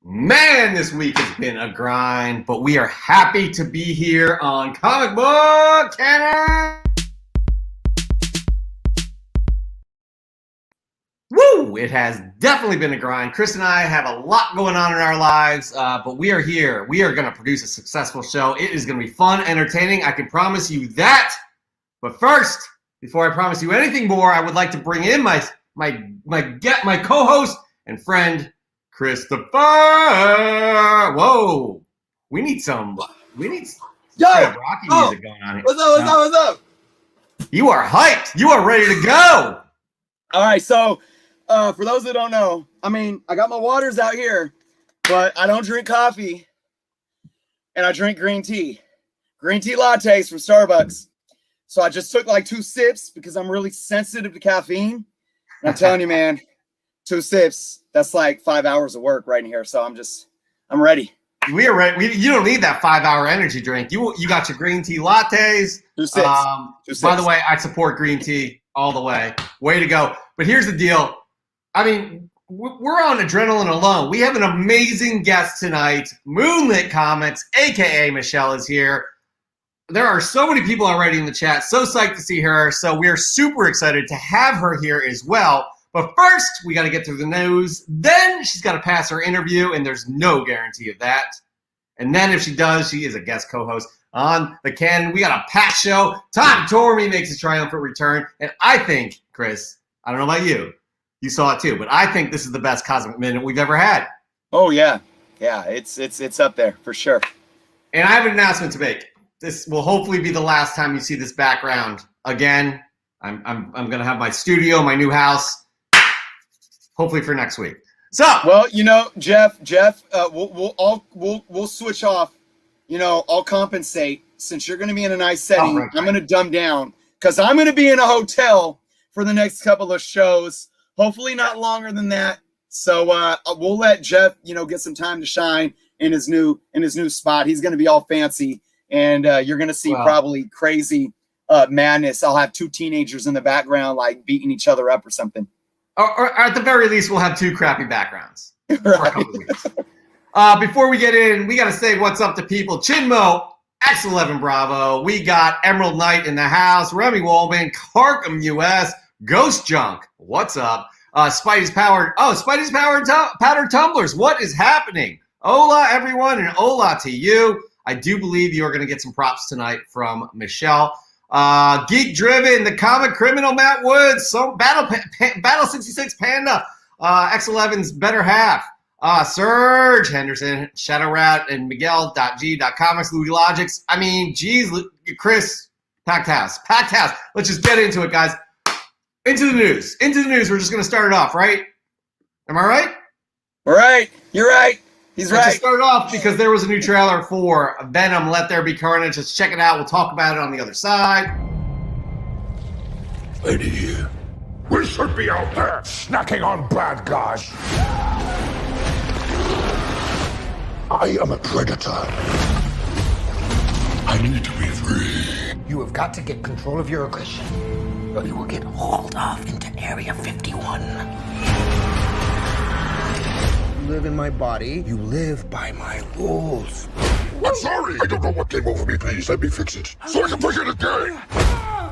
Man, this week has been a grind, but we are happy to be here on Comic Book Canon. Woo! It has definitely been a grind. Chris and I have a lot going on in our lives, but we are here. We are going to produce a successful show. It is going to be fun, entertaining. I can promise you that. But first, before I promise you anything more, I would like to bring in my co-host and friend, Christopher. Whoa, we need some Rocky music going on here. What's up? You are hyped. You are ready to go. All right, so for those that don't know, I got my waters out here, but I don't drink coffee, and I drink green tea lattes from Starbucks. So I just took like 2 sips because I'm really sensitive to caffeine. And I'm telling you, man, 2 sips, that's like 5 hours of work right in here. So I'm ready. We are ready. You don't need that 5-hour energy drink. You got your green tea lattes. 2 sips. 2 sips. By the way, I support green tea all the way. Way to go. But here's the deal. We're on adrenaline alone. We have an amazing guest tonight. MoonLit Comics, a.k.a. Michelle, is here. There are so many people already in the chat. So psyched to see her. So we're super excited to have her here as well. But first, we got to get through the news. Then she's got to pass her interview, and there's no guarantee of that. And then if she does, she is a guest co-host on the Canon. We got a packed show. Tom Tormey makes his triumphant return. And I think, Chris, I don't know about you. You saw it too. But I think this is the best Cosmic Minute we've ever had. Oh, yeah. Yeah, it's up there for sure. And I have an announcement to make. This will hopefully be the last time you see this background again. I'm going to have my studio, my new house, hopefully for next week. So, well, Jeff, we'll switch off. I'll compensate since you're going to be in a nice setting. Right. I'm going to dumb down because I'm going to be in a hotel for the next couple of shows. Hopefully not longer than that. So we'll let Jeff, get some time to shine in his new spot. He's going to be all fancy. And you're going to see probably crazy madness. I'll have 2 teenagers in the background, like beating each other up or something. Or at the very least, we'll have 2 crappy backgrounds. Right. For a couple of weeks. Before we get in, we got to say what's up to people. Chinmo, X11 Bravo. We got Emerald Knight in the house. Remy Wolman, Carcom US, Ghost Junk. What's up? Spidey's powdered tumblers. What is happening? Hola, everyone, and hola to you. I do believe you are going to get some props tonight from Michelle. Geek Driven, the comic criminal Matt Woods, Battle 66 Panda, X11's better half, Serge Henderson, Shadow Rat, and Miguel.g.comics, Louis Logics. Geez, Chris, packed house. Let's just get into it, guys. Into the news. We're just going to start it off, right? Am I right? All right. You're right. He's right. Let's start off because there was a new trailer for Venom, Let There Be Carnage. Let's check it out. We'll talk about it on the other side. Lady here. We should be out there snacking on bad guys. I am a predator. I need to be free. You have got to get control of your aggression, or you will get hauled off into Area 51. Live in my body. You live by my rules. I'm sorry. I don't know what came over me. Please let me fix it so I can play it again.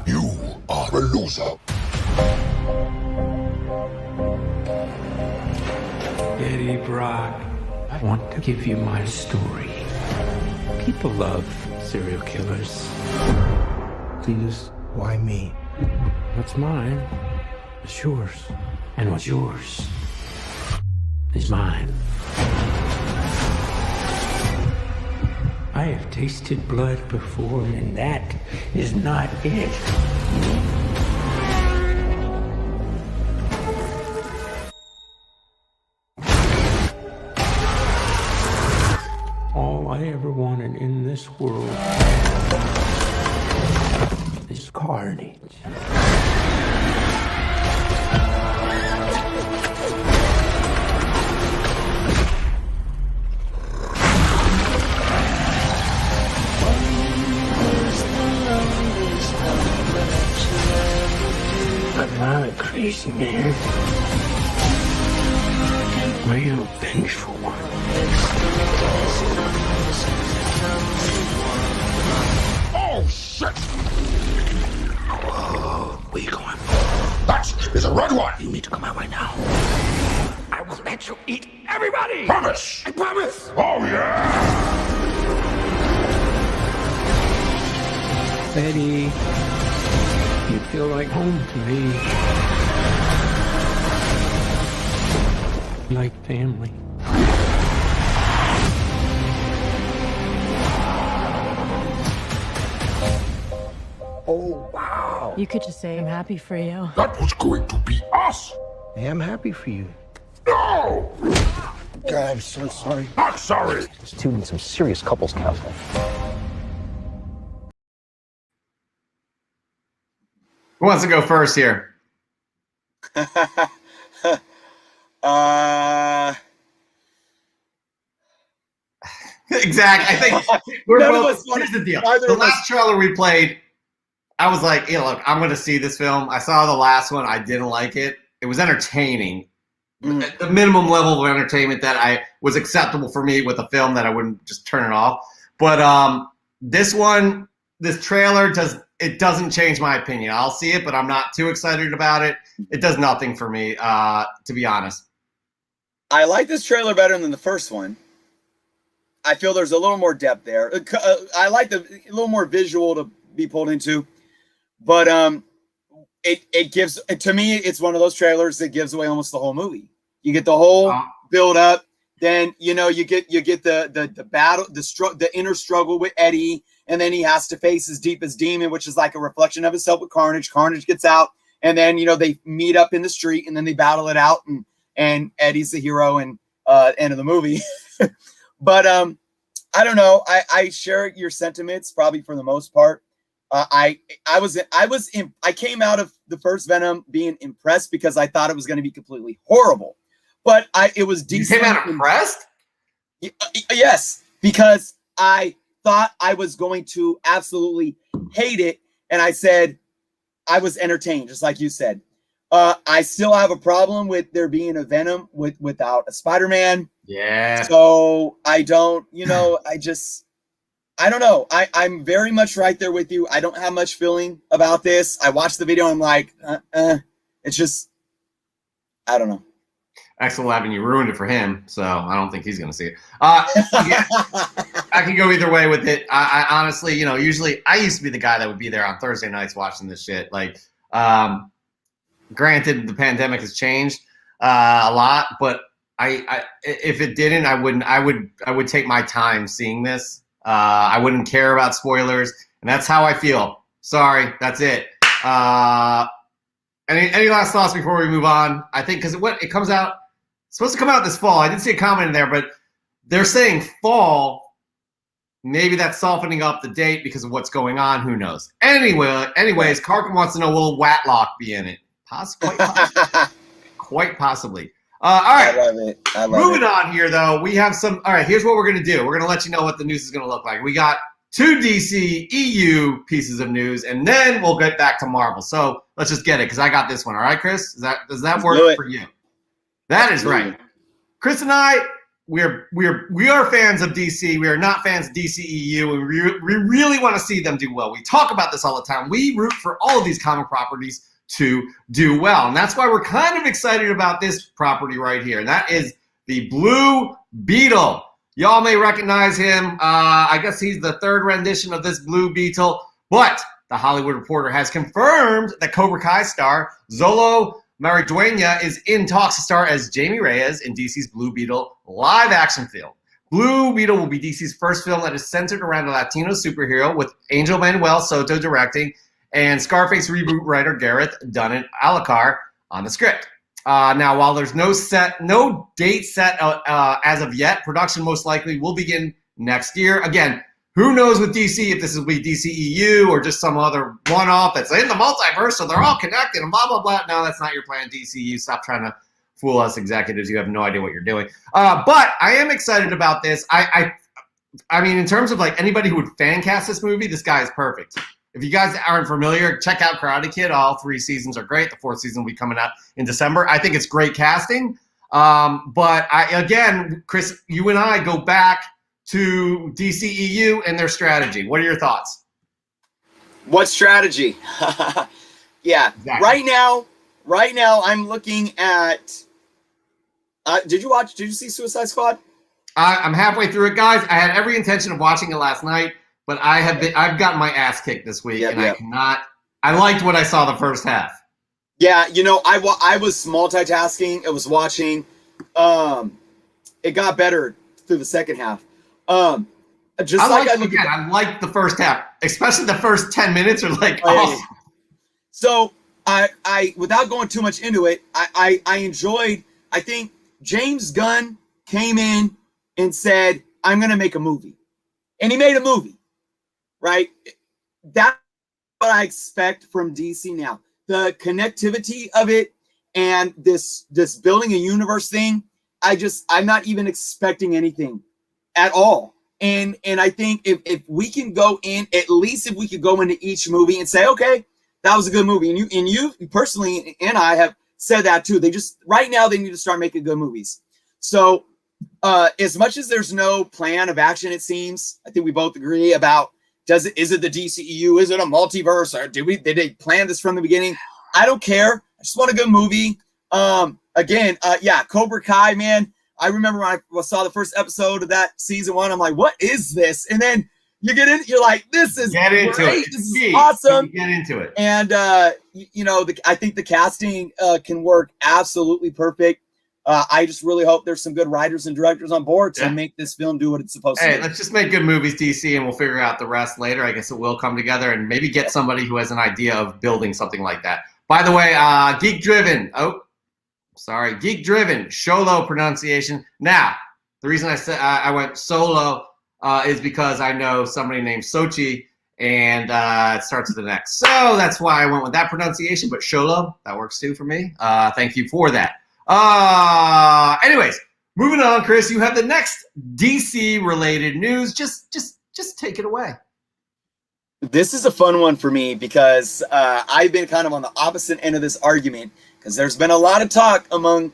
You are a loser. Eddie Brock, I want to give you my story. People love serial killers. Please, why me? What's mine is yours, and what's yours is mine. I have tasted blood before, and that is not it. All I ever wanted in this world is carnage. I'm not a crazy man. I am vengeful one. Oh, shit! Whoa, where you going? That is a red one! You need to come out right now. I will let you eat everybody! Promise! I promise! Oh, yeah! Eddie, you feel like home to me. Like family. Oh, wow! You could just say I'm happy for you. That was going to be us! I am happy for you. No! God, I'm so sorry. Not sorry! This two needs some serious couples counseling. Who wants to go first here? Exactly. I think we're None of both. us want- Here's the deal. neither The of us- last trailer we played, I was like, look, I'm going to see this film. I saw the last one. I didn't like it. It was entertaining. The minimum level of entertainment that I was acceptable for me with a film that I wouldn't just turn it off. But this one, this trailer doesn't change my opinion. I'll see it, but I'm not too excited about it. It does nothing for me, to be honest. I like this trailer better than the first one. I feel there's a little more depth there. I like a little more visual to be pulled into, but it gives, to me, it's one of those trailers that gives away almost the whole movie. You get the whole build up, then you get the battle, the inner struggle with Eddie, and then he has to face his deepest demon, which is like a reflection of himself with Carnage. Carnage gets out, and then they meet up in the street, and then they battle it out, and Eddie's the hero and end of the movie. But I don't know. I share your sentiments probably for the most part. I came out of the first Venom being impressed because I thought it was going to be completely horrible, but it was decent. You came out impressed? Yes, because I thought I was going to absolutely hate it, and I said I was entertained, just like you said. I still have a problem with there being a Venom without a Spider-Man. Yeah. So I don't, I don't know. I'm very much right there with you. I don't have much feeling about this. I watched the video and I'm like, it's just, I don't know. X11, you ruined it for him, so I don't think he's going to see it. Yeah, I can go either way with it. I honestly, usually I used to be the guy that would be there on Thursday nights watching this shit. Like, granted, the pandemic has changed a lot, but if it didn't, I would take my time seeing this. I wouldn't care about spoilers, and that's how I feel. Sorry, that's it. Any last thoughts before we move on? I think because it comes out, it's supposed to come out this fall. I didn't see a comment in there, but they're saying fall. Maybe that's softening up the date because of what's going on. Who knows? Anyways, Karkin wants to know, will Watlock be in it? Quite possibly. Quite possibly. All right. I love it. Moving on here, though, we have some. All right, here's what we're going to do. We're going to let you know what the news is going to look like. We got 2 DC EU pieces of news, and then we'll get back to Marvel. So let's just get it, because I got this one. All right, Chris? Does that work for you? That is right. Chris and I, we are fans of DC. We are not fans of DC EU, and we really want to see them do well. We talk about this all the time. We root for all of these comic properties to do well, and that's why we're kind of excited about this property right here. And that is the Blue Beetle. Y'all may recognize him. I guess he's the 3rd rendition of this Blue Beetle, but the Hollywood Reporter has confirmed that Cobra Kai star Zolo Maridueña is in talks to star as Jamie Reyes in DC's Blue Beetle live-action film. Blue Beetle will be DC's first film that is centered around a Latino superhero, with Angel Manuel Soto directing and Scarface reboot writer Gareth Dunn Alacar on the script. Now, while there's no date set as of yet, production most likely will begin next year. Again, who knows with DC if this will be DC EU or just some other one-off that's in the multiverse, so they're all connected and blah, blah, blah. No, that's not your plan, DCU. Stop trying to fool us executives. You have no idea what you're doing. But I am excited about this. I mean, in terms of like anybody who would fan cast this movie, this guy is perfect. If you guys aren't familiar, check out Karate Kid. All 3 seasons are great. The 4th season will be coming out in December. I think it's great casting. But again, Chris, you and I go back to DCEU and their strategy. What are your thoughts? What strategy? Yeah. Exactly. Right now, I'm looking at. Did you see Suicide Squad? I'm halfway through it, guys. I had every intention of watching it last night, but I've gotten my ass kicked this week, Yep. I cannot. I liked what I saw the first half. Yeah, I was multitasking. I was watching. It got better through the second half. I like the first half, especially the first 10 minutes are like awesome. So I without going too much into it, I enjoyed. I think James Gunn came in and said, "I'm going to make a movie," and he made a movie. Right? That's what I expect from DC now. The connectivity of it and this building a universe thing. I'm not even expecting anything at all. And I think if we can go in, at least if we could go into each movie and say, okay, that was a good movie. And you personally and I have said that too. Right now they need to start making good movies. So as much as there's no plan of action, it seems, I think we both agree about, is it the DCEU? Is it a multiverse? Or did they plan this from the beginning? I don't care. I just want a good movie. Cobra Kai, man. I remember when I saw the first episode of that season 1, I'm like, what is this? And then you get in, you're like, this is great. This is awesome. Get into it. And, I think the casting can work absolutely perfect. I just really hope there's some good writers and directors on board to make this film do what it's supposed to do. Hey, let's just make good movies, DC, and we'll figure out the rest later. I guess it will come together and maybe get somebody who has an idea of building something like that. By the way, Geek Driven. Geek Driven. Sholo pronunciation. Now, the reason I said I went solo is because I know somebody named Sochi, and it starts with an X. So that's why I went with that pronunciation. But Sholo, that works too for me. Thank you for that. Anyways, moving on, Chris. You have the next DC-related news. Just take it away. This is a fun one for me because I've been kind of on the opposite end of this argument because there's been a lot of talk among,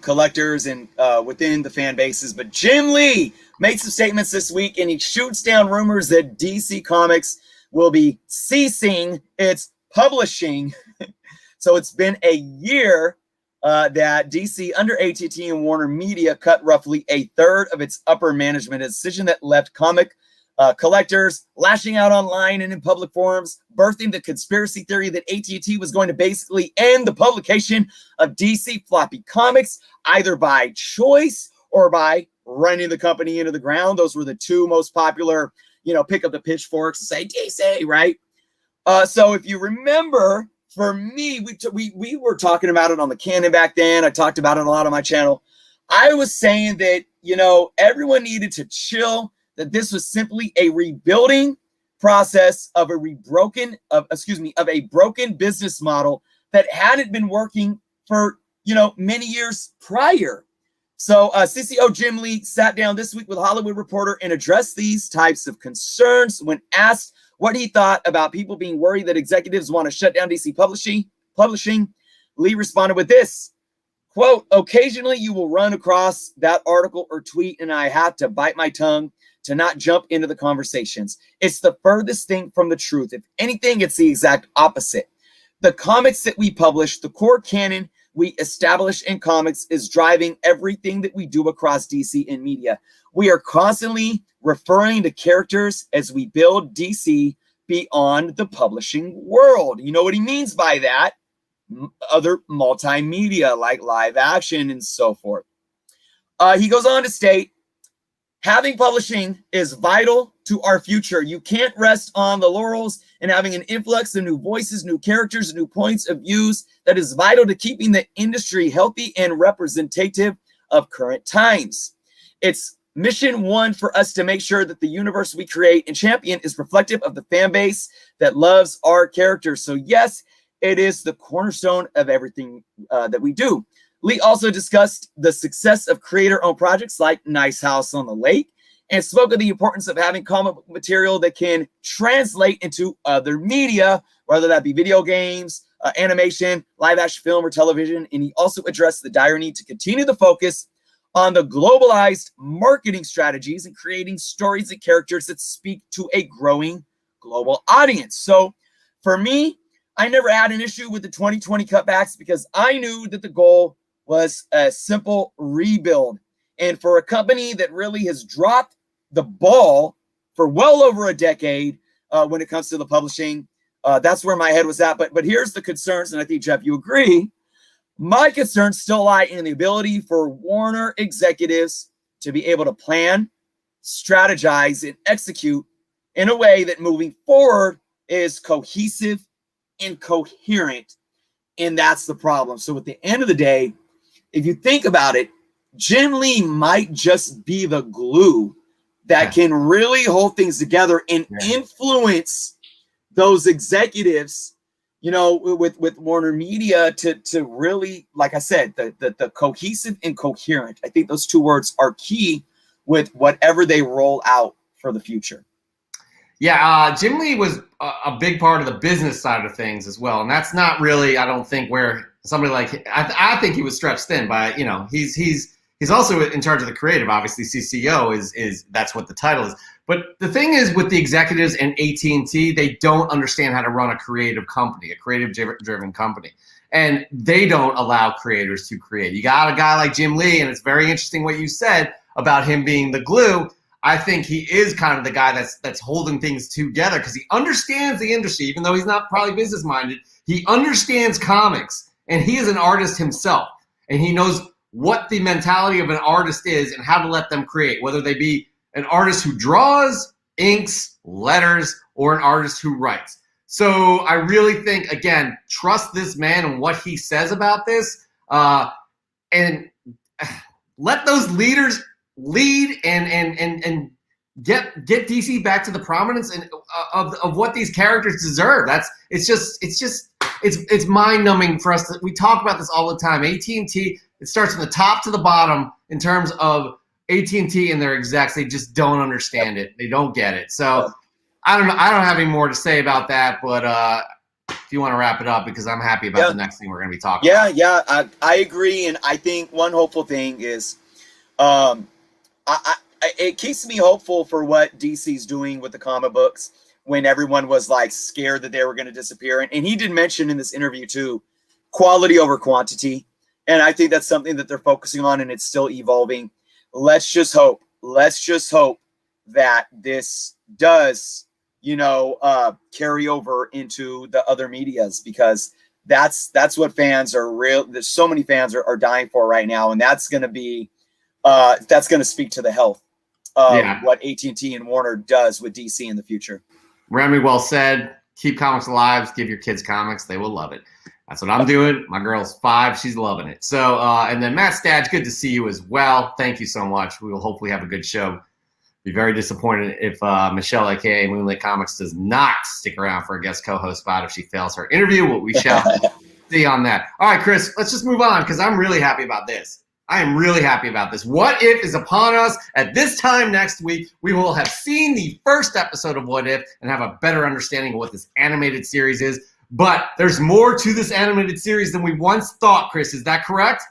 collectors and within the fan bases. But Jim Lee made some statements this week, and he shoots down rumors that DC Comics will be ceasing its publishing. So it's been a year that DC under AT&T and Warner Media cut roughly a third of its upper management, a decision that left comic collectors lashing out online and in public forums, birthing the conspiracy theory that AT&T was going to basically end the publication of DC floppy comics, either by choice or by running the company into the ground. Those were the two most popular, pick up the pitchforks and say DC, right? So if you remember, for me, we were talking about it on the Canon back then. I talked about it a lot on my channel. I was saying that, everyone needed to chill, that this was simply a rebuilding process of a broken business model that hadn't been working for, many years prior. So CCO Jim Lee sat down this week with Hollywood Reporter and addressed these types of concerns when asked what he thought about people being worried that executives want to shut down DC publishing. Lee responded with this, quote, "Occasionally you will run across that article or tweet and I have to bite my tongue to not jump into the conversations. It's the furthest thing from the truth. If anything, it's the exact opposite. The comics that we publish, the core canon we establish in comics is driving everything that we do across DC and media. We are constantly referring to characters as we build DC beyond the publishing world." You know what he means by that? Other multimedia like live action and so forth. He goes on to state, "Having publishing is vital to our future. You can't rest on the laurels, and having an influx of new voices, new characters, new points of views that is vital to keeping the industry healthy and representative of current times. It's mission one for us to make sure that the universe we create and champion is reflective of the fan base that loves our characters. So yes, it is the cornerstone of everything that we do." Lee also discussed the success of creator-owned projects like Nice House on the Lake and spoke of the importance of having comic book material that can translate into other media, whether that be video games, animation, live action film, or television. And he also addressed the dire need to continue the focus on the globalized marketing strategies and creating stories and characters that speak to a growing global audience. So for me, I never had an issue with the 2020 cutbacks because I knew that the goal was a simple rebuild. And for a company that really has dropped the ball for well over a decade when it comes to the publishing, that's where my head was at. But here's the concerns, and I think, Jeff, you agree. My concerns still lie in the ability for Warner executives to be able to plan, strategize, and execute in a way that moving forward is cohesive and coherent. And that's the problem. So at the end of the day, if you think about it, Jim Lee might just be the glue that can really hold things together and influence those executives, you know, with Warner Media to really, like I said, the cohesive and coherent. I think those two words are key with whatever they roll out for the future. Yeah, Jim Lee was a big part of the business side of things as well, and that's not really, I don't think, where somebody like I think he was stretched thin by, you know, he's also in charge of the creative. Obviously, CCO is that's what the title is. But the thing is, with the executives and AT&T, they don't understand how to run a creative company, a creative-driven company. And they don't allow creators to create. You got a guy like Jim Lee, and it's very interesting what you said about him being the glue. I think he is kind of the guy that's holding things together because he understands the industry, even though he's not probably business-minded. He understands comics, and he is an artist himself. And he knows what the mentality of an artist is and how to let them create, whether they be an artist who draws, inks, letters, or an artist who writes. So I really think, again, trust this man and what he says about this, and let those leaders lead and get DC back to the prominence and of what these characters deserve. It's mind-numbing for us. We talk about this all the time. AT&T, it starts from the top to the bottom in terms of AT&T and their execs. They just don't understand it. They don't get it. So I don't know. I don't have any more to say about that, but if you want to wrap it up, because I'm happy about the next thing we're going to be talking about. Yeah, I agree. And I think one hopeful thing is it keeps me hopeful for what DC's doing with the comic books when everyone was like scared that they were going to disappear. And he did mention in this interview too, quality over quantity. And I think that's something that they're focusing on, and it's still evolving. Let's just hope that this does, carry over into the other medias, because that's what fans are there's so many fans are dying for right now. And that's going to be, that's going to speak to the health of what AT&T and Warner does with DC in the future. Remy, well said. Keep comics alive. Give your kids comics. They will love it. That's what I'm doing. My girl's 5. She's loving it. So, and then Matt Stadge, good to see you as well. Thank you so much. We will hopefully have a good show. Be very disappointed if Michelle, a.k.a. MoonLit Comics, does not stick around for a guest co-host spot if she fails her interview. What we shall see on that. All right, Chris, let's just move on because I'm really happy about this. I am really happy about this. What If is upon us. At this time next week, we will have seen the first episode of What If and have a better understanding of what this animated series is. But there's more to this animated series than we once thought, Chris. Is that correct?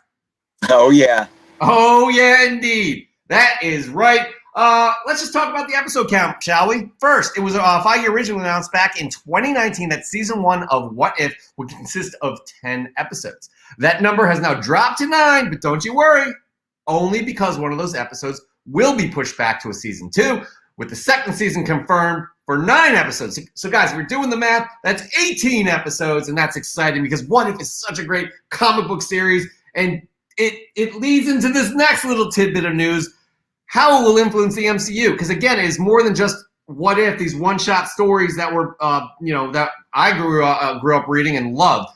Oh, yeah. Oh, yeah, indeed. That is right. Let's just talk about the episode count, shall we? First, it was Feige originally announced back in 2019 that season 1 of What If would consist of 10 episodes. That number has now dropped to 9, but don't you worry. Only because one of those episodes will be pushed back to a season 2, with the second season confirmed for 9 episodes. So guys, if we're doing the math, that's 18 episodes, and that's exciting because What If is such a great comic book series, and it leads into this next little tidbit of news, how it will influence the MCU. Because again, it is more than just What If, these one-shot stories that were, that I grew up reading and loved.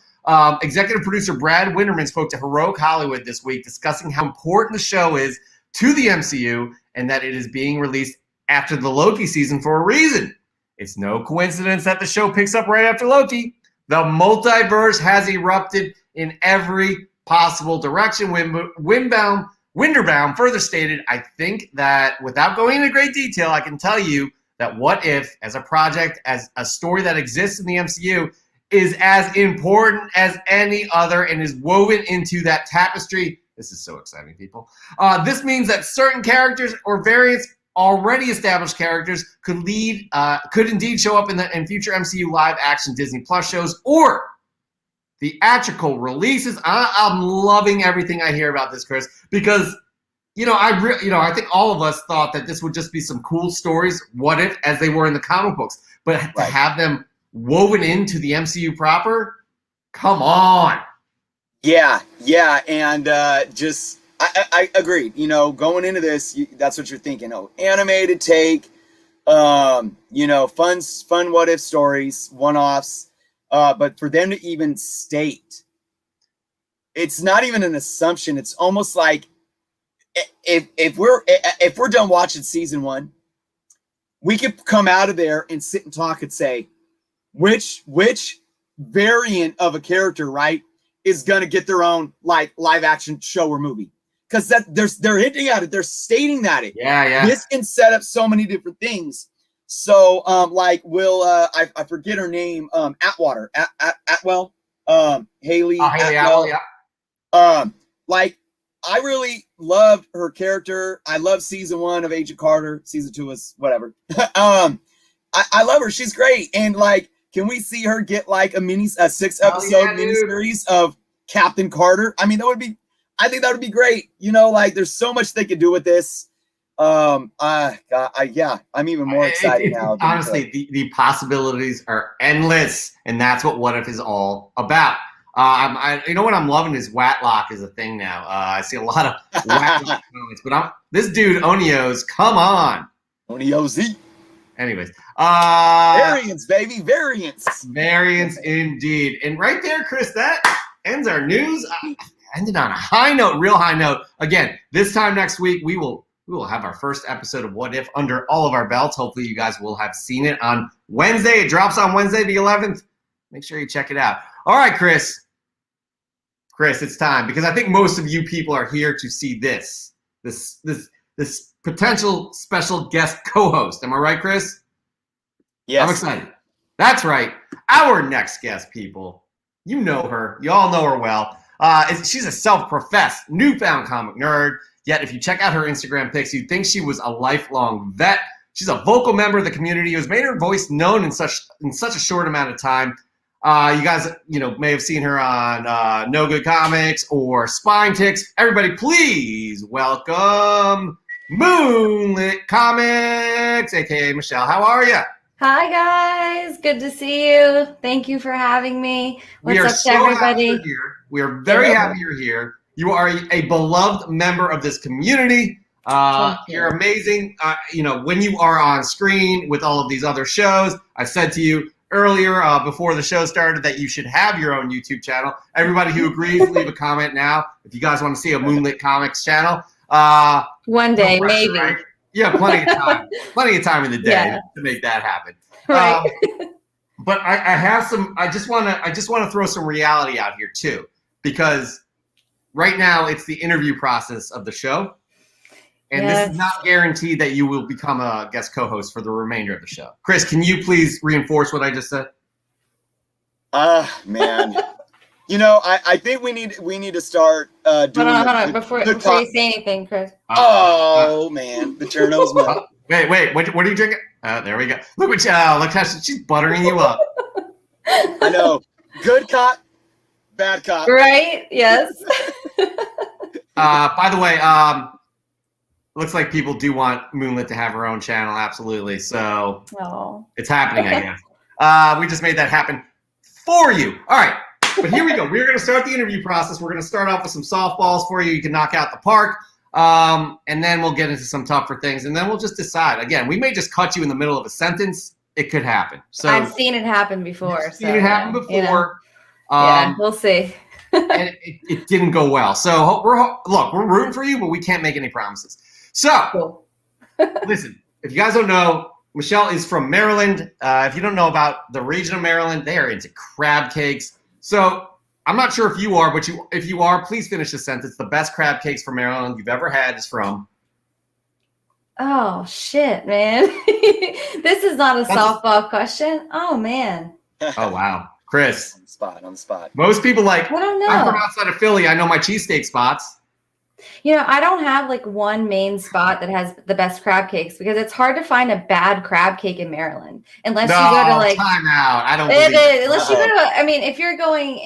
Executive producer Brad Winterman spoke to Heroic Hollywood this week discussing how important the show is to the MCU and that it is being released after the Loki season for a reason. It's no coincidence that the show picks up right after Loki. The multiverse has erupted in every possible direction. Winterbaum further stated, I think that without going into great detail, I can tell you that What If, as a project, as a story that exists in the MCU, is as important as any other and is woven into that tapestry. This is so exciting, people. This means that certain characters or variants, already established characters, could indeed show up in future MCU live action Disney Plus shows or theatrical releases. I'm loving everything I hear about this, Chris, because I think all of us thought that this would just be some cool stories, what if, as they were in the comic books, but to have them woven into the MCU proper, come on. Yeah, and I agreed. Going into this, that's what you're thinking. Animated take, fun what if stories, one-offs. But for them to even state, it's not even an assumption. It's almost like if we're done watching season 1, we could come out of there and sit and talk and say, which variant of a character, right, is gonna get their own live action show or movie? Because they're hinting at it, they're stating that it. Yeah. This can set up so many different things. So I forget her name, Atwater, Atwell, Haley. Haley Atwell. Yeah. I really loved her character. I love season 1 of Agent Carter. Season 2 was whatever. I love her. She's great. And can we see her get a 6-episode miniseries of Captain Carter? I mean, I think that would be great. There's so much they could do with this. I'm even more excited now. Honestly, the possibilities are endless, and that's what If is all about. What I'm loving is Watlock is a thing now. I see a lot of Watlock comments, but this dude Onios, come on, Onioz. Anyways, variants, baby, variants indeed. And right there, Chris, that ends our news. Ended on a high note, real high note. Again, this time next week, we will have our first episode of What If under all of our belts. Hopefully you guys will have seen it on Wednesday. It drops on Wednesday the 11th. Make sure you check it out. All right, Chris, it's time, because I think most of you people are here to see this potential special guest co-host. Am I right, Chris? Yes. I'm excited. That's right. Our next guest, people. You know her. You all know her well. She's a self-professed newfound comic nerd. Yet if you check out her Instagram pics, you'd think she was a lifelong vet. She's a vocal member of the community who has made her voice known in such a short amount of time. You guys, may have seen her on No Good Comics or Spine Ticks. Everybody, please welcome MoonLit Comics, aka Michelle. How are you? Hi guys, good to see you. Thank you for having me. What's up to everybody? Happy you're here. We are very happy you're here. You are a beloved member of this community. You're amazing. When you are on screen with all of these other shows, I said to you earlier before the show started that you should have your own YouTube channel. Everybody who agrees, leave a comment now. If you guys want to see a MoonLit Comics channel. One day, maybe. Right? Yeah, plenty of time. Plenty of time in the day to make that happen. Right. But I have some. I just want to throw some reality out here too, because right now it's the interview process of the show, and this is not guaranteed that you will become a guest co-host for the remainder of the show. Chris, can you please reinforce what I just said? Man. I think we need to start doing. Hold on. Before you say anything, Chris. Man, the Cherno's milk. Wait. What are you drinking? There we go. Look how she's buttering you up. I know. Good cop, bad cop. Right? Yes. By the way, looks like people do want MoonLit to have her own channel. Absolutely. So it's happening, I guess. We just made that happen for you. All right. But here we go. We're going to start the interview process. We're going to start off with some softballs for you. You can knock out the park. And then we'll get into some tougher things. And then we'll just decide. Again, we may just cut you in the middle of a sentence. It could happen. So I've seen it happen before. We'll see. And it didn't go well. So we're rooting for you, but we can't make any promises. So listen, if you guys don't know, Michelle is from Maryland. If you don't know about the region of Maryland, they are into crab cakes. So I'm not sure if you are, but if you are, please finish the sentence. The best crab cakes from Maryland you've ever had is from. Oh, shit, man. This is not a softball question. Oh, man. Oh, wow. Chris. On the spot. Most people like, I don't know. I'm from outside of Philly. I know my cheesesteak spots. You know, I don't have like one main spot that has the best crab cakes because it's hard to find a bad crab cake in Maryland unless you go to like time out. I don't. It believe is. Unless you go to, I mean, if you're going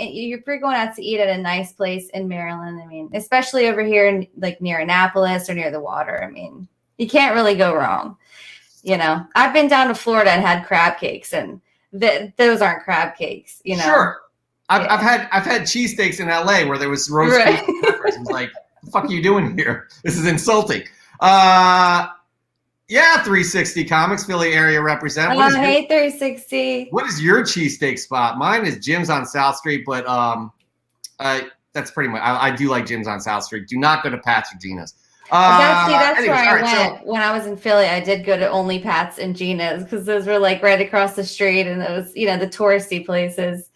out to eat at a nice place in Maryland, I mean, especially over here in like near Annapolis or near the water, I mean, you can't really go wrong. You know, I've been down to Florida and had crab cakes, and those aren't crab cakes. You know, Sure. I've had cheesesteaks in LA where there was roast beef and peppers. I was like, what the fuck are you doing here? This is insulting. Yeah, 360 Comics, Philly area represent. Hey, 360. What is your cheesesteak spot? Mine is Jim's on South Street, but that's pretty much. I do like Jim's on South Street. Do not go to Pat's or Gina's. That's anyways, where I right, went when I was in Philly. I did go to only Pat's and Gina's because those were like right across the street, and it was, you know, the touristy places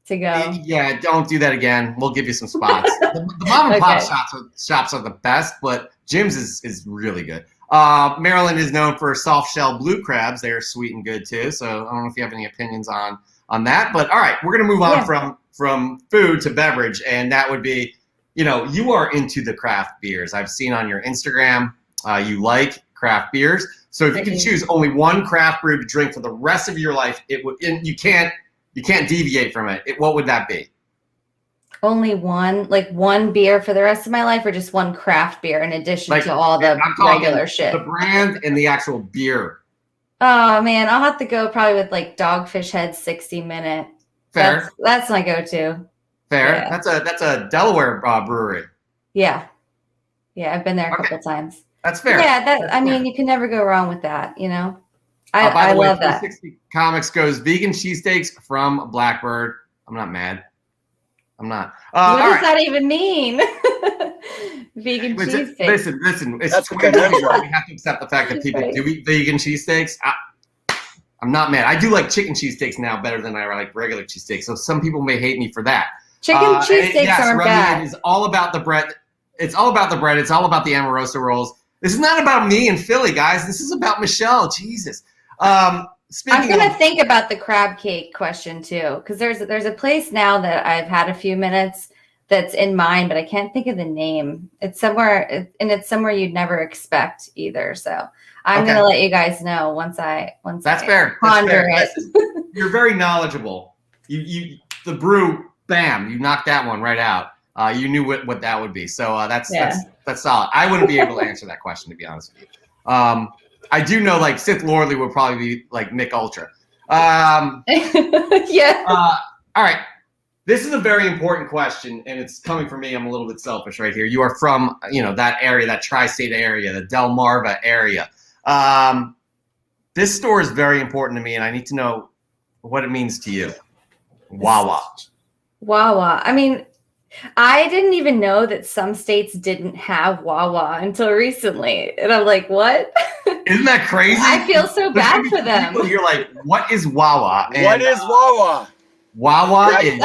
to go. Yeah, don't do that again. We'll give you some spots. The mom and pop shops are the best, but Jim's is really good. Maryland is known for soft shell blue crabs. They're sweet and good too. So I don't know if you have any opinions on that. But all right, we're gonna move on from food to beverage, and that would be, you know, you are into the craft beers. I've seen on your Instagram you like craft beers. So if you can choose only one craft brew to drink for the rest of your life, it would. And you can't deviate from it. What would that be? Only one beer for the rest of my life, or just one craft beer in addition to all the regular shit? The brand and the actual beer. Oh man, I'll have to go probably with like Dogfish Head 60 Minute. Fair. That's my go-to. Fair. Yeah. That's a Delaware brewery. Yeah. Yeah, I've been there a couple times. That's fair. Yeah, I mean, you can never go wrong with that, you know? By the way, love that. 360 Comics goes vegan cheesesteaks from Blackbird. I'm not mad. I'm not. What does that even mean? Vegan cheesesteaks. Listen. It's That's 2021. We have to accept the fact that people do eat vegan cheesesteaks. I'm not mad. I do like chicken cheesesteaks now better than I like regular cheesesteaks. So some people may hate me for that. Chicken cheesesteaks aren't bad. It is all about the bread. It's all about the bread. It's all about the Amorosa rolls. This is not about me in Philly, guys. This is about Michelle. Jesus. I'm gonna think about the crab cake question too, because there's a place now that I've had a few minutes that's in mind, but I can't think of the name. It's somewhere, and it's somewhere you'd never expect either. So I'm gonna let you guys know once I fair. Ponder That's it. fair. You're very knowledgeable. You the brew, bam, you knocked that one right out. You knew what that would be. So that's solid. I wouldn't be able to answer that question, to be honest with you. I do know like Sith Lordly would probably be like Mick Ultra. Yeah. All right. This is a very important question, and it's coming from me. I'm a little bit selfish right here. You are from, you know, that area, that tri-state area, the Delmarva area. This store is very important to me, and I need to know what it means to you. Wawa. Wawa. I mean, I didn't even know that some states didn't have Wawa until recently. And I'm like, what? Isn't that crazy? I feel so bad for them. You're like, what is Wawa? And, what is Wawa? Wawa is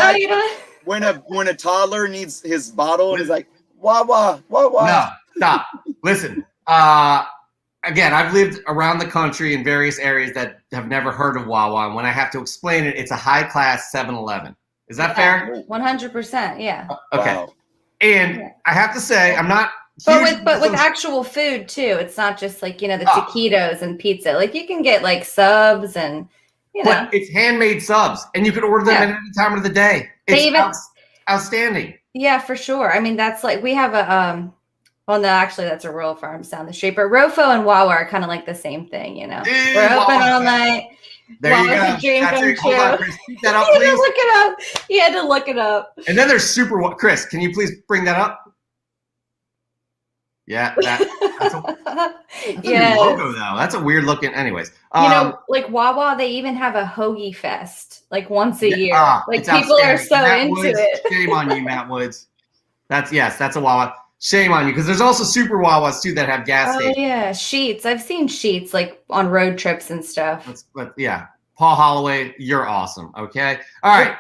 when a toddler needs his bottle and he's like, Wawa. No, stop. Listen. Again, I've lived around the country in various areas that have never heard of Wawa. And when I have to explain it, it's a high-class 7-Eleven. Is that fair? 100%, yeah. Okay. Wow. And I have to say, I'm not But with actual food too, it's not just like, you know, the taquitos and pizza. Like you can get like subs and, you know. But it's handmade subs, and you can order them at any time of the day. It's outstanding. Yeah, for sure. I mean, that's like we have a well, no, actually, that's a Royal Farms down the street. But Rofo and Wawa are kind of like the same thing, you know. We're open all night. There you go. That's it. Hold on, Chris. Keep that up, please. Look it up. You had to look it up. And then there's Chris, can you please bring that up? Yeah, that's a weird logo, though. That's a weird looking. Anyways, you know, like Wawa, they even have a hoagie fest like once a year. Like people are so into it. Shame on you, Matt Woods. That's a Wawa. Shame on you, because there's also super Wawas too that have gas stations. Oh yeah, Sheets. I've seen Sheets like on road trips and stuff. Yeah, Paul Holloway, you're awesome. Okay, all right.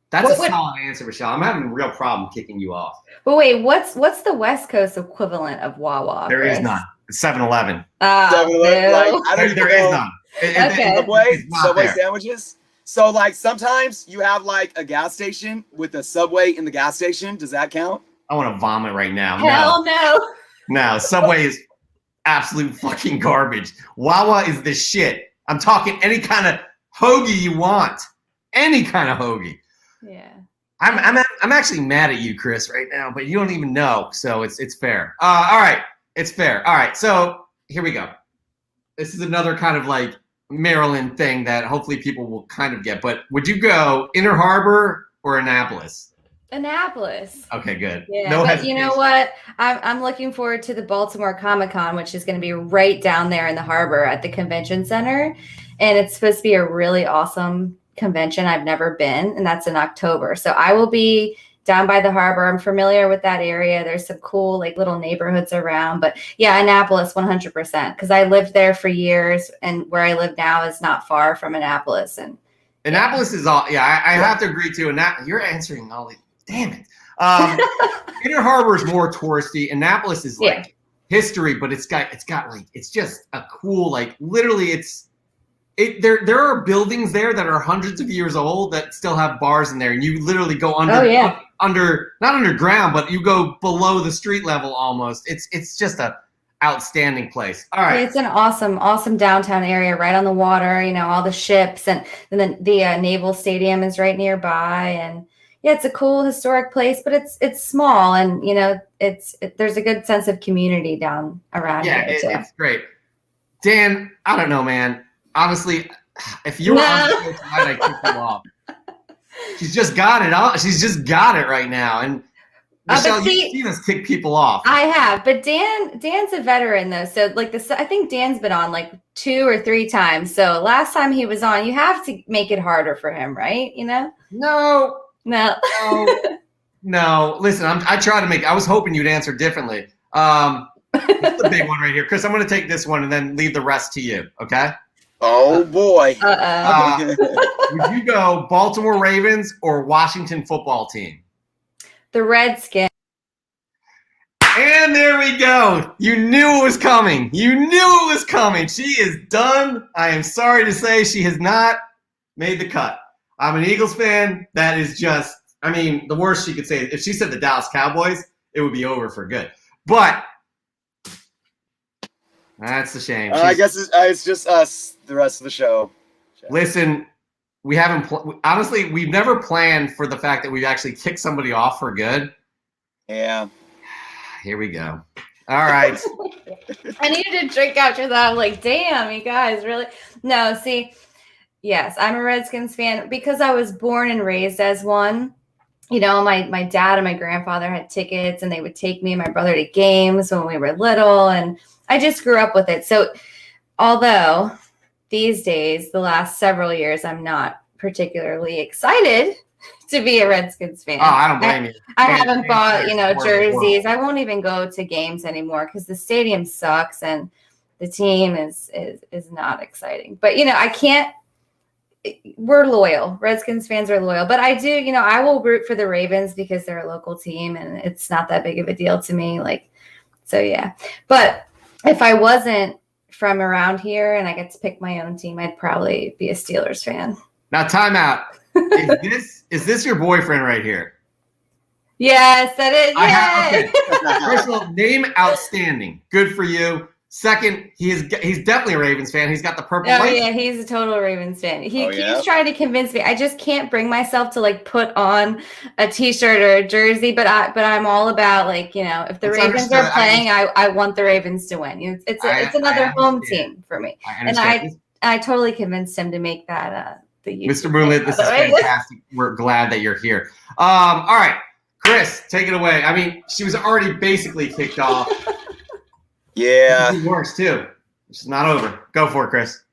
That's a solid answer, Michelle. I'm having a real problem kicking you off. But wait, what's the West Coast equivalent of Wawa? There is none. It's 7-Eleven. There is none. Okay. Subway sandwiches? So like sometimes you have like a gas station with a Subway in the gas station. Does that count? I want to vomit right now. Hell no. No, Subway is absolute fucking garbage. Wawa is the shit. I'm talking any kind of hoagie you want. Any kind of hoagie. Yeah. I'm actually mad at you, Chris, right now, but you don't even know, so it's fair. All right, it's fair. All right, so here we go. This is another kind of like Maryland thing that hopefully people will kind of get. But would you go Inner Harbor or Annapolis? Annapolis. Okay, good. Yeah, No but hesitation. you know what? I'm looking forward to the Baltimore Comic-Con, which is going to be right down there in the harbor at the convention center. And it's supposed to be a really awesome convention. I've never been, and that's in October. So I will be down by the harbor. I'm familiar with that area. There's some cool like little neighborhoods around. But yeah, Annapolis 100%, because I lived there for years, and where I live now is not far from Annapolis. And Annapolis is all. Yeah, I have to agree too. And you're answering all these. Damn it. Inner Harbor is more touristy. Annapolis is like history, but it's got like it's just a cool like literally there are buildings there that are hundreds of years old that still have bars in there, and you literally go under not underground, but you go below the street level almost. It's just a outstanding place. All right. It's an awesome downtown area right on the water, you know, all the ships, and then the naval stadium is right nearby. And yeah, it's a cool historic place, but it's small, and you know, there's a good sense of community down around here. Yeah, it's great. Dan, I don't know, man. Honestly, if you were on the show tonight, I'd kick you off. She's just got it on. She's just got it right now. And Michelle, you've seen us kick people off. I have, but Dan's a veteran though. So like I think Dan's been on like 2 or 3 times. So last time he was on, you have to make it harder for him, right? You know? No. Listen, I try to make. I was hoping you'd answer differently. This is the big one right here, Chris. I'm going to take this one and then leave the rest to you. Okay? Oh boy. Would you go Baltimore Ravens or Washington football team? The Redskins. And there we go. You knew it was coming. She is done. I am sorry to say she has not made the cut. I'm an Eagles fan. That is just, I mean, the worst she could say. If she said the Dallas Cowboys, it would be over for good. But that's a shame. I guess it's just us, the rest of the show. Listen, we haven't, honestly, we've never planned for the fact that we've actually kicked somebody off for good. Yeah. Here we go. All right. I needed to drink after that. I'm like, damn, you guys really? No, see, yes, I'm a Redskins fan because I was born and raised as one. You know, my dad and my grandfather had tickets, and they would take me and my brother to games when we were little, and I just grew up with it. So although these days, the last several years, I'm not particularly excited to be a Redskins fan. Oh, I don't blame you. I haven't bought, jerseys. I won't even go to games anymore because the stadium sucks and the team is not exciting. But, I can't. We're loyal. Redskins fans are loyal. But I do, I will root for the Ravens because they're a local team and it's not that big of a deal to me. So, yeah. But if I wasn't from around here and I get to pick my own team, I'd probably be a Steelers fan. Now, time out. Is this your boyfriend right here? Yes, that is. Yeah. First of all, name outstanding. Good for you. Second, he's definitely a Ravens fan. He's got the purple. Oh yeah, he's a total Ravens fan. He keeps trying to convince me. I just can't bring myself to put on a T-shirt or a jersey. But I'm all about if the Ravens are playing, I want the Ravens to win. It's another home team for me. And I totally convinced him to make that. Mr. MoonLit, this is fantastic. We're glad that you're here. All right, Chris, take it away. I mean, she was already basically kicked off. Yeah. It's worse too. It's not over. Go for it, Chris.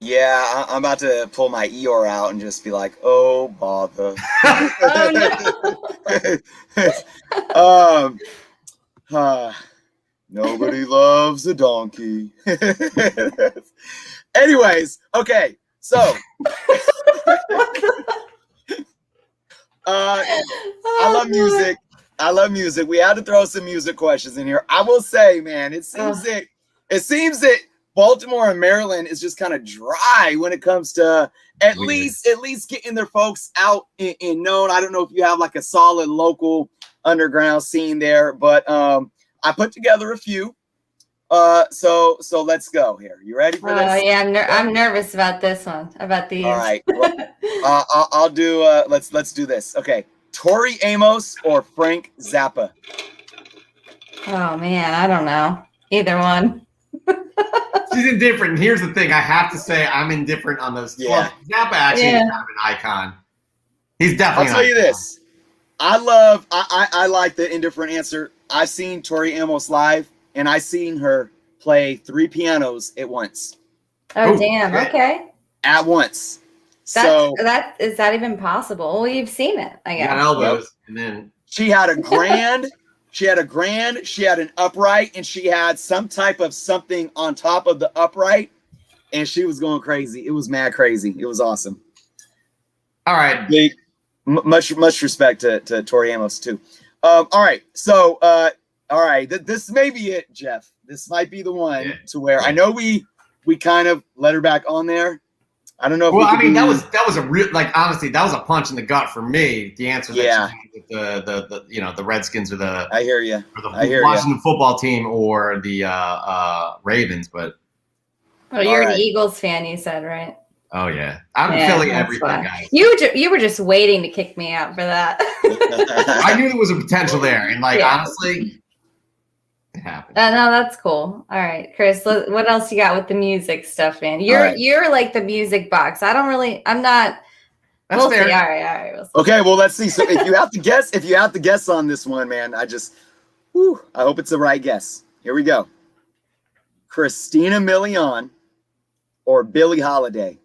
Yeah, I'm about to pull my Eeyore out and just be like, oh bother. Nobody loves a donkey. Anyways, okay, so I love music. We had to throw some music questions in here. I will say, man, it seems that Baltimore and Maryland is just kind of dry when it comes to at Weird. least getting their folks out and known. I don't know if you have like a solid local underground scene there, but I put together a few. So let's go here. You ready for this? Oh yeah, I'm nervous about this one. About these. All right. Well, I'll do. Let's do this. Okay. Tori Amos or Frank Zappa? Oh man, I don't know either one. She's indifferent. And here's the thing: I have to say, I'm indifferent on those. Yeah. Well, Zappa actually is kind of an icon. He's definitely. I'll tell you this. I like the indifferent answer. I've seen Tori Amos live, and I've seen her play 3 pianos at once. Oh Ooh, damn. okay. Okay. At once. Is that even possible? Well, you've seen it, I You guess. got elbows, and then She had a grand, she had an upright, and she had some type of something on top of the upright, and she was going crazy. It was mad crazy. It was awesome. all right. Big, much respect to Tori Amos too. All right, so all right, this may be it, Jeff. This might be the one to where I know we kind of let her back on there. I don't know. If Well, I mean, that was a real, like, honestly, that was a punch in the gut for me. The answer, Yeah. that the Redskins or the I hear you. or the I hear Washington football team or the Ravens, but Well, you're All right. an Eagles fan, you said, right? oh yeah, I'm Yeah, Philly that's everything, fine. guys. You were just waiting to kick me out for that. I knew there was a potential there, and like Yeah. honestly, it happened. No, that's cool. All right, Chris, what else you got with the music stuff, man? You're like the music box. I'm not. That's We'll fair. see. All right. We'll see. Okay, well, let's see. So if you have to guess on this one, man, I hope it's the right guess. Here we go. Christina Milian or Billie Holiday?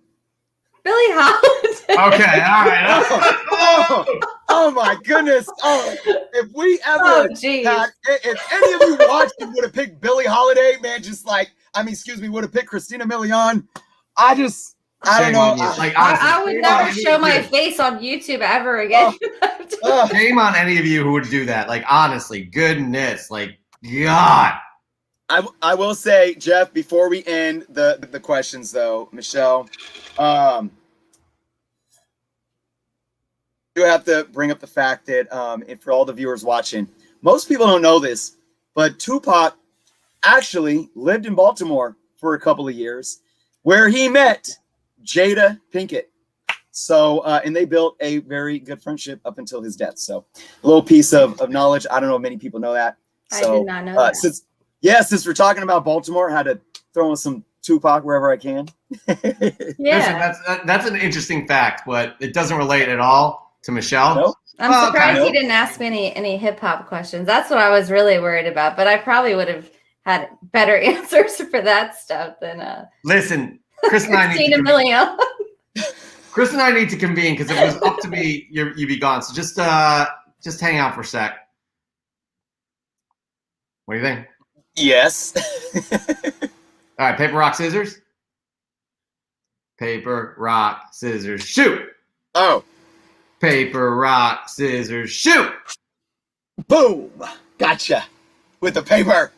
Billie Holiday. Okay, all right. Oh my goodness. Oh, if we ever Oh, geez. if any of you watching would have picked Billie Holiday, man, would have picked Christina Milian. I don't Shame know. on you. Like, honestly, I would shame never on any show of my you. face on YouTube ever again. Shame on any of you who would do that. Like, honestly, goodness, like, God. I will say, Jeff, before we end the questions, though, Michelle, you have to bring up the fact that, and for all the viewers watching, most people don't know this, but Tupac actually lived in Baltimore for a couple of years, where he met Jada Pinkett. So, and they built a very good friendship up until his death. So, a little piece of knowledge. I don't know if many people know that. I So, did not know that. Since we're talking about Baltimore, I had to throw in some Tupac wherever I can. Yeah. Listen, that's an interesting fact, but it doesn't relate at all to Michelle. Nope. I'm surprised okay. you didn't ask me any hip hop questions. That's what I was really worried about. But I probably would have had better answers for that stuff than Listen, Chris and I need Christina to Milian. Chris and I need to convene because if it was up to me, you'd be gone. So just hang out for a sec. What do you think? Yes. All right, paper, rock, scissors. Paper, rock, scissors, shoot. Oh, Paper, rock, scissors, shoot. boom. Gotcha. With the paper.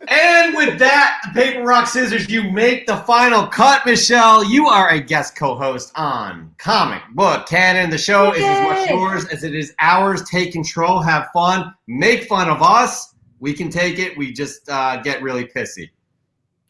And with that, the paper, rock, scissors, you make the final cut, Michelle. You are a guest co-host on Comic Book Canon. The show is as much Yay. yours as it is ours. Take control, have fun, make fun of us. We can take it. We just get really pissy.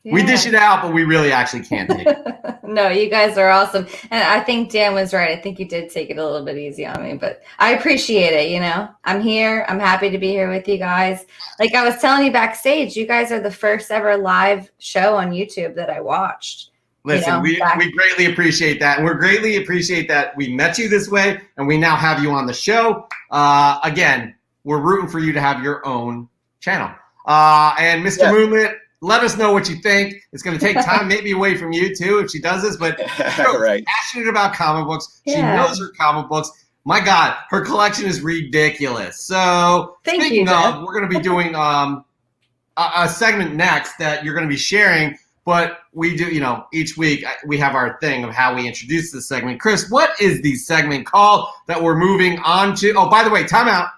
We dish it out, but we really actually can't take it. No, you guys are awesome. And I think Dan was right. I think you did take it a little bit easy on me, but I appreciate it. You know, I'm here. I'm happy to be here with you guys. Like I was telling you backstage, you guys are the first ever live show on YouTube that I watched. Listen, You know, we greatly appreciate that. And we greatly appreciate that we met you this way and we now have you on the show. Again, we're rooting for you to have your own channel. And Mr. MoonLit, let us know what you think. It's going to take time, maybe away from you too, if she does this. But she's Right. passionate about comic books. She Yeah. knows her comic books. My God, her collection is ridiculous. So Thank speaking you, of, Jeff. we're going to be doing a segment next that you're going to be sharing. But we do, each week we have our thing of how we introduce this segment. Chris, what is the segment called that we're moving on to? Oh, by the way, time out.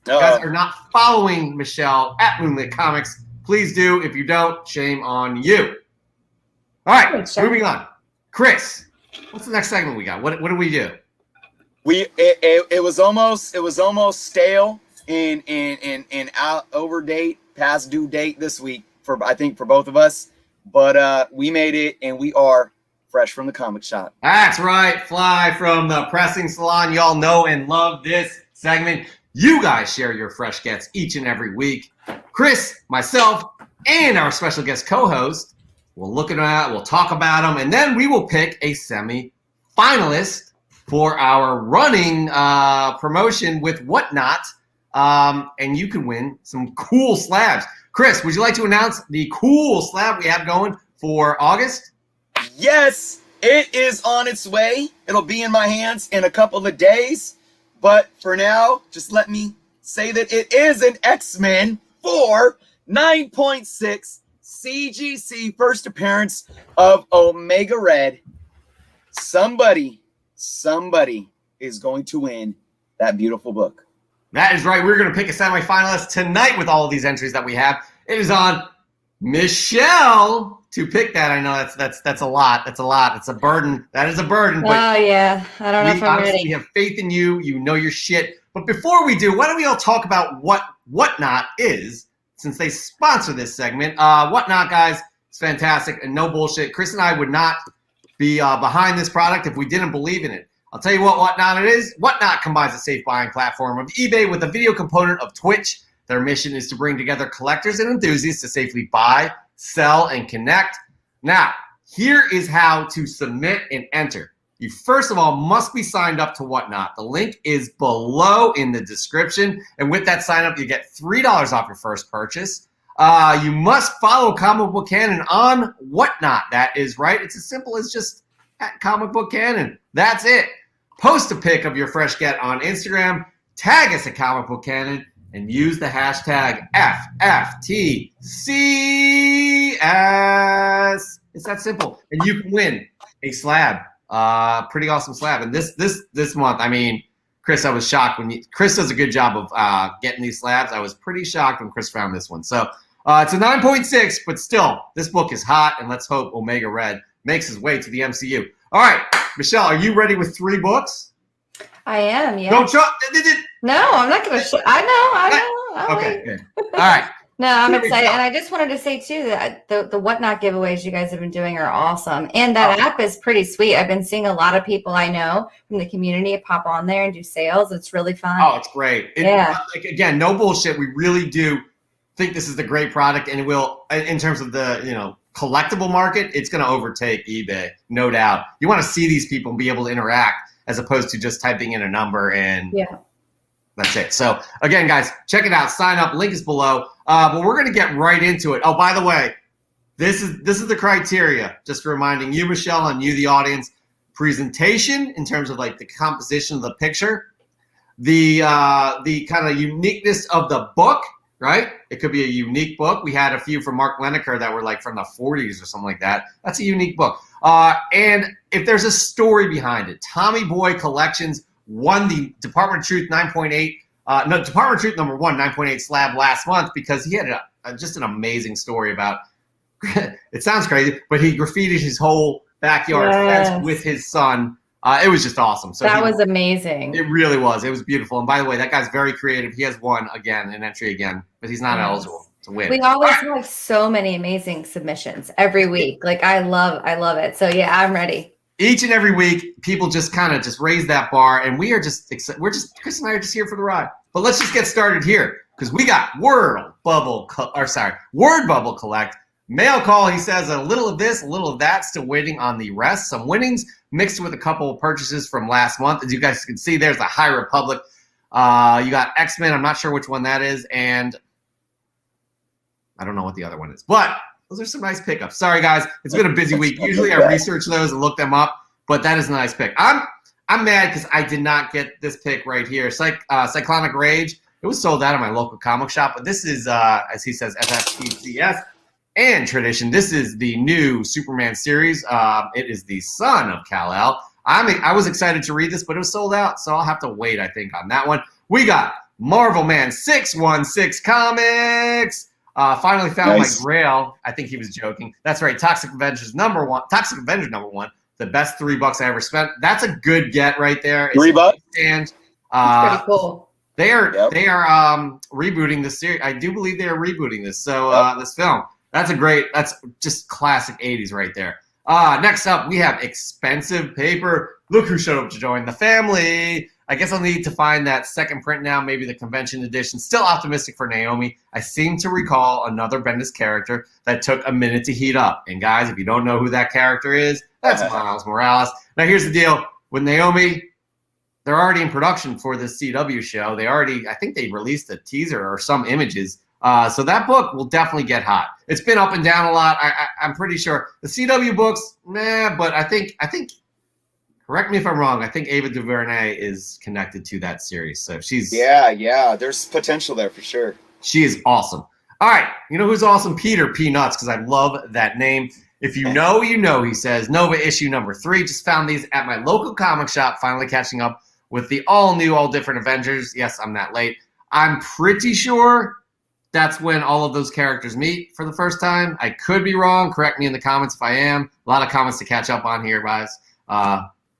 If you guys are not following Michelle at MoonLit Comics, please do. If you don't, shame on you. All right, Good, sure. moving on. Chris, what's the next segment we got? What do we do? It was almost stale and out over date, past due date this week I think for both of us. But we made it, and we are fresh from the comic shop. That's right, Fly from the Pressing Salon. Y'all know and love this segment. You guys share your fresh gets each and every week. Chris, myself, and our special guest co-host will look at that, we'll talk about them, and then we will pick a semi-finalist for our running promotion with Whatnot, and you can win some cool slabs. Chris, would you like to announce the cool slab we have going for August? Yes, it is on its way. It'll be in my hands in a couple of days. But for now, just let me say that it is an X-Men 4 9.6 CGC first appearance of Omega Red. Somebody is going to win that beautiful book. That is right. We're going to pick a semifinalist tonight with all of these entries that we have. It is on Michelle to pick that. I know that's a lot. That's a lot. It's a burden. That is a burden. Oh, yeah. I don't know if I'm ready. We have faith in you. You know your shit. But before we do, why don't we all talk about what Whatnot is, since they sponsor this segment. Whatnot, guys, it's fantastic and no bullshit. Chris and I would not be behind this product if we didn't believe in it. I'll tell you what Whatnot it is. Whatnot combines a safe buying platform of eBay with a video component of Twitch. Their mission is to bring together collectors and enthusiasts to safely buy, sell, and connect. Now, here is how to submit and enter. You first of all must be signed up to Whatnot. The link is below in the description. And with that sign up, you get $3 off your first purchase. You must follow Comic Book Canon on Whatnot. That is right. It's as simple as just at Comic Book Canon. That's it. Post a pic of your fresh get on Instagram, tag us at Comic Book Canon, and use the hashtag FFTCS. It's that simple. And you can win a slab. Pretty awesome slab. And this month, I mean, Chris, I was shocked when Chris does a good job of getting these slabs. I was pretty shocked when Chris found this one. So it's a 9.6, but still, this book is hot, and let's hope Omega Red makes his way to the MCU. All right, Michelle, are you ready with 3 books? I am, yeah. Don't show. No, I'm not going to. I know. Okay, good. All right. No, I'm excited. And I just wanted to say, too, that the Whatnot giveaways you guys have been doing are awesome. And that app is pretty sweet. I've been seeing a lot of people I know from the community pop on there and do sales. It's really fun. Oh, it's great. Yeah. Like, again, no bullshit. We really do think this is the great product, and it will, in terms of the, collectible market, it's going to overtake eBay, no doubt. You want to see these people and be able to interact as opposed to just typing in a number and that's it. So again, guys, check it out. Sign up. Link is below. But we're going to get right into it. Oh, by the way, this is the criteria. Just reminding you, Michelle, and you, the audience, presentation in terms of like the composition of the picture, the kind of uniqueness of the book. Right? It could be a unique book. We had a few from Mark Leneker that were like from the 40s or something like that. That's a unique book. And if there's a story behind it, Tommy Boy Collections won the Department of Truth 9.8, Department of Truth number 1, 9.8 slab last month because he had just an amazing story about, it sounds crazy, but he graffitied his whole backyard fence with his son. It was just awesome. So that was amazing. It really was. It was beautiful. And by the way, that guy's very creative. He has won again, an entry again, but he's not eligible to win. We always have so many amazing submissions every week. Like I love it. So yeah, I'm ready. Each and every week, people just kind of just raise that bar, and we are just Chris and I are just here for the ride. But let's just get started here because we got Word Bubble Collect. Mail call, he says, a little of this, a little of that, still waiting on the rest. Some winnings mixed with a couple of purchases from last month. As you guys can see, there's the High Republic. You got X-Men. I'm not sure which one that is. And I don't know what the other one is. But those are some nice pickups. Sorry, guys. It's been a busy week. Usually I research those and look them up. But that is a nice pick. I'm mad because I did not get this pick right here. Cyclonic Rage. It was sold out at my local comic shop. But this is, as he says, FFTCS. And tradition. This is the new Superman series. It is the son of Kal-El. I was excited to read this, but it was sold out, so I'll have to wait, I think, on that one. We got Marvel Man 616 Comics. Finally found Nice. my grail. I think he was joking. That's right. Toxic Avenger number one. The best $3 I ever spent. That's a good get right there. $3? And That's pretty cool. they are Yep. rebooting this series. I do believe they are rebooting this. So this film. That's just classic 80s right there. Next up, we have Expensive Paper. Look who showed up to join the family. I guess I'll need to find that second print now, maybe the convention edition. Still optimistic for Naomi. I seem to recall another Bendis character that took a minute to heat up. And guys, if you don't know who that character is, that's Miles Morales. Now here's the deal. With Naomi, they're already in production for this CW show. I think they released a teaser or some images. So that book will definitely get hot. It's been up and down a lot. I'm pretty sure the CW books, but I think. Correct me if I'm wrong. I think Ava DuVernay is connected to that series. So she's There's potential there for sure. She is awesome. All right, you know who's awesome? Peter Peanuts, because I love that name. If you know, you know. He says Nova issue number 3. Just found these at my local comic shop. Finally catching up with the all different Avengers. Yes, I'm that late. I'm pretty sure that's when all of those characters meet for the first time. I could be wrong. Correct me in the comments if I am. A lot of comments to catch up on here, guys.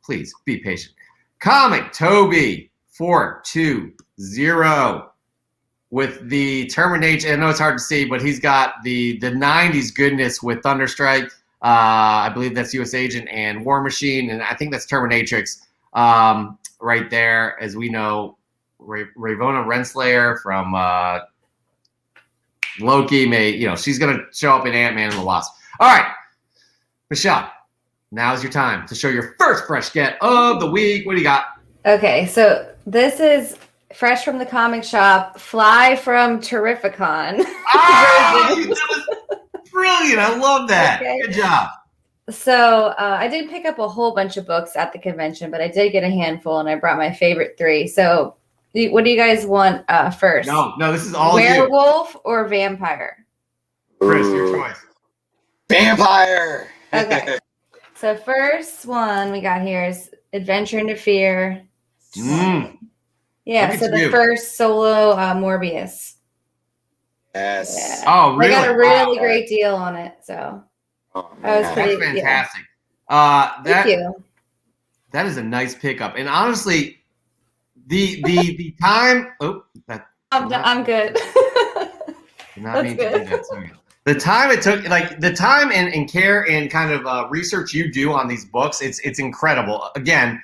Please be patient. Comic Toby 420 with the Terminator. I know it's hard to see, but he's got the 90s goodness with Thunderstrike. I believe that's U.S. Agent and War Machine, and I think that's Terminatrix right there. As we know, Ravonna Renslayer from Loki she's going to show up in Ant-Man and the Wasp. All right, Michelle. Now's your time to show your first fresh get of the week. What do you got? Okay, so this is fresh from the comic shop, Fly from Terrificon. That was brilliant. I love that. Okay. Good job. So I didn't pick up a whole bunch of books at the convention, but I did get a handful, and I brought my favorite 3. So what do you guys want first? No, this is all Werewolf or vampire? Chris, your choice. Vampire. Okay. So first one we got here is Adventure into Fear. Yeah, so the first solo Morbius. Yes. Yeah. Oh, really? I got a really great deal on it, so I was pretty That's fantastic. Thank you. That is a nice pickup, and honestly, the time. Oh, I'm good. Did not mean to do that. Sorry. The time it took, the time and care and kind of research you do on these books, it's incredible. Again,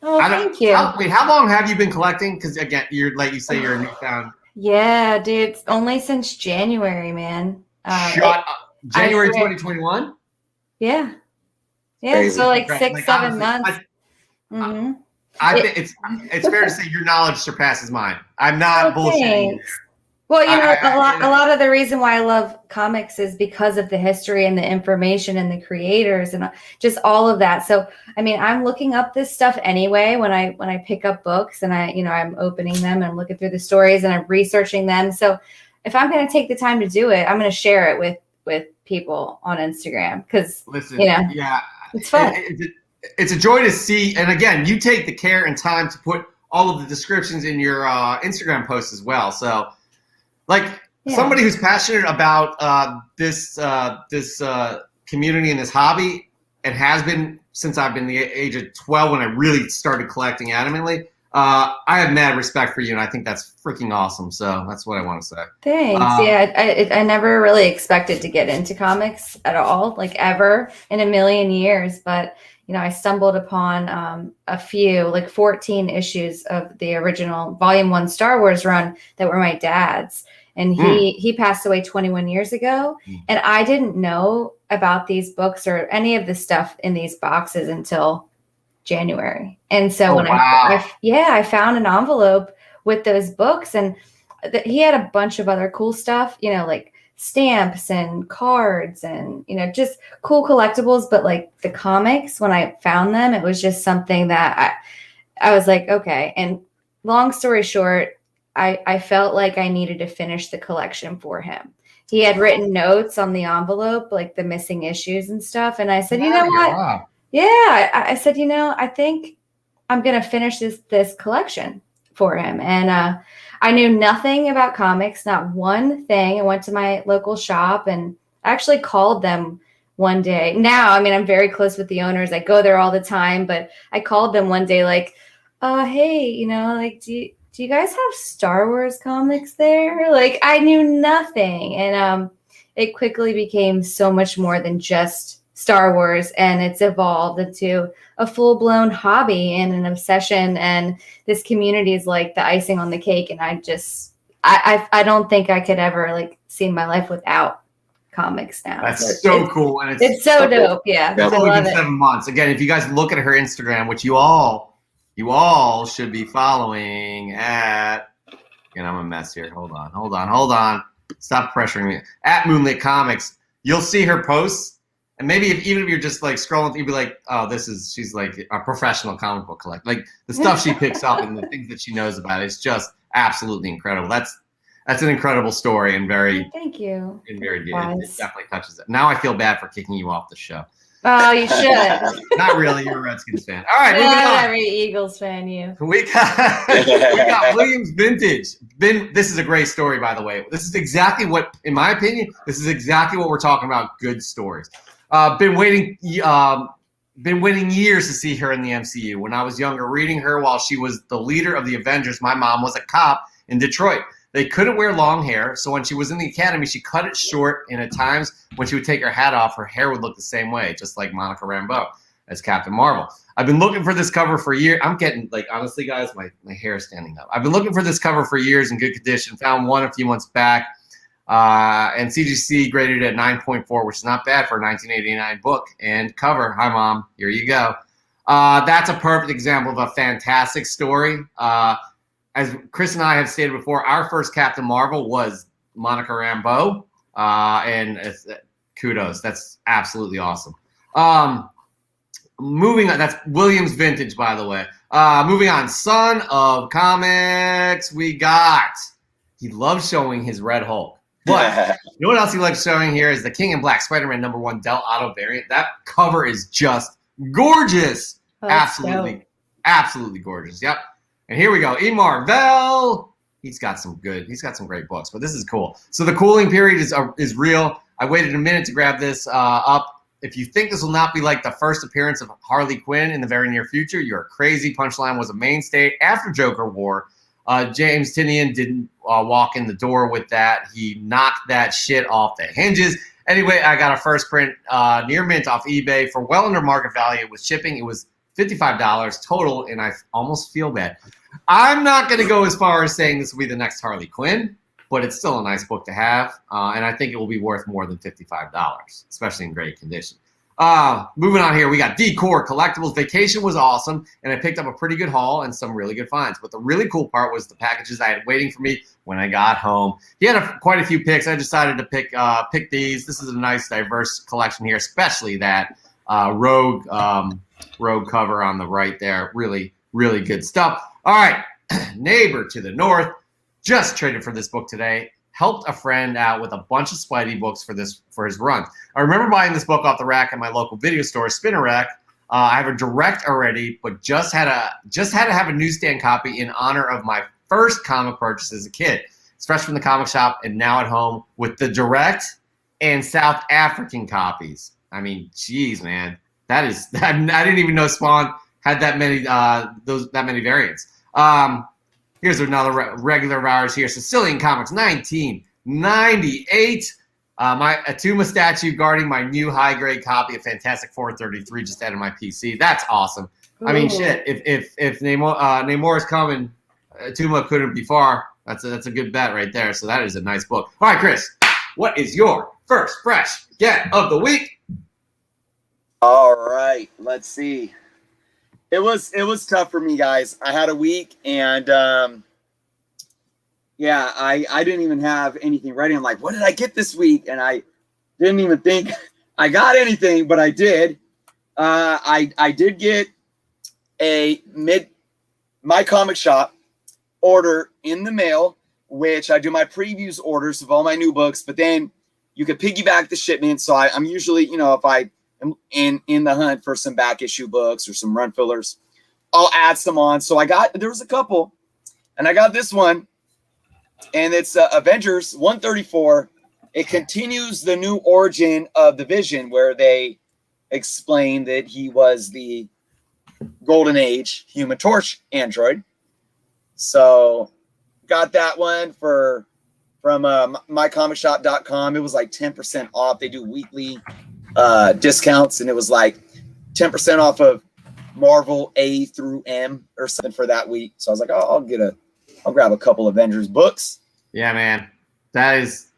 thank you. How long have you been collecting? Because again, you're you say you're a newfound. Yeah, dude, it's only since January, man. Shut up. January 2021. Yeah. Crazy. So 6-7 months. I think it's fair to say your knowledge surpasses mine. I'm not bullshitting you. Well, a lot of the reason why I love comics is because of the history and the information and the creators and just all of that. So, I mean, I'm looking up this stuff anyway when I pick up books and I'm opening them and looking through the stories and I'm researching them. So, if I'm going to take the time to do it, I'm going to share it with people on Instagram because it's fun. It's a joy to see. And again, you take the care and time to put all of the descriptions in your Instagram posts as well. So. Somebody who's passionate about this community and this hobby, and has been since I've been the age of 12 when I really started collecting adamantly. I have mad respect for you, and I think that's freaking awesome. So that's what I want to say. Thanks. I never really expected to get into comics at all, ever in a million years. But I stumbled upon a few, 14 issues of the original Volume 1 Star Wars run that were my dad's. And he passed away 21 years ago. And I didn't know about these books or any of the stuff in these boxes until January. And so I found an envelope with those books, and he had a bunch of other cool stuff, like stamps and cards and, just cool collectibles. But the comics, when I found them, it was just something that I was like, okay. And long story short, I felt like I needed to finish the collection for him. He had written notes on the envelope, the missing issues and stuff. And I said, you know what? Wow. Yeah. I said, I think I'm going to finish this collection for him. And I knew nothing about comics, not one thing. I went to my local shop and actually called them one day. Now, I mean, I'm very close with the owners. I go there all the time, but I called them one day like, hey, you know, like, do you guys have Star Wars comics there? Like, I knew nothing. And it quickly became so much more than just Star Wars, and it's evolved into a full-blown hobby and an obsession, and this community is like the icing on the cake. And I don't think I could ever like see my life without comics now. That's so cool, and it's so dope. Yeah, it's I only love been 7 months. Again, if you guys look at her Instagram, which you all should be following at. Again, I'm a mess here. Hold on. Stop pressuring me. At MoonLit Comics, you'll see her posts. And maybe even if you're just like scrolling, you'd be like, oh, she's like a professional comic book collector. Like the stuff she picks up and the things that she knows about it's just absolutely incredible. That's an incredible story and very thank you. And very deep. It definitely touches it. Now I feel bad for kicking you off the show. Oh, you should. Not really. You're a Redskins fan. All right, moving on. Every Eagles fan, you. We got Williams Vintage. This is a great story, by the way. This is exactly what, in my opinion, we're talking about. Good stories. Been waiting years to see her in the MCU. When I was younger, reading her while she was the leader of the Avengers, my mom was a cop in Detroit. They couldn't wear long hair, so when she was in the academy, she cut it short, and at times when she would take her hat off, her hair would look the same way, just like Monica Rambeau as Captain Marvel. I've been looking for this cover for years. I'm getting, like, honestly, guys, my hair is standing up. I've been looking for this cover for years in good condition. Found one a few months back, and CGC graded it at 9.4, which is not bad for a 1989 book and cover. Hi, Mom. Here you go. That's a perfect example of a fantastic story. As Chris and I have stated before, our first Captain Marvel was Monica Rambeau, and kudos. That's absolutely awesome. Moving on, that's Williams Vintage, by the way. Moving on, Son of Comics, he loves showing his Red Hulk. But you know what else he likes showing here is the King in Black Spider-Man #1 Del Auto variant. That cover is just gorgeous. Oh, absolutely gorgeous. Yep. And here we go. E. Marvell. He's got some great books, but this is cool. So the cooling period is real. I waited a minute to grab this up. If you think this will not be like the first appearance of Harley Quinn in the very near future, you're crazy. Punchline was a mainstay after Joker War. James Tynion didn't walk in the door with that. He knocked that shit off the hinges. Anyway, I got a first print near mint off eBay for well under market value. With shipping, it was $55 total, and I almost feel bad. I'm not going to go as far as saying this will be the next Harley Quinn, but it's still a nice book to have, and I think it will be worth more than $55, especially in great condition. Moving on here, we got Decor Collectibles. Vacation was awesome, and I picked up a pretty good haul and some really good finds. But the really cool part was the packages I had waiting for me when I got home. He had quite a few picks. I decided to pick these. This is a nice, diverse collection here, especially that Rogue cover on the right there. Really, really good stuff. All right, neighbor to the north just traded for this book today. Helped a friend out with a bunch of Spidey books for his run. I remember buying this book off the rack at my local video store, Spinner Rack. I have a direct already, but just had to have a newsstand copy in honor of my first comic purchase as a kid. It's fresh from the comic shop and now at home with the direct and South African copies. I mean, geez, man, I didn't even know Spawn had that many variants. Here's another regular of ours here, Sicilian Comics, 1998. My Atuma statue guarding my new high-grade copy of Fantastic 433 just added my PC. That's awesome. Ooh. I mean, shit, if Namor is coming, Atuma couldn't be far. That's a good bet right there. So that is a nice book. All right, Chris, what is your first fresh get of the week? All right, let's see. It was tough for me, guys. I had a week, and I didn't even have anything ready. I'm like, what did I get this week? And I didn't even think I got anything, but I did. I did get a My Comic Shop order in the mail, which I do my previews orders of all my new books, but then you could piggyback the shipment. So I'm usually, if I am in the hunt for some back issue books or some run fillers, I'll add some on. So there was a couple, And I got this one, and it's Avengers 134. It continues the new origin of the Vision, where they explain that he was the Golden Age Human Torch android. So got that one from mycomicshop.com. It was like 10% off. They do weekly discounts, and it was like 10% off of Marvel A through M or something for that week. So I was like, oh, I'll grab a couple Avengers books. Yeah, man. That is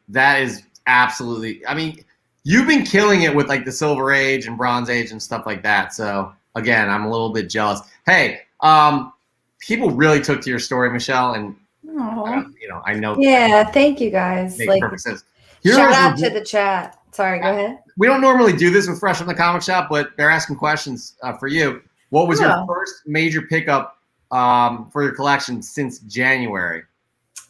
absolutely, I mean, you've been killing it with like the Silver Age and Bronze Age and stuff like that. So again, I'm a little bit jealous. Hey, people really took to your story, Michelle, and I know. Yeah, thank you guys. Makes Like, perfect sense. shout out to the chat. Sorry, go ahead. We don't normally do this with Fresh from the Comic Shop, but they're asking questions for you. What was your first major pickup for your collection since January?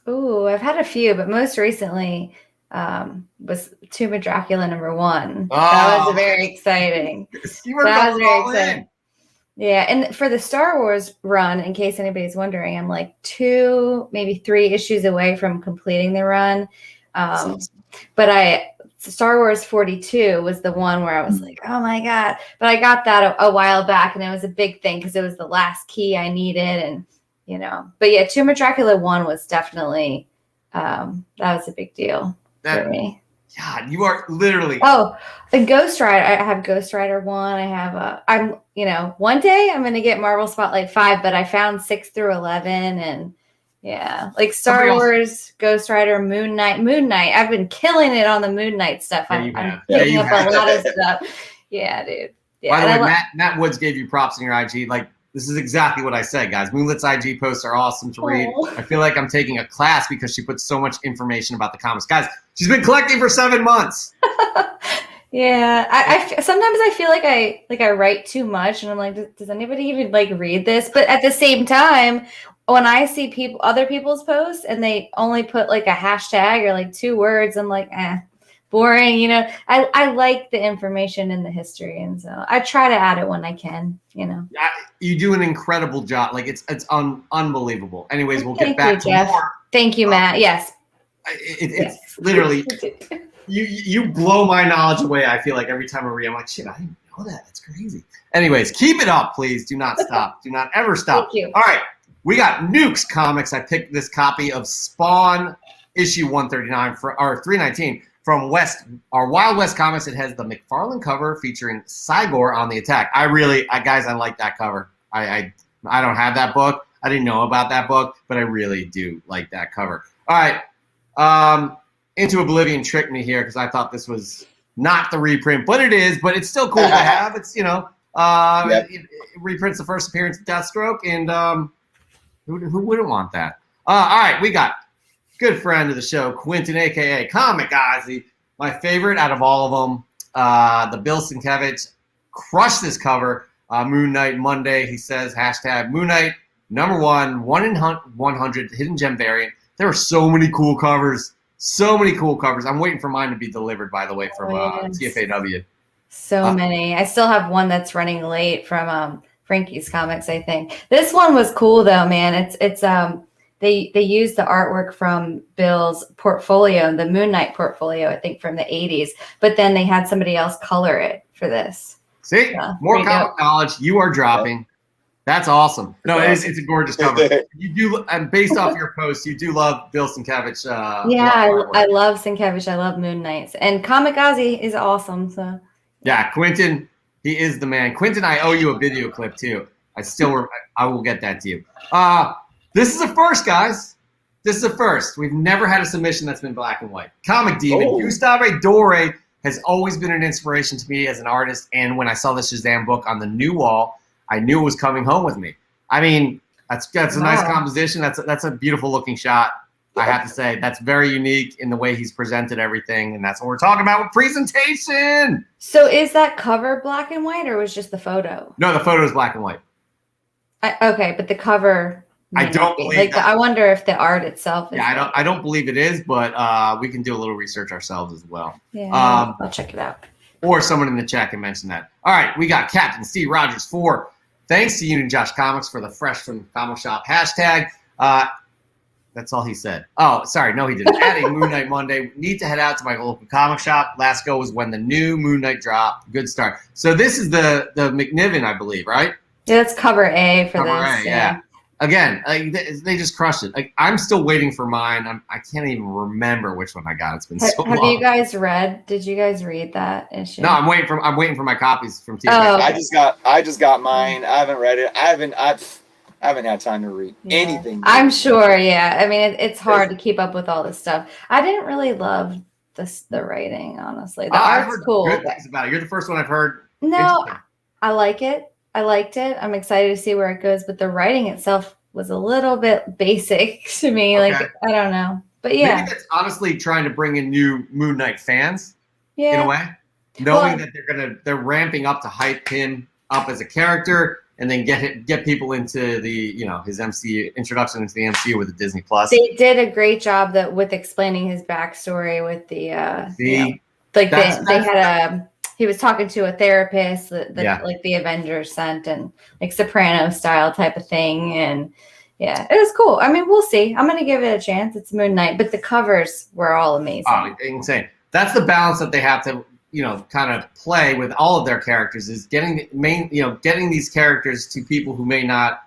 Ooh, I've had a few, but most recently was Tomb of Dracula #1. That was very exciting. That was very exciting. Yeah, and for the Star Wars run, in case anybody's wondering, I'm like 2, maybe 3 issues away from completing the run. But Star Wars 42 was the one where I was like, oh my God. But I got that a while back, and it was a big thing because it was the last key I needed. And, but yeah, Tomb of Dracula 1 was definitely, that was a big deal for me. God, you are literally. Oh, the Ghost Rider. I have Ghost Rider 1. I have, one day I'm going to get Marvel Spotlight 5, but I found 6 through 11, and yeah, like Star Wars, Ghost Rider, Moon Knight. I've been killing it on the Moon Knight stuff. I'm picking up a lot of stuff. Yeah, dude. Yeah. By the way, Matt Woods gave you props in your IG. Like, this is exactly what I said, guys. MoonLit's IG posts are awesome to read. I feel like I'm taking a class because she puts so much information about the comics. Guys, she's been collecting for 7 months. Yeah, I sometimes I feel like I write too much, and I'm like, does anybody even like read this? But at the same time, when I see other people's posts and they only put like a hashtag or like 2 words, I'm like, boring. I like the information and the history, and so I try to add it when I can. You do an incredible job. Like it's unbelievable. Anyways, we'll get back to Jeff. more. Thank you, Matt. Yes. It's literally you blow my knowledge away. I feel like every time I read, I'm like, shit, I didn't know that. That's crazy. Anyways, keep it up, please. Do not stop. Do not ever stop. Thank you. All right. We got Nukes Comics. I picked this copy of Spawn issue 139 or 319 from our Wild West Comics. It has the McFarlane cover featuring Cygor on the attack. Guys, I like that cover. I don't have that book. I didn't know about that book, but I really do like that cover. All right. Into Oblivion tricked me here because I thought this was not the reprint, but it is. But it's still cool to have. It's it reprints the first appearance of Deathstroke, and who wouldn't want that? All right, we got good friend of the show, Quentin, a.k.a. Comic Ozzy, my favorite out of all of them. The Bill Sienkiewicz crushed this cover. Moon Knight Monday, he says, hashtag Moon Knight, #1, 1 in 100 hidden gem variant. There are so many cool covers. So many cool covers. I'm waiting for mine to be delivered, by the way, from TFAW. So many. I still have one that's running late from Frankie's Comics, I think. This one was cool though, man. It's they used the artwork from Bill's portfolio, the Moon Knight portfolio, I think from the 80s, but then they had somebody else color it for this. See? More comic knowledge you are dropping. That's awesome. No, it's a gorgeous cover. You do, and based off your post, you do love Bill Sienkiewicz. I love Sienkiewicz. I love Moon Knights, and Comic Ozzy is awesome. So yeah, Quentin, he is the man. Quentin, I owe you a video clip too. I will get that to you. This is a first, guys. This is a first. We've never had a submission that's been black and white. Comic Demon, Gustave Doré has always been an inspiration to me as an artist, and when I saw the Shazam book on the new wall, I knew it was coming home with me. I mean, that's a nice composition. That's a beautiful looking shot. I have to say that's very unique in the way he's presented everything, and that's what we're talking about with presentation. So is that cover black and white, or was just the photo? No, the photo is black and white. Okay, but the cover. I don't believe that. I wonder if the art itself is. Yeah, I don't believe it is, but we can do a little research ourselves as well. Yeah, I'll check it out. Or someone in the chat can mention that. All right, we got Captain Steve Rogers 4. Thanks to Union Josh Comics for the Fresh from Comic Shop hashtag. That's all he said. Oh, sorry. No, he didn't. Adding Moon Knight Monday. Need to head out to my local comic shop. Last go was when the new Moon Knight dropped. Good start. So this is the McNiven, I believe, right? Yeah, that's cover A for Cover this. A, yeah. Again, like, they just crushed it. Like, I'm still waiting for mine. I can't even remember which one I got. It's been so long. Have you guys read? Did you guys read that issue? No, I'm waiting for my copies from TFX. Oh, I just got mine. I haven't read it. I haven't had time to read anything. I'm sure. Yeah. I mean, it's hard to keep up with all this stuff. I didn't really love the writing, honestly. The I've art's heard cool. good things about it. You're the first one I've heard. No, I like it. I liked it. I'm excited to see where it goes, but the writing itself was a little bit basic to me. Okay. Like, I don't know. But yeah. Maybe that's honestly trying to bring in new Moon Knight fans in Yeah. a way. Knowing that they're ramping up to hype him up as a character and then get people into the, his MCU introduction into the MCU with the Disney Plus. They did a great job with explaining his backstory with the he was talking to a therapist that like the Avengers sent and like Soprano style type of thing. And yeah, it was cool. I mean, we'll see. I'm going to give it a chance. It's Moon Knight, but the covers were all amazing. Oh, insane. That's the balance that they have to, kind of play with all of their characters is getting these characters to people who may not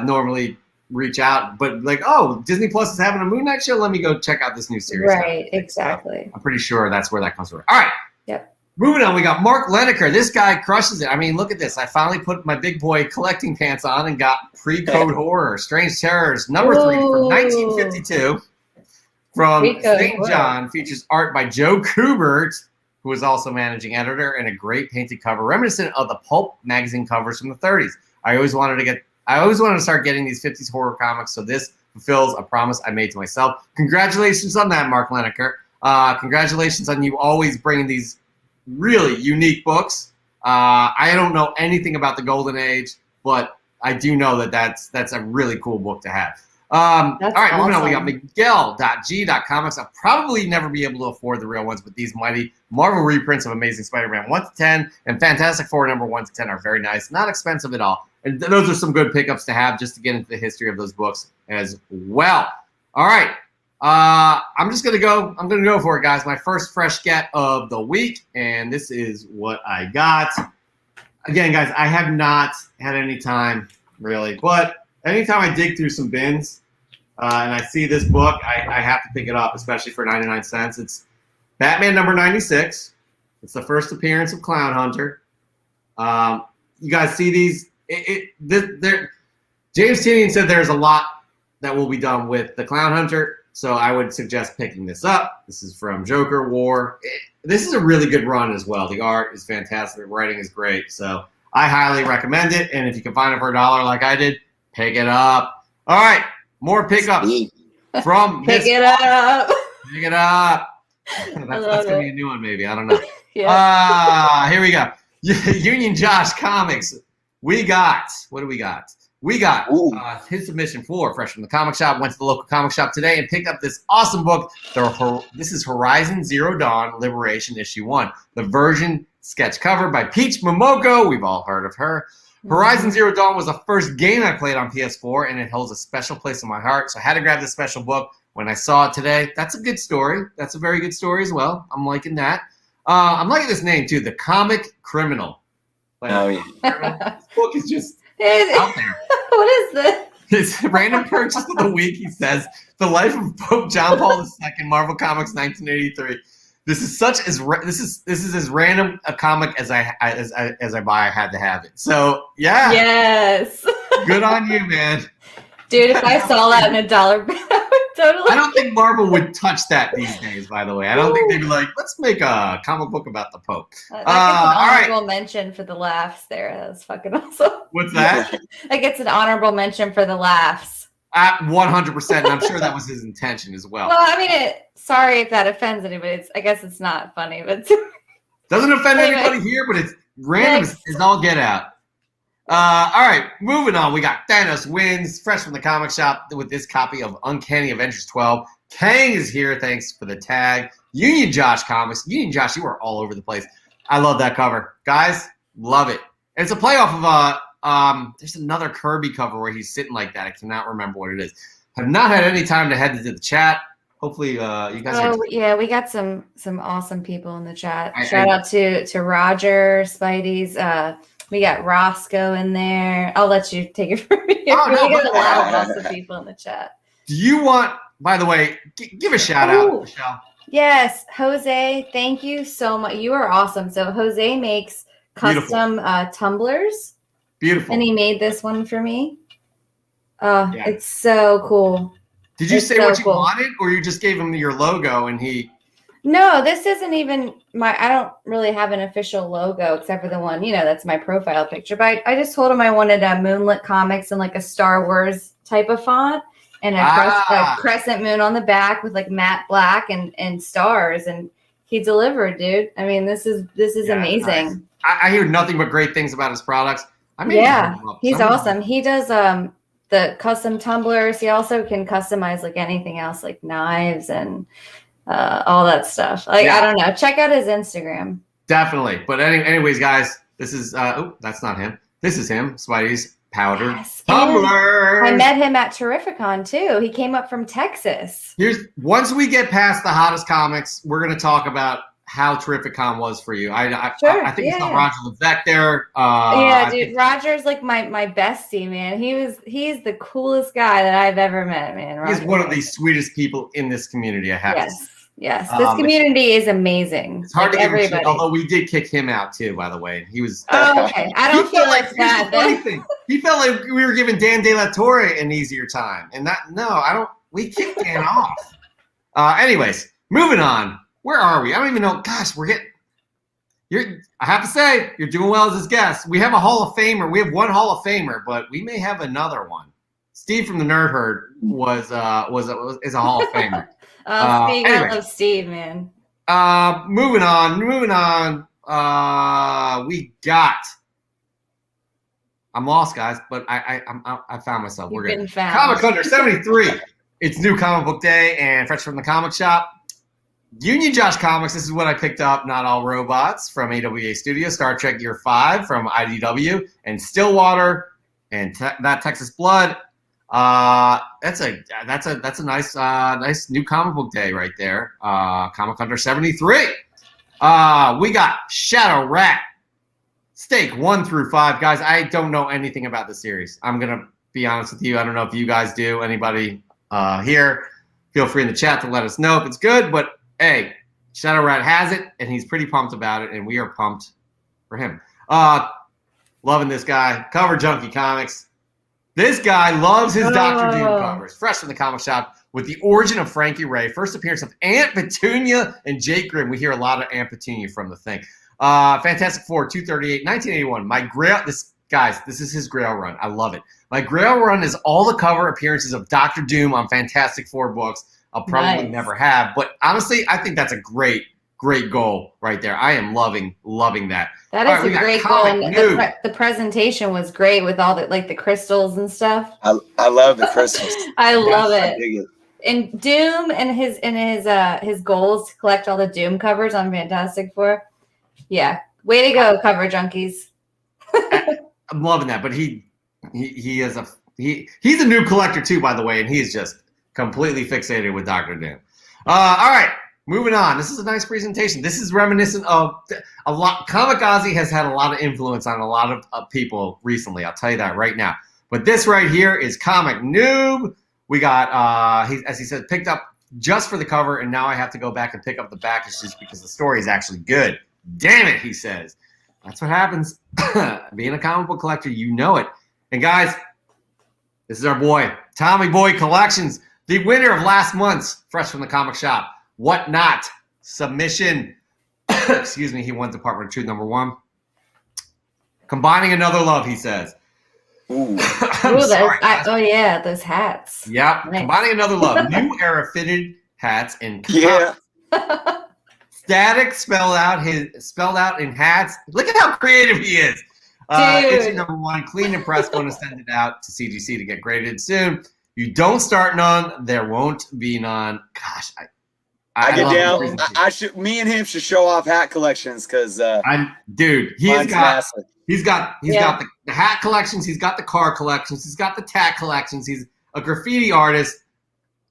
normally reach out, but like, oh, Disney Plus is having a Moon Knight show. Let me go check out this new series. Right. Exactly. So I'm pretty sure that's where that comes from. All right. Yep. Moving on, we got Mark Leneker. This guy crushes it. I mean, look at this. I finally put my big boy collecting pants on and got Pre-Code Horror, Strange Terrors, number 3 from 1952. From St. John, features art by Joe Kubert, who is also managing editor, and a great painted cover reminiscent of the pulp magazine covers from the 30s. I always wanted to start getting these 50s horror comics, so this fulfills a promise I made to myself. Congratulations on that, Mark Leneker. Congratulations on you always bringing these really unique books. I don't know anything about the Golden Age, but I do know that that's a really cool book to have. All right, moving on. We got Miguel.g.comics. I'll probably never be able to afford the real ones, but these mighty Marvel reprints of Amazing Spider-Man 1-10 and Fantastic Four number 1-10 are very nice, not expensive at all. And those are some good pickups to have just to get into the history of those books as well. All right. I'm gonna go for it, guys. My first fresh get of the week, and this is what I got. Again, guys, I have not had any time really, but anytime I dig through some bins and I see this book, I have to pick it up, especially for 99 cents. It's Batman number 96. It's the first appearance of Clown Hunter. You guys see these? James Tynion said there's a lot that will be done with the Clown Hunter. So I would suggest picking this up. This is from Joker War. This is a really good run as well. The art is fantastic. The writing is great. So I highly recommend it. And if you can find it for $1 like I did, pick it up. All right. More pickups from Pick it up. Pick it up. That's going to be a new one maybe. I don't know. Yeah. Here we go. Union Josh Comics. What do we got? We got his submission for Fresh from the Comic Shop. Went to the local comic shop today and picked up this awesome book. This is Horizon Zero Dawn Liberation Issue 1. The version sketch cover by Peach Momoko. We've all heard of her. Horizon Zero Dawn was the first game I played on PS4, and it holds a special place in my heart. So I had to grab this special book when I saw it today. That's a good story. That's a very good story as well. I'm liking that. I'm liking this name, too. The Comic Criminal. Yeah. This book is just out there. What is this? His random purchase of the week, he says, The Life of Pope John Paul II, Marvel Comics 1983. This is as random a comic as I buy. I had to have it. So yeah. Yes. Good on you, man. Dude, if I saw that in $1 bill, I would totally. I don't think Marvel would touch that these days, by the way. I don't think they'd be like, let's make a comic book about the Pope. That gets an honorable mention for the laughs there. That was fucking awesome. What's that? That gets an honorable mention for the laughs. 100%. And I'm sure that was his intention as well. Well, I mean, sorry if that offends anybody. I guess it's not funny, but doesn't offend anybody here, but it's random as all get out. All right, moving on. We got Thanos wins, fresh from the comic shop with this copy of Uncanny Avengers 12. Kang is here. Thanks for the tag. Union Josh Comics. Union Josh, you are all over the place. I love that cover. Guys, love it. And it's a playoff of there's another Kirby cover where he's sitting like that. I cannot remember what it is. have not had any time to head into the chat. Hopefully, you guys. Oh yeah, we got some awesome people in the chat. Shout out to Roger, Spidey's. We got Roscoe in there. I'll let you take it from here. Oh, no, we got a lot of awesome people in the chat. Do you want? By the way, give a shout out, Michelle. Yes, Jose. Thank you so much. You are awesome. So Jose makes custom tumblers. Beautiful. And he made this one for me. It's so cool. Did you say what you wanted, or you just gave him your logo and he? No, this isn't even I don't really have an official logo except for the one, that's my profile picture. But I just told him I wanted a MoonLit Comics and like a Star Wars type of font and a crescent moon on the back with like matte black and stars. And he delivered, dude. I mean, this is amazing. Nice. I hear nothing but great things about his products. He's awesome. He does the custom tumblers. He also can customize like anything else, like knives and all that stuff. I don't know. Check out his Instagram. Definitely. But anyways, guys, this is that's not him. This is him. Spidey's powdered tumbler. I met him at Terrificon too. He came up from Texas. Once we get past the hottest comics, we're gonna talk about how Terrificon was for you. I think it's not Roger Levesque there. Dude, Roger's like my bestie, man. He's the coolest guy that I've ever met, man. He's one of the sweetest people in this community. I have to say. Yes. This community is amazing. It's hard to give him shit, although we did kick him out too, by the way. He was okay. I don't feel like that. He felt like we were giving Dan De La Torre an easier time. And we kicked Dan off. Anyways, moving on. Where are we? I don't even know. Gosh, I have to say, you're doing well as his guest. We have a Hall of Famer. We have one Hall of Famer, but we may have another one. Steve from the Nerd Herd is a Hall of Famer. I love Steve, man. Moving on. We got. I'm lost, guys, but I found myself. We're good. Comic Under 73. It's New Comic Book Day and fresh from the comic shop. Union Josh Comics, this is what I picked up, Not All Robots from AWA Studios, Star Trek Year 5 from IDW, and Stillwater and That Texas Blood. That's a nice new comic book day right there. Comic Hunter 73. We got Shadow Rat, Stake 1 through 5. Guys, I don't know anything about the series. I'm gonna be honest with you. I don't know if you guys do. Anybody here? Feel free in the chat to let us know if it's good, but hey, Shadow Rat has it, and he's pretty pumped about it, and we are pumped for him. Loving this guy. Cover Junkie Comics. This guy loves his Dr. Doom covers. Fresh from the comic shop with the origin of Frankie Ray. First appearance of Aunt Petunia and Jake Grimm. We hear a lot of Aunt Petunia from the thing. Fantastic Four, 238, 1981. My Grail, this is his Grail run. I love it. My Grail run is all the cover appearances of Dr. Doom on Fantastic Four books. I'll probably never have. But honestly, I think that's a great goal right there. I am loving that. That is a great goal. And the presentation was great with all the crystals and stuff. I love the crystals. I love it. I dig it. And Doom and his goals to collect all the Doom covers on Fantastic Four. Yeah. Way to go, cover junkies. I'm loving that. But he's a new collector too, by the way, and he's just completely fixated with Dr. Doom. All right, moving on. This is a nice presentation. This is reminiscent of a lot. Kamikaze has had a lot of influence on a lot of people recently. I'll tell you that right now. But this right here is Comic Noob. We got, as he said, picked up just for the cover, and now I have to go back and pick up the back just because the story is actually good. Damn it, he says. That's what happens. Being a comic book collector, you know it. And guys, this is our boy, Tommy Boy Collections, the winner of last month's Fresh from the Comic Shop What Not submission. Excuse me, he won Department of Truth #1. Combining Another Love, he says. Ooh. Those hats. Yep. Nice. Combining Another Love. New era fitted hats and Static spelled out in hats. Look at how creative he is. Issue #1, clean and pressed, going to send it out to CGC to get graded soon. You don't start none, there won't be none. Gosh, I get down. Me and him should show off hat collections because he's got the hat collections, he's got the car collections, he's got the tat collections. He's a graffiti artist.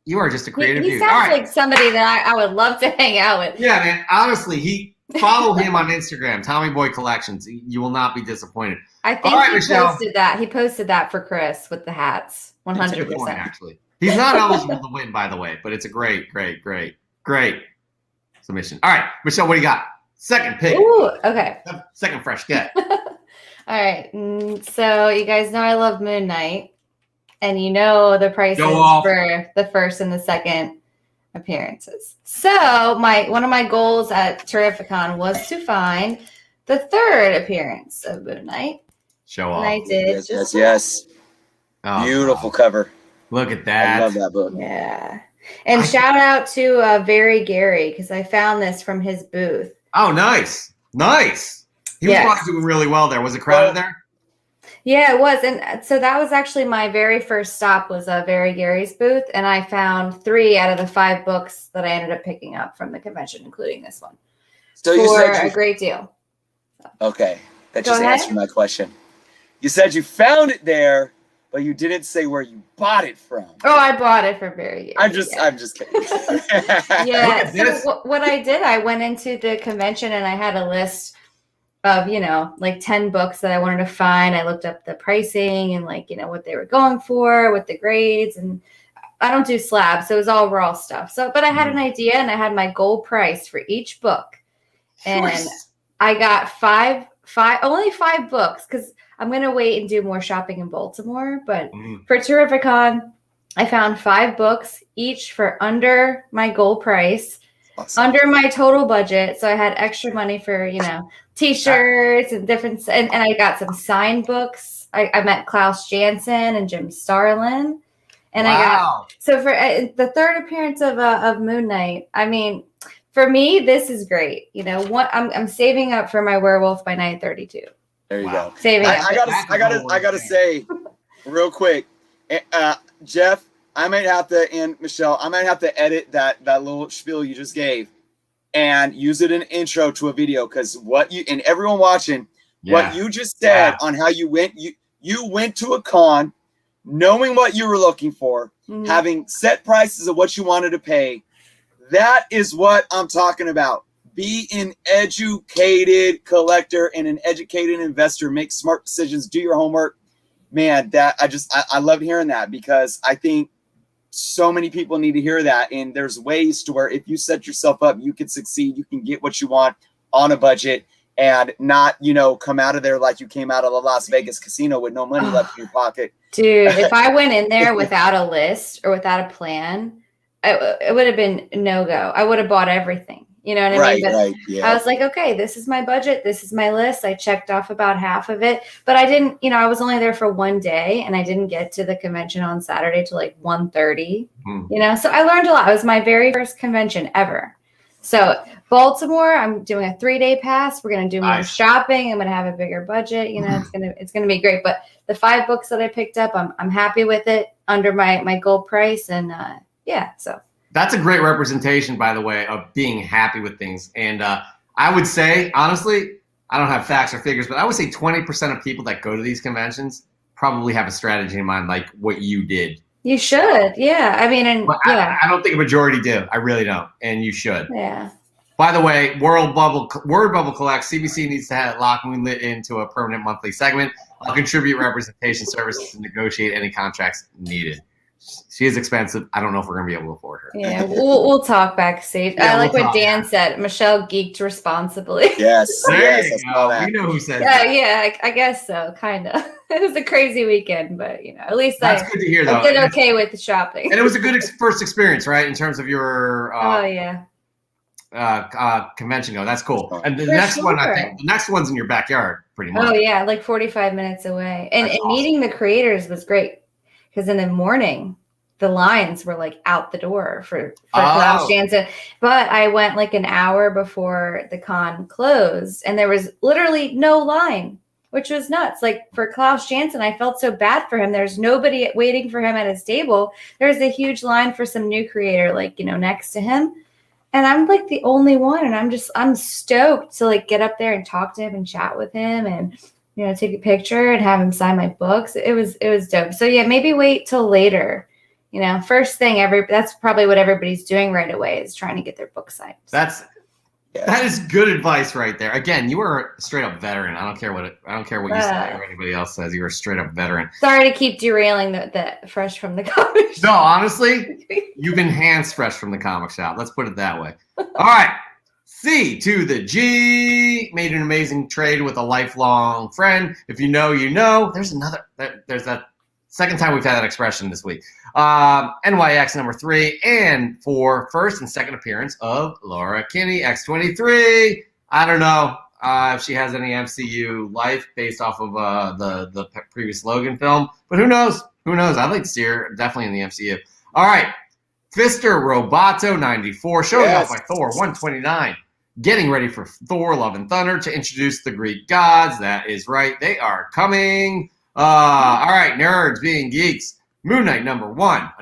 You are just a creative He dude. sounds All right. like somebody that I would love to hang out with. Yeah, man. Honestly, follow him on Instagram, Tommy Boy Collections. You will not be disappointed. I think All right, he Michelle. posted that. He posted that for Chris with the hats. It's a good point, 100%. actually. He's not eligible to win, by the way, but it's a great submission. All right, Michelle, what do you got? Second pick. Ooh, okay. Second fresh get. All right. So you guys know I love Moon Knight, and you know the prices Go off. for the first and the second appearances. So one of my goals at Terrificon was to find the third appearance of Moon Knight. Show And I off. did. Yes. Oh, Beautiful God. cover. Look at I that. love that book. Yeah. And shout out to Very Gary, because I found this from his booth. Oh, nice. Nice. He was probably doing really well there. Was it crowded there? Yeah, it was. And so that was actually my very first stop was Very Gary's booth. And I found 3 out of the 5 books that I ended up picking up from the convention, including this one. So for you said a great deal. Okay. That Go just ahead. answered my question. You said you found it there, but you didn't say where you bought it from. Oh, I bought it from Very Gary. I'm just kidding. Yeah. Look at So what I did, I went into the convention and I had a list of, like 10 books that I wanted to find. I looked up the pricing and what they were going for with the grades, and I don't do slabs, so it was all raw stuff. So, but I had an idea and I had my goal price for each book. And I got only 5 books because I'm going to wait and do more shopping in Baltimore. But for Terrificon, I found 5 books, each for under my goal price, under my total budget. So I had extra money for, T-shirts and different, and I got some signed books. I met Klaus Janson and Jim Starlin. And I got, so for the third appearance of Moon Knight, I mean, for me, this is great. I'm saving up for my Werewolf by Night 32. There you go. Saving up. I gotta say, real quick, Jeff, I might have to, and Michelle, I might have to edit that little spiel you just gave and use it in intro to a video, because and everyone watching, what you just said on how you went to a con, knowing what you were looking for, having set prices of what you wanted to pay. That is what I'm talking about. Be an educated collector and an educated investor. Make smart decisions. Do your homework. Man, I love hearing that, because I think so many people need to hear that. And there's ways to where if you set yourself up, you can succeed. You can get what you want on a budget and not, come out of there like you came out of the Las Vegas casino with no money left in your pocket. Dude, if I went in there without a list or without a plan, it would have been no-go. I would have bought everything. You know what I mean? But right, yeah. I was like, okay, this is my budget. This is my list. I checked off about half of it. But I didn't, I was only there for one day, and I didn't get to the convention on Saturday till like 1:30. So I learned a lot. It was my very first convention ever. So Baltimore, I'm doing a 3-day pass. We're going to do more shopping. I'm going to have a bigger budget. It's going to be great. But the 5 books that I picked up, I'm happy with it under my goal price. And so. That's a great representation, by the way, of being happy with things. And I would say, honestly, I don't have facts or figures, but I would say 20% of people that go to these conventions probably have a strategy in mind, like what you did. You should, yeah. I mean, I don't think a majority do. I really don't, and you should. Yeah. By the way, Word Bubble Collects. CBC needs to lock MoonLit into a permanent monthly segment. I'll contribute representation services to negotiate any contracts needed. She is expensive. I don't know if we're gonna be able to afford her. Yeah, we'll talk backstage. Yeah, I like we'll what talk. Dan said. Michelle geeked responsibly. Yes. There yes, you I saw go. that. We know who said that. Yeah, I guess so, kind of. It was a crazy weekend, but at least That's good to hear, though. I did okay with the shopping. And it was a good first experience, right? In terms of your convention go. That's cool. And the next one, I think, the next one's in your backyard, pretty much. Oh yeah, like 45 minutes away. And That's meeting the creators was great, because in the morning the lines were like out the door for Klaus Janson. But I went like an hour before the con closed, and there was literally no line, which was nuts. Like for Klaus Janson, I felt so bad for him. There's nobody waiting for him at his table. There's a huge line for some new creator, like, next to him. And I'm like the only one. And I'm stoked to like get up there and talk to him and chat with him and, take a picture and have him sign my books. It was dope. So yeah, maybe wait till later, You know, first thing, that's probably what everybody's doing right away is trying to get their book signed. That is good advice right there. Again, you are a straight up veteran. I don't care what you say or anybody else says. You are a straight up veteran. Sorry to keep derailing the fresh from the comic shop. No, honestly, you've enhanced fresh from the comic shop. Let's put it that way. All right. C to the G made an amazing trade with a lifelong friend. If you know, you know. There's that second time we've had that expression this week. NYX number 3, and for first and second appearance of Laura Kinney, X-23. I don't know if she has any MCU life based off of the previous Logan film, but who knows? Who knows? I'd like to see her definitely in the MCU. All right. Fister Roboto 94, showing off by Thor 129. Getting ready for Thor Love and Thunder to introduce the Greek gods. That is right. They are coming. All right, nerds being geeks. Moon Knight number 1.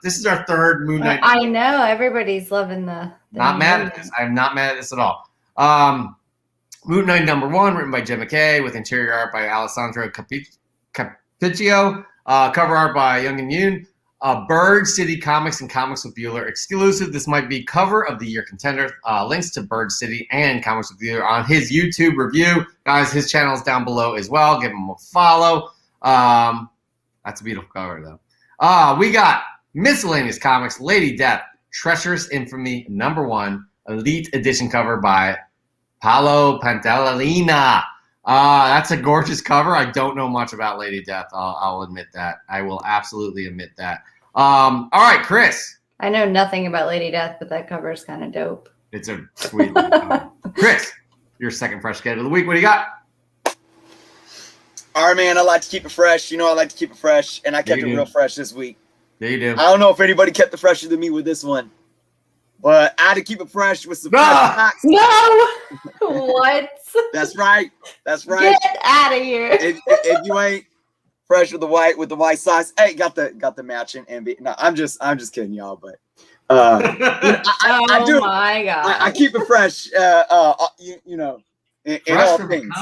This is our third Moon Knight. I know everybody's loving the not mad at this. I'm not mad at this at all. Moon Knight number 1, written by Jim McKay, with interior art by Alessandro Capicchio, cover art by Young and Yoon. Bird City Comics and Comics with Bueller exclusive. This might be cover of the year contender. Links to Bird City and Comics with Bueller on his YouTube review. Guys, his channel is down below as well. Give him a follow. That's a beautiful cover, though. We got Miscellaneous Comics, Lady Death, Treacherous Infamy, number 1, Elite Edition cover by Paolo Pantalina. That's a gorgeous cover. I don't know much about Lady Death. I'll admit that. I will absolutely admit that. All right, Chris. I know nothing about Lady Death, but that cover is kind of dope. It's a sweet cover. Chris, your second fresh kid of the week. What do you got? All right, man. I like to keep it fresh. You know I like to keep it fresh, and I kept it real fresh this week. Yeah, you do. I don't know if anybody kept it fresher than me with this one, but I had to keep it fresh with some fresh facts. No! What? That's right. That's right. Get out of here. If you ain't fresh with the white socks, hey, got the matching MB. No, I'm just kidding, y'all. But I do. My God. I keep it fresh. You know, in all things.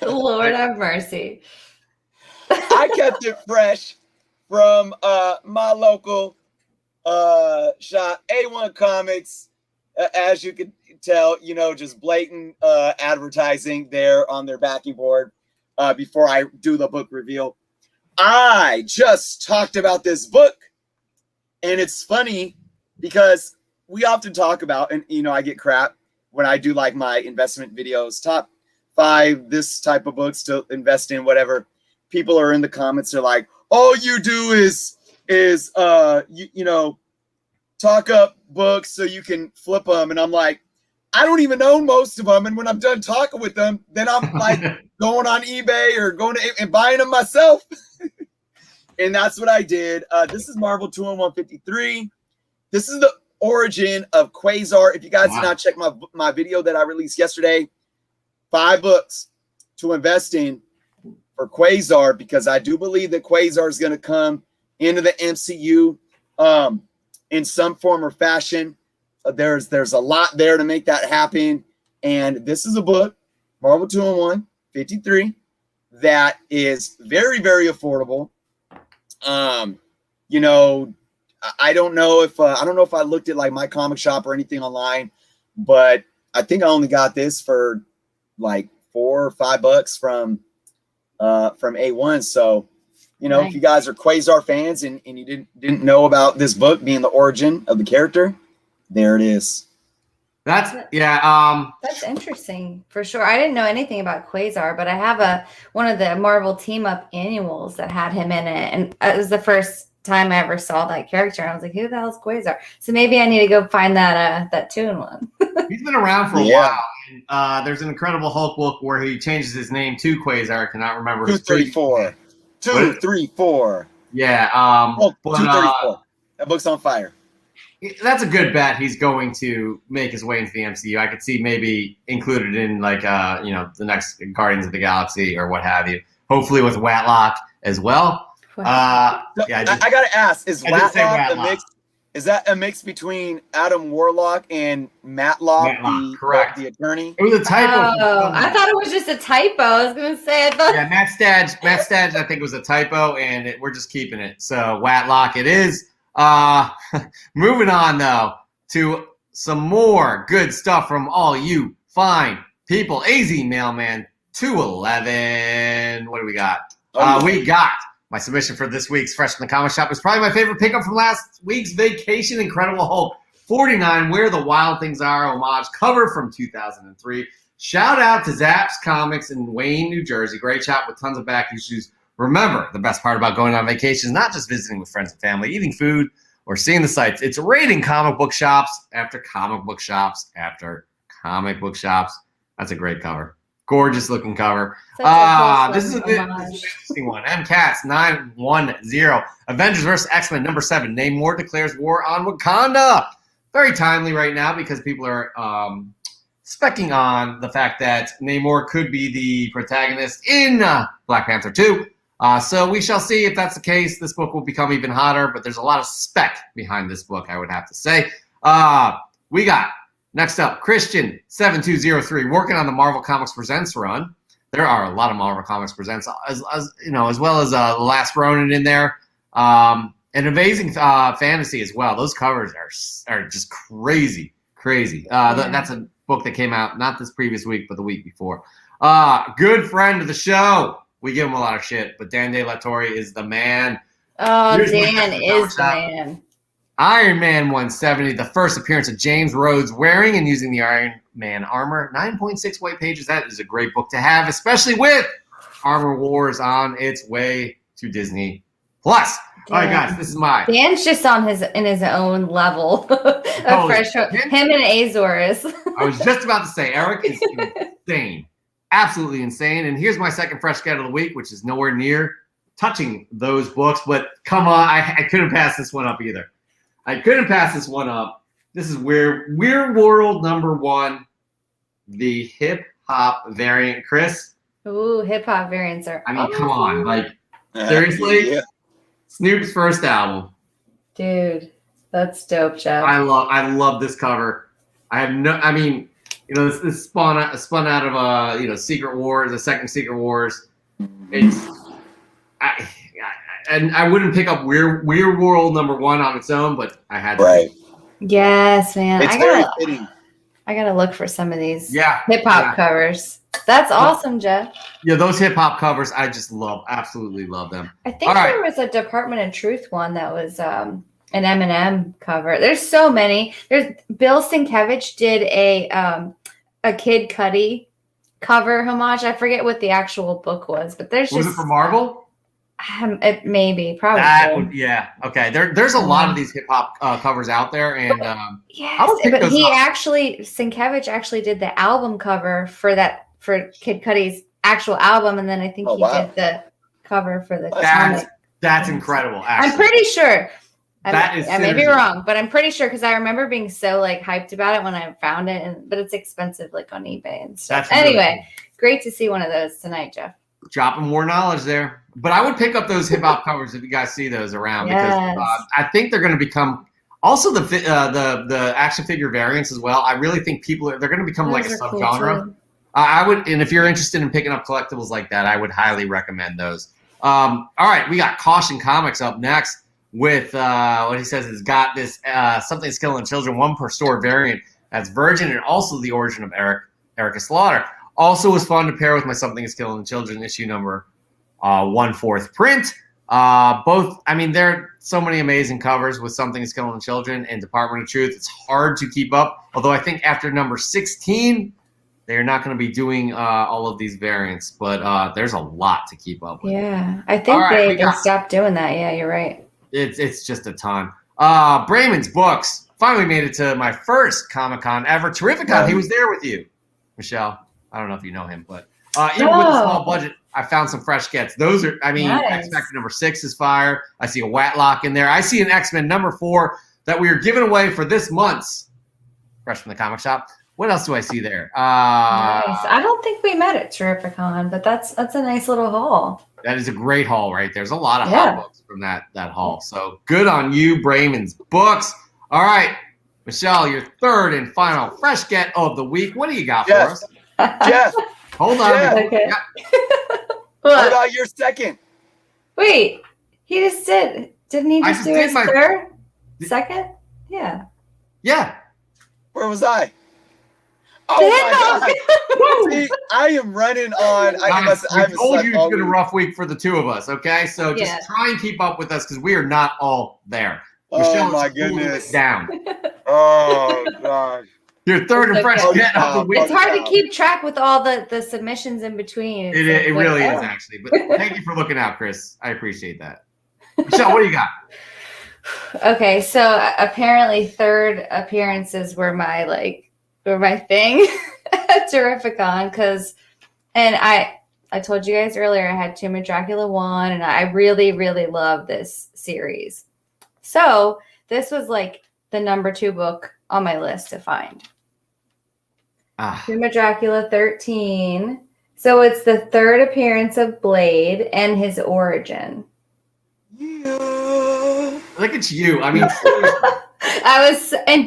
Lord have mercy. I kept it fresh from my local shop, A1 Comics. As you can tell, you know, just blatant advertising there on their backing board before I do the book reveal. I just talked about this book, and it's funny because we often talk about, and, you know, I get crap when I do like my investment videos, top 5 this type of books to invest in, whatever. People are in the comments, they're like, all you do is you know, talk up books so you can flip them. And I'm like, I don't even own most of them. And when I'm done talking with them, then I'm like going on eBay or going to and buying them myself. And that's what I did. This is Marvel 2-in-153. This is the origin of Quasar. If you guys did not check my video that I released yesterday, 5 books to invest in for Quasar, because I do believe that Quasar is going to come into the MCU in some form or fashion. There's a lot there to make that happen. And this is a book, Marvel 2-in-153, that is very, very affordable. You know, I don't know if I looked at like my comic shop or anything online, but I think I only got this for like $4 or $5 from A1. So, you know, if you guys are Quasar fans and you didn't know about this book being the origin of the character, there it is. That's interesting for sure. I didn't know anything about Quasar, but I have one of the Marvel team up annuals that had him in it, and it was the first time I ever saw that character. And I was like, who the hell is Quasar? So maybe I need to go find that 2-in-1. He's been around for a while. There's an Incredible Hulk book where he changes his name to Quasar. I cannot remember. 234. 234. Yeah. 234. That book's on fire. That's a good bet. He's going to make his way into the MCU. I could see maybe included in like you know, the next Guardians of the Galaxy or what have you. Hopefully with Watlock as well. I gotta ask: Is Watlock Is that a mix between Adam Warlock and Matlock, correct. the attorney? It was a typo. Oh, I thought it was just a typo. I was gonna say. I thought. Yeah, Matt Stadge, I think it was a typo, and we're just keeping it. So Watlock it is. Moving on though to some more good stuff from all you fine people. AZ Mailman 211. What do we got? We got my submission for this week's Fresh from the Comic Shop. Is probably my favorite pickup from last week's Vacation. Incredible Hulk 49. Where the Wild Things Are homage cover from 2003. Shout out to Zaps Comics in Wayne, New Jersey. Great shop with tons of back issues. Remember, the best part about going on vacation is not just visiting with friends and family, eating food, or seeing the sights. It's raiding comic book shops after comic book shops after comic book shops. That's a great cover. Gorgeous looking cover. This is an interesting one. MCATS 910. Avengers vs. X-Men number 7. Namor declares war on Wakanda. Very timely right now because people are specking on the fact that Namor could be the protagonist in Black Panther 2. So we shall see if that's the case. This book will become even hotter, but there's a lot of spec behind this book, I would have to say. We got, next up, Christian7203, working on the Marvel Comics Presents run. There are a lot of Marvel Comics Presents, as well as The Last Ronin in there. And Amazing Fantasy as well. Those covers are just crazy. That's a book that came out not this previous week, but the week before. Good friend of the show. We give him a lot of shit, but Dan De La Torre is the man. Oh, Dan is the man. Iron Man 170, the first appearance of James Rhodes wearing and using the Iron Man armor. 9.6 white pages. That is a great book to have, especially with Armor Wars on its way to Disney Plus. All right, guys, this is mine. Dan's just in his own level of fresh. Him and Azor is. I was just about to say, Eric is insane. Absolutely insane. And here's my second fresh get of the week, which is nowhere near touching those books. But come on, I couldn't pass this one up either. This is Weird World number 1, the hip hop variant. Chris? Ooh, hip hop variants are. I mean, come on. Like, seriously? Yeah. Snoop's first album. Dude, that's dope, Jeff. I love this cover. This spun out of Secret Wars, the second Secret Wars. I wouldn't pick up Weird World number 1 on its own, but I had to. Right. Yes, man. It's very fitting. I gotta look for some of these hip hop covers. That's awesome, Jeff. Yeah, those hip hop covers, I just absolutely love them. I think there was a Department of Truth one that was an Eminem cover. There's so many. There's Bill Sienkiewicz did a Kid Cudi cover homage. I forget what the actual book was, but there's was it for Marvel? Maybe, probably. Okay. There's a lot of these hip hop covers out there, and but Sienkiewicz actually did the album cover for Kid Cudi's actual album, and then I think did the cover for the comic. That's incredible. Actually. I'm pretty sure. I may be wrong, but I'm pretty sure because I remember being so hyped about it when I found it, but it's expensive on eBay and stuff. Anyway, great to see one of those tonight, Jeff. Dropping more knowledge there. But I would pick up those hip hop covers if you guys see those around because I think they're going to become also the action figure variants as well. I really think they're going to become like a subgenre. Cool I would, and if you're interested in picking up collectibles like that, I would highly recommend those. All right, we got Caution Comics up next with what he says has got this Something is Killing Children 1 per store variant that's Virgin and also the origin of Erica Slaughter. Also was fun to pair with my Something is Killing Children issue number 1/4 print. Both, there are so many amazing covers with Something is Killing Children and Department of Truth. It's hard to keep up, although I think after number 16, they're not going to be doing all of these variants, but there's a lot to keep up with. Yeah, I think they stopped doing that. Yeah, you're right. It's just a ton. Brayman's Books finally made it to my first Comic-Con ever. Terrificon, he was there with you, Michelle. I don't know if you know him, but even with a small budget, I found some fresh gets. Those are, nice. X-Factor number 6 is fire. I see a Watlock in there. I see an X-Men number 4 that we are giving away for this month's Fresh from the Comic Shop. What else do I see there? Nice. I don't think we met at Terrificon, but that's a nice little haul. That is a great haul right there. There's a lot of hot books from that haul. So good on you, Brayman's Books. All right, Michelle, your third and final fresh get of the week. What do you got for Yes. us? Jeff, Hold on. Jeff. Okay. Yeah. what What? about your second? Wait, he just did. Didn't he I just just do did his my- third? Second? Yeah. Yeah. Where was I? Oh my God. See, I am running on. Guys, I we told you it's all been a week. rough week for the two of us, okay? So just Yeah. try and keep up with us because we are not all there. Oh Michelle my is cooling goodness. it down. Oh God. Your third and It's fresh okay. get of the week. It's hard to keep track with all the submissions in between. It's It like, really oh. is, actually. But thank you for looking out, Chris. I appreciate that. Michelle, what do you got? Okay, so apparently third appearances were my thing at Terrificon and I told you guys earlier I had Tomb of Dracula 1 and I really, really love this series. So this was like the number 2 book on my list to find. Tomb of Dracula 13. So it's the third appearance of Blade and his origin. Yeah. Look at you. I mean,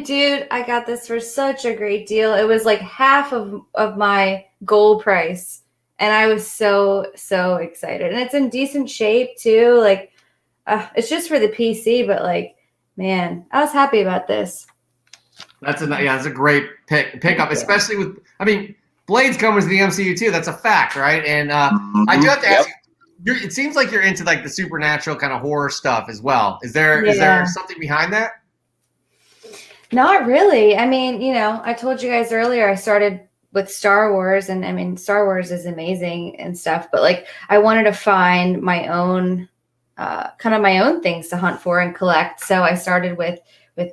Dude, I got this for such a great deal. It was like half of my goal price. And I was so excited. And it's in decent shape too. Like, it's just for the PC, but like, man, I was happy about this. that's a great pickup, especially with, I mean, Blade's coming to the MCU too. That's a fact, right? And I do have to ask you, it seems like you're into like the supernatural kind of horror stuff as well. Is there something behind that? Not really. I mean, I told you guys earlier, I started with Star Wars, and I mean, Star Wars is amazing and stuff, but like, I wanted to find my own, kind of my own things to hunt for and collect. So I started with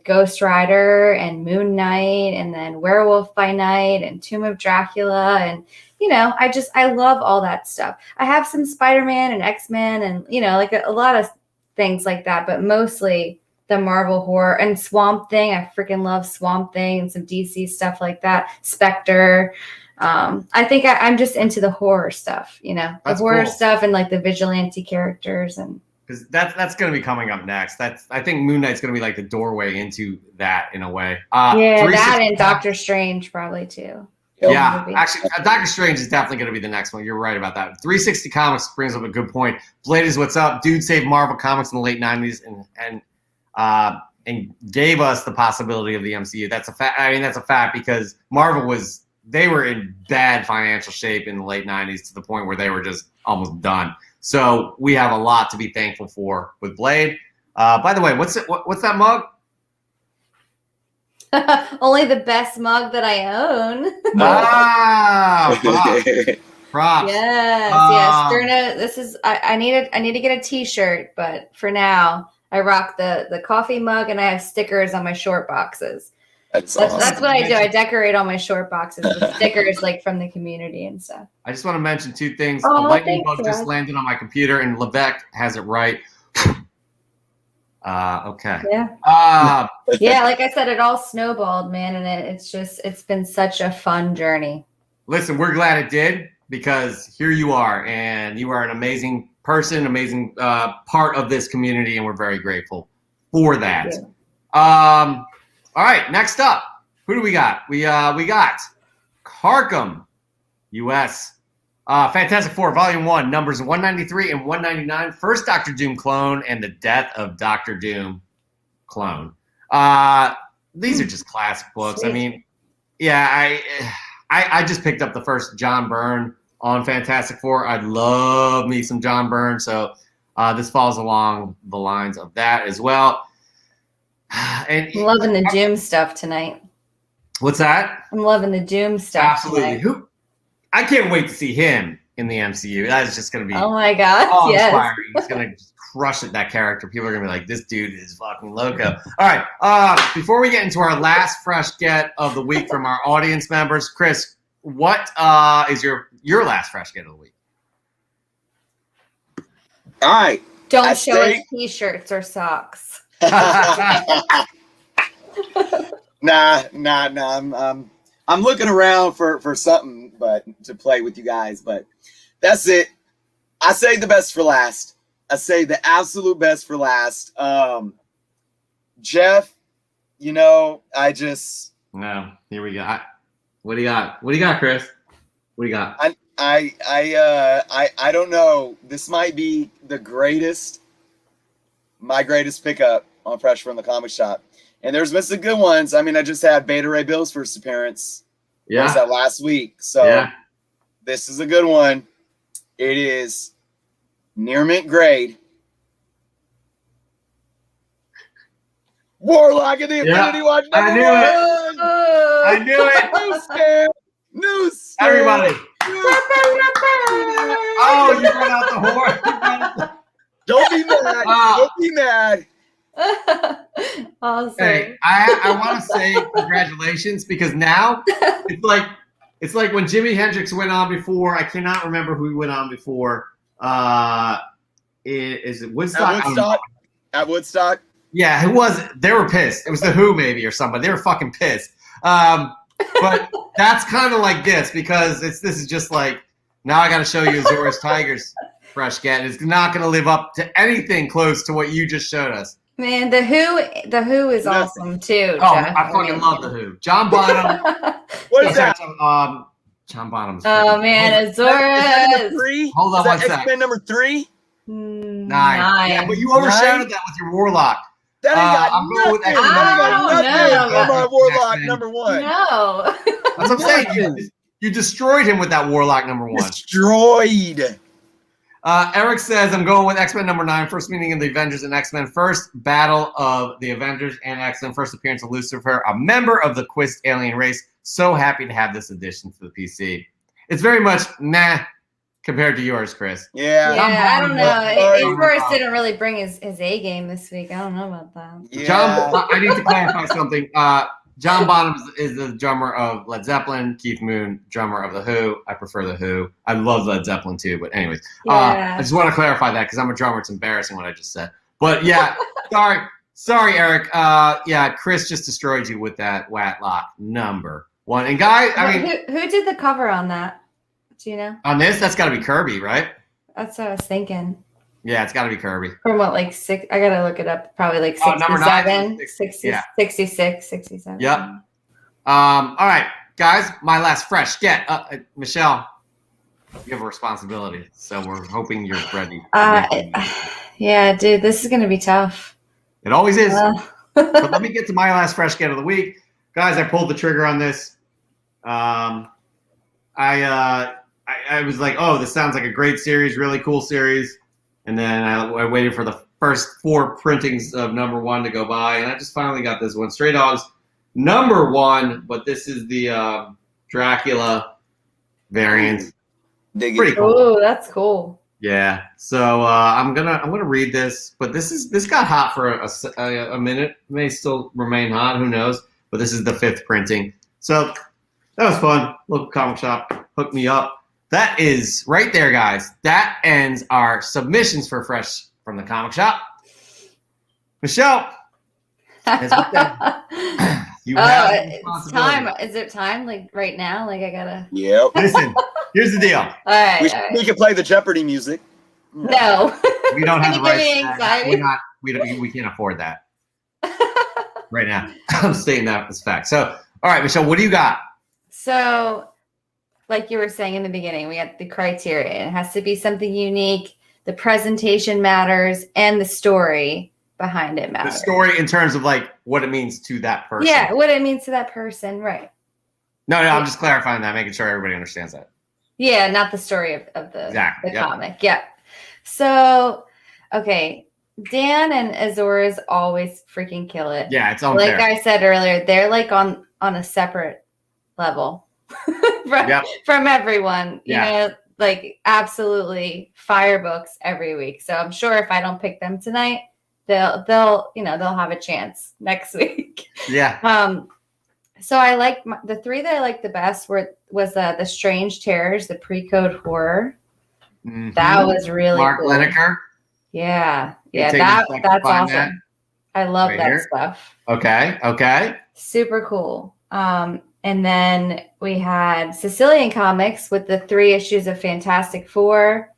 Ghost Rider and Moon Knight, and then Werewolf by Night and Tomb of Dracula. And, I love all that stuff. I have some Spider-Man and X-Men and, like a lot of things like that, but mostly the Marvel horror and Swamp Thing. I freaking love Swamp Thing and some DC stuff like that. Spectre. I think I'm just into the horror stuff, the That's horror cool. stuff and like the vigilante characters. And Because that's going to be coming up next. I think Moon Knight's going to be like the doorway into that in a way. yeah, that 360 and Doctor Strange probably too. Yeah, Movie. actually, Doctor Strange is definitely going to be the next one. You're right about that. 360 Comics brings up a good point. Blade is what's up. Dude saved Marvel Comics in the late 90s and gave us the possibility of the MCU. That's a fact. I mean, that's a fact because Marvel they were in bad financial shape in the late 90s to the point where they were just almost done. So we have a lot to be thankful for with Blade. By the way, what's that mug? Only the best mug that I own. Props. Yes. Sterna, this is I need to get a t-shirt, but for now I rock the coffee mug and I have stickers on my short boxes. That's awesome. That's what I do. I decorate all my short boxes with stickers like from the community and stuff. I just want to mention two things. Oh, a lightning thanks, bug just Rod. landed on my computer, and Levesque has it right. Okay. Yeah. Yeah, like I said, it all snowballed, man, and it's been such a fun journey. Listen, we're glad it did because here you are, and you are an amazing person, amazing part of this community, and we're very grateful for that. All right, next up, who do we got? We got Carcom, U.S. Fantastic Four, Volume 1, numbers 193 and 199. First Doctor Doom clone and the death of Doctor Doom clone. These are just classic books. Sweet. I mean, yeah, I just picked up the first John Byrne on Fantastic Four. I love me some John Byrne, so this falls along the lines of that as well. And I'm loving the Doom stuff tonight. what's that? I'm loving the Doom stuff. Absolutely. Tonight. I can't wait to see him in the MCU. That is just going to be Oh my god! Yes. inspiring. He's going to crush it. That character. People are going to be like, "This dude is fucking loco." All right. Before we get into our last fresh get of the week from our audience members, Chris, what is your last fresh get of the week? All right. Don't show us t-shirts or socks. Nah. I'm looking around for something, but to play with you guys. But that's it. I say the best for last. I say the absolute best for last. Jeff, you know, I just No, here we go. What do you got? What do you got, Chris? What do you got? I don't know. This might be my greatest pickup on Fresh from the Comic Shop. And there's been some good ones. I mean, I just had Beta Ray Bill's first appearance. What was that, last week? So this is a good one. It is near mint grade. Warlock of the Infinity Watch number I knew one. I knew it. News. Everybody. Oh, you brought out the horn. Don't be mad. Don't be mad. Awesome. Hey, I want to say congratulations because now it's like when Jimi Hendrix went on before. I cannot remember who he went on before. Is it Woodstock? At Woodstock. Yeah, it was. They were pissed. It was the Who maybe or somebody. They were fucking pissed. But that's kind of like this because this is just like now I got to show you Azores Tigers fresh get. It's not going to live up to anything close to what you just showed us. Man, the Who is awesome too. Oh, Jeff. I fucking love the Who. John Bonham. What is that? John Bonham's. Oh man, Azores. Hold on one second. X-Men number 3? 9. Yeah, but you overshadowed that with your Warlock. That ain't got I'm going with nothing. X-Men. On my Warlock number 1. No. That's what I'm saying. You destroyed him with that Warlock number 1. Destroyed. Eric says, I'm going with X-Men number 9, first meeting of the Avengers and X-Men, first battle of the Avengers and X-Men, first appearance of Lucifer, a member of the Quist alien race. So happy to have this addition to the PC. It's very much nah compared to yours, Chris. Yeah, I don't know. Azores didn't really bring his A game this week. I don't know about that. Yeah. John, I need to clarify something. John Bonham is the drummer of Led Zeppelin. Keith Moon, drummer of The Who. I prefer The Who. I love Led Zeppelin too, but anyways. I just want to clarify that because I'm a drummer. It's embarrassing what I just said. But yeah, sorry, Eric. Yeah, Chris just destroyed you with that Watlock number 1. And guys, I mean, who did the cover on that? Do you know? On this, that's got to be Kirby, right? That's what I was thinking. Yeah, it's got to be Kirby. From what, like 6? I gotta look it up. Probably like 67, 66, 67. Yep. All right, guys, my last fresh get. Michelle, you have a responsibility, so we're hoping you're ready. Yeah, dude, this is gonna be tough. It always is. But let me get to my last fresh get of the week, guys. I pulled the trigger on this. I was like, oh, this sounds like a great series, really cool series. And then I waited for the first 4 printings of number 1 to go by, and I just finally got this one. Stray Dogs number 1, but this is the Dracula variant. Pretty cool. Oh, that's cool. Yeah. So I'm gonna read this, but this got hot for a minute. It may still remain hot. Who knows? But this is the 5th printing. So that was fun. Local comic shop hooked me up. That is right there, guys. That ends our submissions for Fresh from the Comic Shop. Michelle, you have it's time. Is it time? Like right now? Like I gotta. Yep. Listen, here's the deal. All right. We can play the Jeopardy music. No. We don't have the right. We can't afford that right now. I'm stating that as fact. So, all right, Michelle, what do you got? So, like you were saying in the beginning, we got the criteria. It has to be something unique. The presentation matters, and the story behind it matters. The story in terms of like what it means to that person. Yeah, what it means to that person, right? No, I'm just clarifying that, making sure everybody understands that. Yeah, not the story of the Exactly. comic. Yeah. So, okay, Dan and Azores always freaking kill it. Yeah, it's unfair. Like I said earlier, they're like on a separate level from everyone. You know, like absolutely fire books every week. So I'm sure if I don't pick them tonight, they'll have a chance next week. Yeah. So I like the 3 that I liked the best was the Strange Terrors, the pre-code horror. Mm-hmm. That was really Mark cool. Lineker. Yeah, that's awesome. That. I love Right that here. stuff. Okay. Super cool. And then we had Sicilian Comics with the 3 issues of Fantastic Four.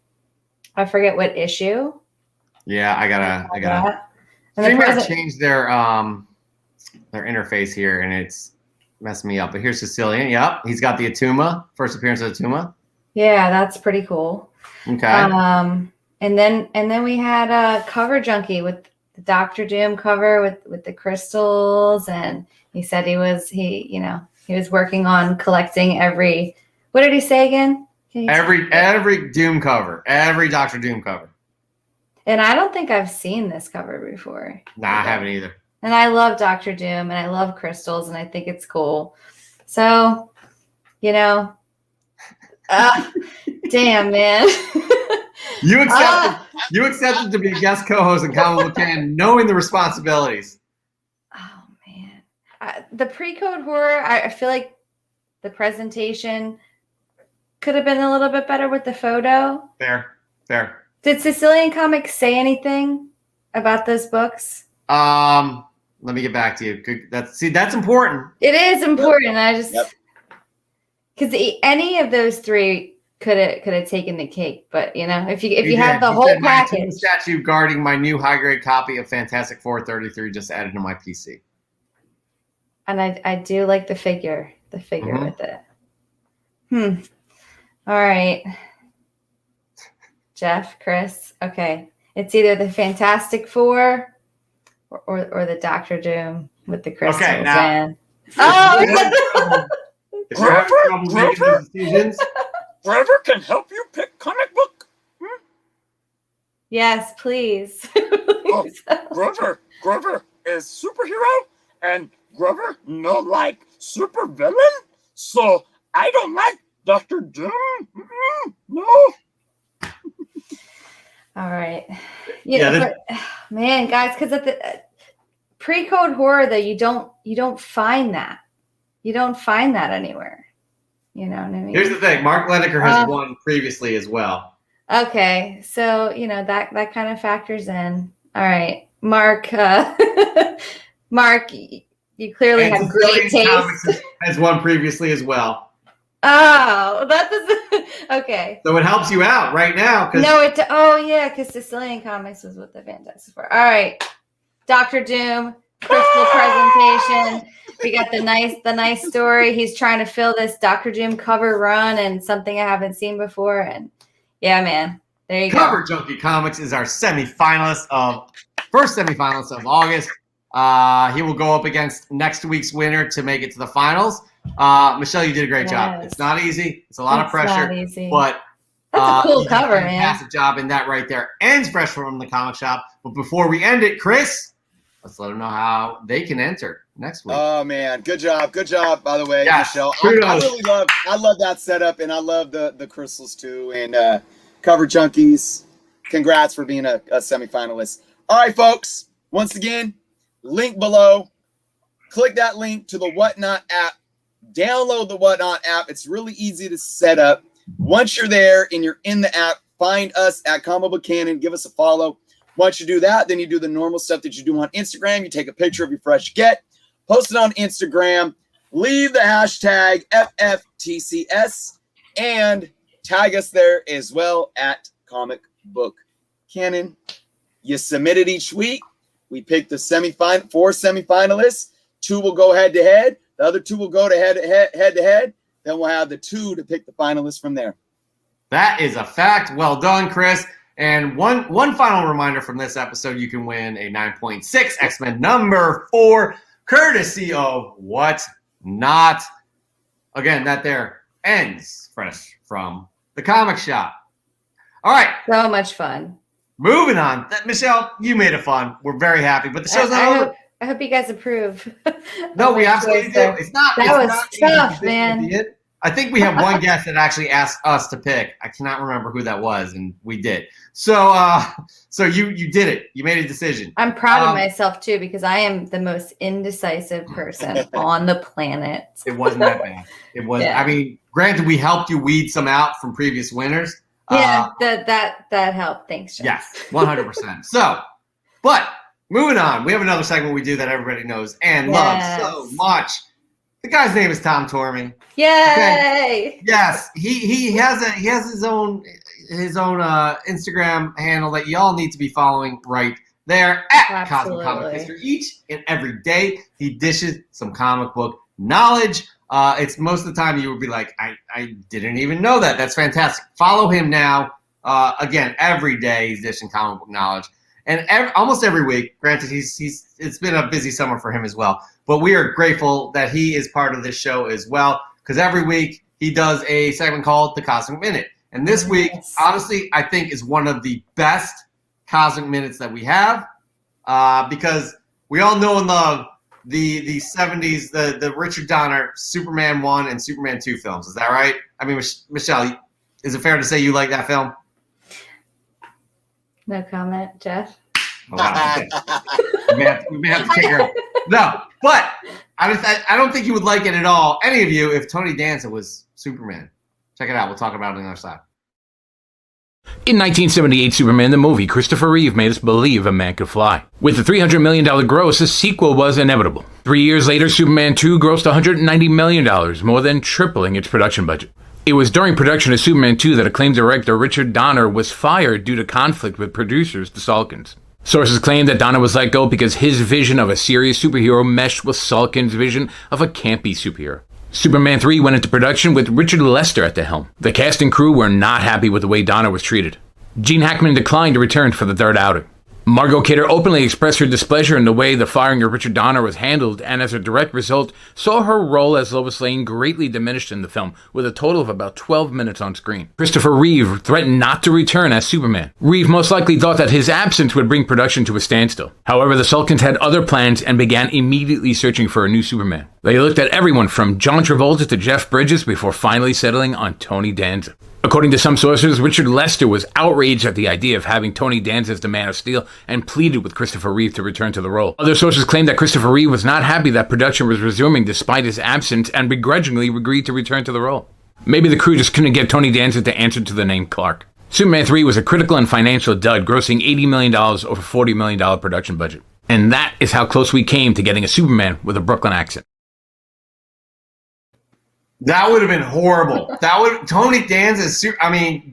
I forget what issue. Yeah, I gotta. And They the might have changed their their interface here, and it's messing me up. But here's Sicilian. Yep, he's got the Atuma. First appearance of Atuma. Yeah, that's pretty cool. Okay. And then we had Cover Junkie with the Doctor Doom cover with the crystals, and he said he was working on collecting every. What did he say again? Every Doom cover, every Doctor Doom cover. And I don't think I've seen this cover before. Nah, I haven't either. And I love Doctor Doom, and I love crystals, and I think it's cool. So, damn, man. You accepted to be a guest co-host in Comic Book Can, knowing the responsibilities. Oh, man. The pre-code horror, I feel like the presentation could have been a little bit better with the photo. Fair. Did Sicilian Comics say anything about those books? Let me get back to you. That's important. It is important. I just because any of those three could have taken the cake, but if you have the whole package. Statue guarding my new high grade copy of Fantastic Four 33 just added to my PC. And I do like the figure with it. All right. Jeff, Chris. Okay. It's either the Fantastic Four or the Doctor Doom with the crystals. Okay, now. Man. Oh! If you're having trouble making these decisions, Forever can help you pick comic book. Yes, please. Grover is superhero, and Grover no like super villain. So I don't like Dr. Doom. No. All right. Man, guys, because at the pre-code horror, though, you don't find that. You don't find that anywhere. You know what I mean? here's the thing. Mark Leneker has won previously as well. Okay, so that kind of factors in. All right, Mark. Mark, you clearly have great Sicilian taste. Comics has won previously as well. Oh, that doesn't. Okay. So it helps you out right now. Because Sicilian Comics was with the Fantastic Four. All right, Doctor Doom crystal presentation. We got the nice story. He's trying to fill this Doctor Doom cover run and something I haven't seen before. And yeah, man, there you go. Cover Junkie Comics is our first semifinalist of August. He will go up against next week's winner to make it to the finals. Michelle, you did a great job. It's not easy. It's a lot of pressure. Not easy. But that's a cool you did cover, a man. fantastic job, and that right there ends Fresh from the Comic Shop. But before we end it, Chris, let's let them know how they can enter next week. Oh man, good job, by the way, Yes, Michelle. kudos. I love that setup, and I love the crystals too. And Cover Junkies, congrats for being a semifinalist. All right, folks. Once again, link below. Click that link to the Whatnot app. Download the Whatnot app. It's really easy to set up. Once you're there and you're in the app, find us at Comic Book Canon. Give us a follow. Once you do that, then you do the normal stuff that you do on Instagram. You take a picture of your fresh get, post it on Instagram, leave the hashtag FFTCS, and tag us there as well at Comic Book Canon. You submit it each week. We pick the four semifinalists. 2 will go head to head. The other 2 will go to head to head. Then we'll have the 2 to pick the finalists from there. That is a fact. Well done, Chris. And one final reminder from this episode, you can win a 9.6 X-Men number 4, courtesy of Whatnot. Again, that there ends Fresh from the Comic Shop. All right. So much fun. Moving on. Michelle, you made it fun. We're very happy. But the show's not over. I hope you guys approve. No, we absolutely do. It's not. That it's was not tough, easy man. to pick. I think we have one guest that actually asked us to pick. I cannot remember who that was, and we did. So you did it. You made a decision. I'm proud of myself too, because I am the most indecisive person on the planet. It wasn't that bad. It was. Yeah. I mean, granted, we helped you weed some out from previous winners. Yeah, that helped. Thanks, Jeff. Yes, 100%. So, but moving on, we have another segment we do that everybody knows and loves so much. The guy's name is Tom Tormey. Yay! Okay. Yes, he has his own Instagram handle that y'all need to be following right there at Cosmic Absolutely. Comic History. Each and every day, he dishes some comic book knowledge. It's most of the time you would be like, I didn't even know that. That's fantastic. Follow him now. Again, every day he's dishing comic book knowledge. And almost every week, granted, it's been a busy summer for him as well, but we are grateful that he is part of this show as well, because every week he does a segment called The Cosmic Minute. And this week, honestly, I think is one of the best Cosmic Minutes that we have, because we all know and love the 70s, the Richard Donner Superman 1 and Superman 2 films. Is that right? I mean, Michelle, is it fair to say you like that film? No comment, Jeff. Oh, wow. Okay. we may have to kick her. No, but I don't think you would like it at all, any of you, if Tony Danza was Superman. Check it out. We'll talk about it on the other side. In 1978 Superman the movie, Christopher Reeve made us believe a man could fly. With a $300 million gross, a sequel was inevitable. 3 years later, Superman 2 grossed $190 million, more than tripling its production budget. It was during production of Superman 2 that acclaimed director Richard Donner was fired due to conflict with producers, the Salkinds. Sources claim that Donner was let go because his vision of a serious superhero meshed with Salkin's vision of a campy superhero. Superman 3 went into production with Richard Lester at the helm. The cast and crew were not happy with the way Donner was treated. Gene Hackman declined to return for the third outing. Margot Kidder openly expressed her displeasure in the way the firing of Richard Donner was handled, and as a direct result, saw her role as Lois Lane greatly diminished in the film, with a total of about 12 minutes on screen. Christopher Reeve threatened not to return as Superman. Reeve most likely thought that his absence would bring production to a standstill. However, the Salkinds had other plans and began immediately searching for a new Superman. They looked at everyone from John Travolta to Jeff Bridges before finally settling on Tony Danza. According to some sources, Richard Lester was outraged at the idea of having Tony Danza as the Man of Steel and pleaded with Christopher Reeve to return to the role. Other sources claim that Christopher Reeve was not happy that production was resuming despite his absence and begrudgingly agreed to return to the role. Maybe the crew just couldn't get Tony Danza to answer to the name Clark. Superman 3 was a critical and financial dud, grossing $80 million over $40 million production budget. And that is how close we came to getting a Superman with a Brooklyn accent. That would have been horrible. Tony Danza's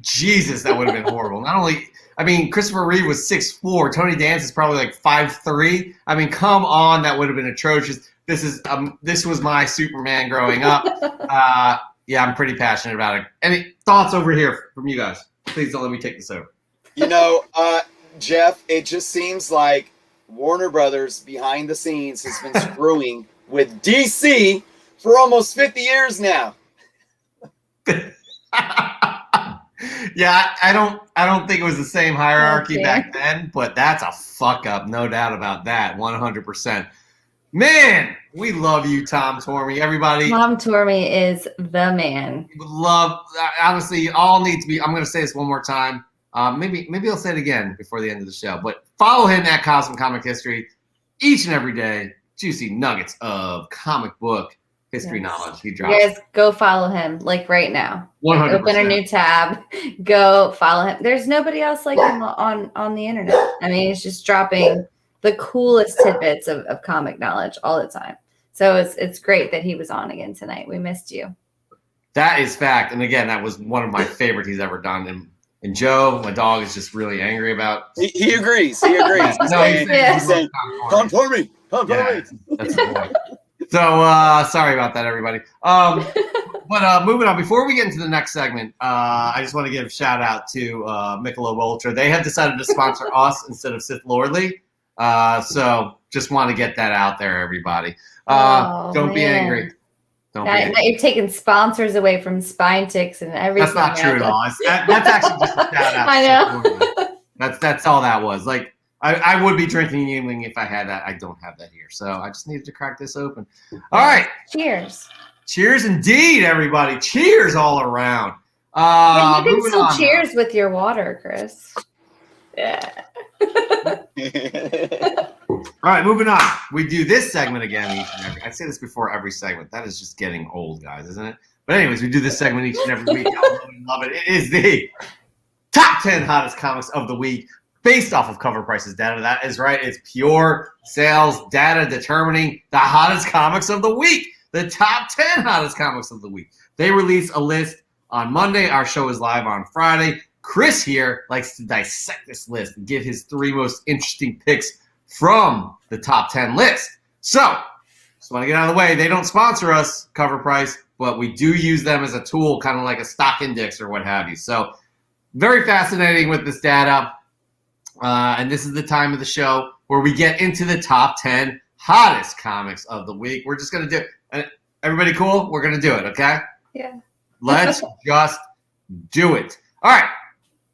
Jesus, that would have been horrible. Not only, Christopher Reeve was 6'4". Tony Danza's probably like 5'3". I mean, come on, that would have been atrocious. This was my Superman growing up. Yeah, I'm pretty passionate about it. Any thoughts over here from you guys? Please don't let me take this over. Jeff, it just seems like Warner Brothers behind the scenes has been screwing with DC for almost 50 years now. Yeah, I don't think it was the same hierarchy back then, but that's a fuck up, no doubt about that, 100%. Man, we love you, Tom Tormey. Everybody, Tom Tormey is the man. Honestly, all need to be. I'm going to say this one more time. Maybe I'll say it again before the end of the show. But follow him at Cosmic Comic History each and every day. Juicy nuggets of comic book history knowledge he drops. You guys go follow him like right now. 100%. Open a new tab. Go follow him. There's nobody else like him on the internet. I mean, he's just dropping the coolest tidbits of comic knowledge all the time. So it's great that he was on again tonight. We missed you. That is fact. And again, that was one of my favorite he's ever done. And Joe, my dog, is just really angry about. He agrees. He's saying, Tom Tormey. That's the point. So sorry about that, everybody. But moving on, before we get into the next segment, I just want to give a shout out to Michelob Ultra. They have decided to sponsor us instead of Sith Lordly. So just want to get that out there, everybody. Don't be angry. Now you're taking sponsors away from Spine Ticks and everything. That's not true at all. That's actually just a shout out. I know. That's all that was. Like, I would be drinking Yingling if I had that. I don't have that here. So I just needed to crack this open. All right. Cheers. Cheers indeed, everybody. Cheers all around. You can still cheers with your water, Chris. Yeah. All right, moving on. We do this segment again each and every. I say this before every segment. That is just getting old, guys, isn't it? But anyways, we do this segment each and every week. I love it. It is the top 10 hottest comics of the week based off of cover prices data. That is right. It's pure sales data determining the hottest comics of the week. The top 10 hottest comics of the week. They release a list on Monday. Our show is live on Friday. Chris here likes to dissect this list and give his 3 most interesting picks from the top 10 list. So, just want to get out of the way. They don't sponsor us, Cover Price, but we do use them as a tool, kind of like a stock index or what have you. So, very fascinating with this data. And this is the time of the show where we get into the top 10 hottest comics of the week. We're just going to do it. Everybody cool? We're going to do it, okay? Yeah. Let's just do it. All right.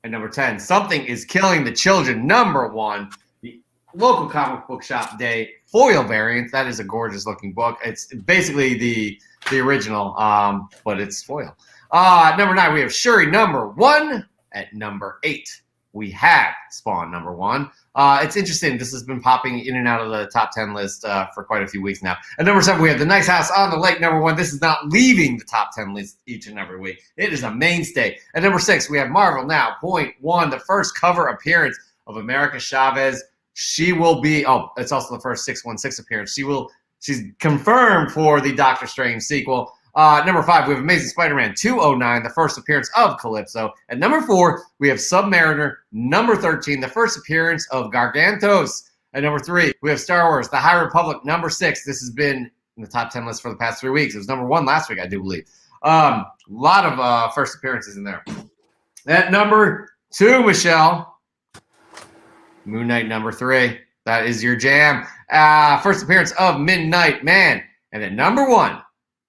At number 10, Something is Killing the Children. Number 1, the local comic book shop day foil variant. That is a gorgeous looking book. It's basically the original, but it's foil. Number 9, we have Shuri. Number 1. At number 8, we have Spawn. Number 1. It's interesting. This has been popping in and out of the top 10 list for quite a few weeks now. At number 7, we have The Nice House on the Lake. Number 1. This is not leaving the top 10 list each and every week. It is a mainstay. At number 6, we have Marvel Now, .1, the first cover appearance of America Chavez. She will be, it's also the first 616 appearance. She's confirmed for the Doctor Strange sequel. Number 5, we have Amazing Spider-Man 209, the first appearance of Calypso. At number 4, we have Submariner. Number 13, the first appearance of Gargantos. At number 3, we have Star Wars, The High Republic. Number 6, this has been in the top 10 list for the past 3 weeks. It was number 1 last week, I do believe. A lot of first appearances in there. At number 2, Michelle, Moon Knight. Number 3, that is your jam. First appearance of Midnight Man. And at number 1,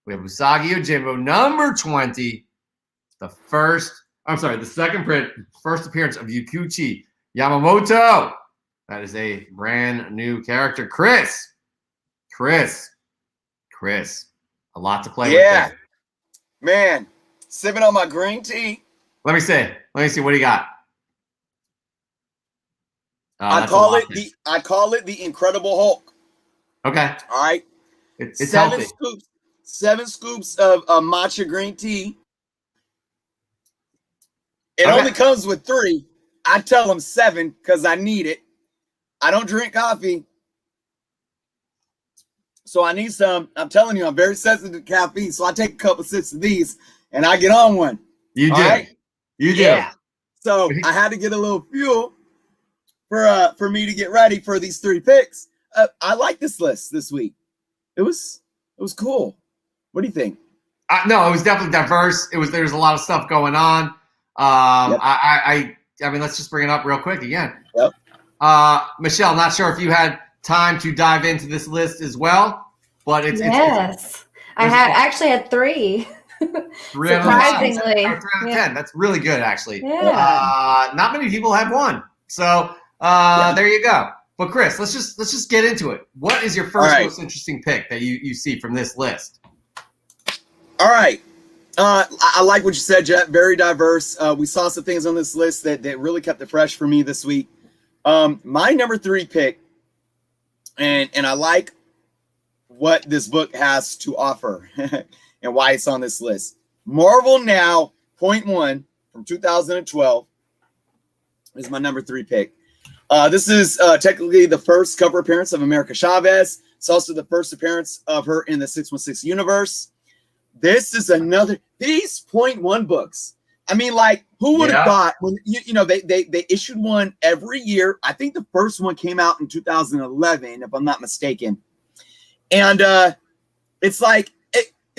we have Usagi Yojimbo. Number 20, the second print, first appearance of Yukichi Yamamoto. That is a brand new character. Chris, a lot to play with there. Man, sipping on my green tea. Let me see. What do you got? I call it the Incredible Hulk. Okay. All right. It's 7 healthy. scoops. 7 scoops of matcha green tea. It only comes with 3. I tell them 7 because I need it. I don't drink coffee, so I need some. I'm telling you, I'm very sensitive to caffeine, so I take a couple sips of these, and I get on one. You do. Right? You do. Yeah. So I had to get a little fuel for me to get ready for these 3 picks. I like this list this week. It was cool. What do you think? No, it was definitely diverse. There's a lot of stuff going on. Yep. I mean, let's just bring it up real quick again. Yep. Michelle, not sure if you had time to dive into this list as well, but it's I actually had 3. 3 surprisingly. out of 10. That's really good, actually. Yeah. Not many people have 1, so there you go. But Chris, let's just get into it. What is your first most interesting pick that you see from this list? All right. I like what you said, Jet. Very diverse. We saw some things on this list that really kept it fresh for me this week. My number 3 pick, and I like what this book has to offer and why it's on this list. Marvel Now, .1 from 2012 is my number 3 pick. This is technically the first cover appearance of America Chavez. It's also the first appearance of her in the 616 universe. This is these .1 books. I mean, like, who would have thought when they issued one every year? I think the first one came out in 2011, if I'm not mistaken. And it's like,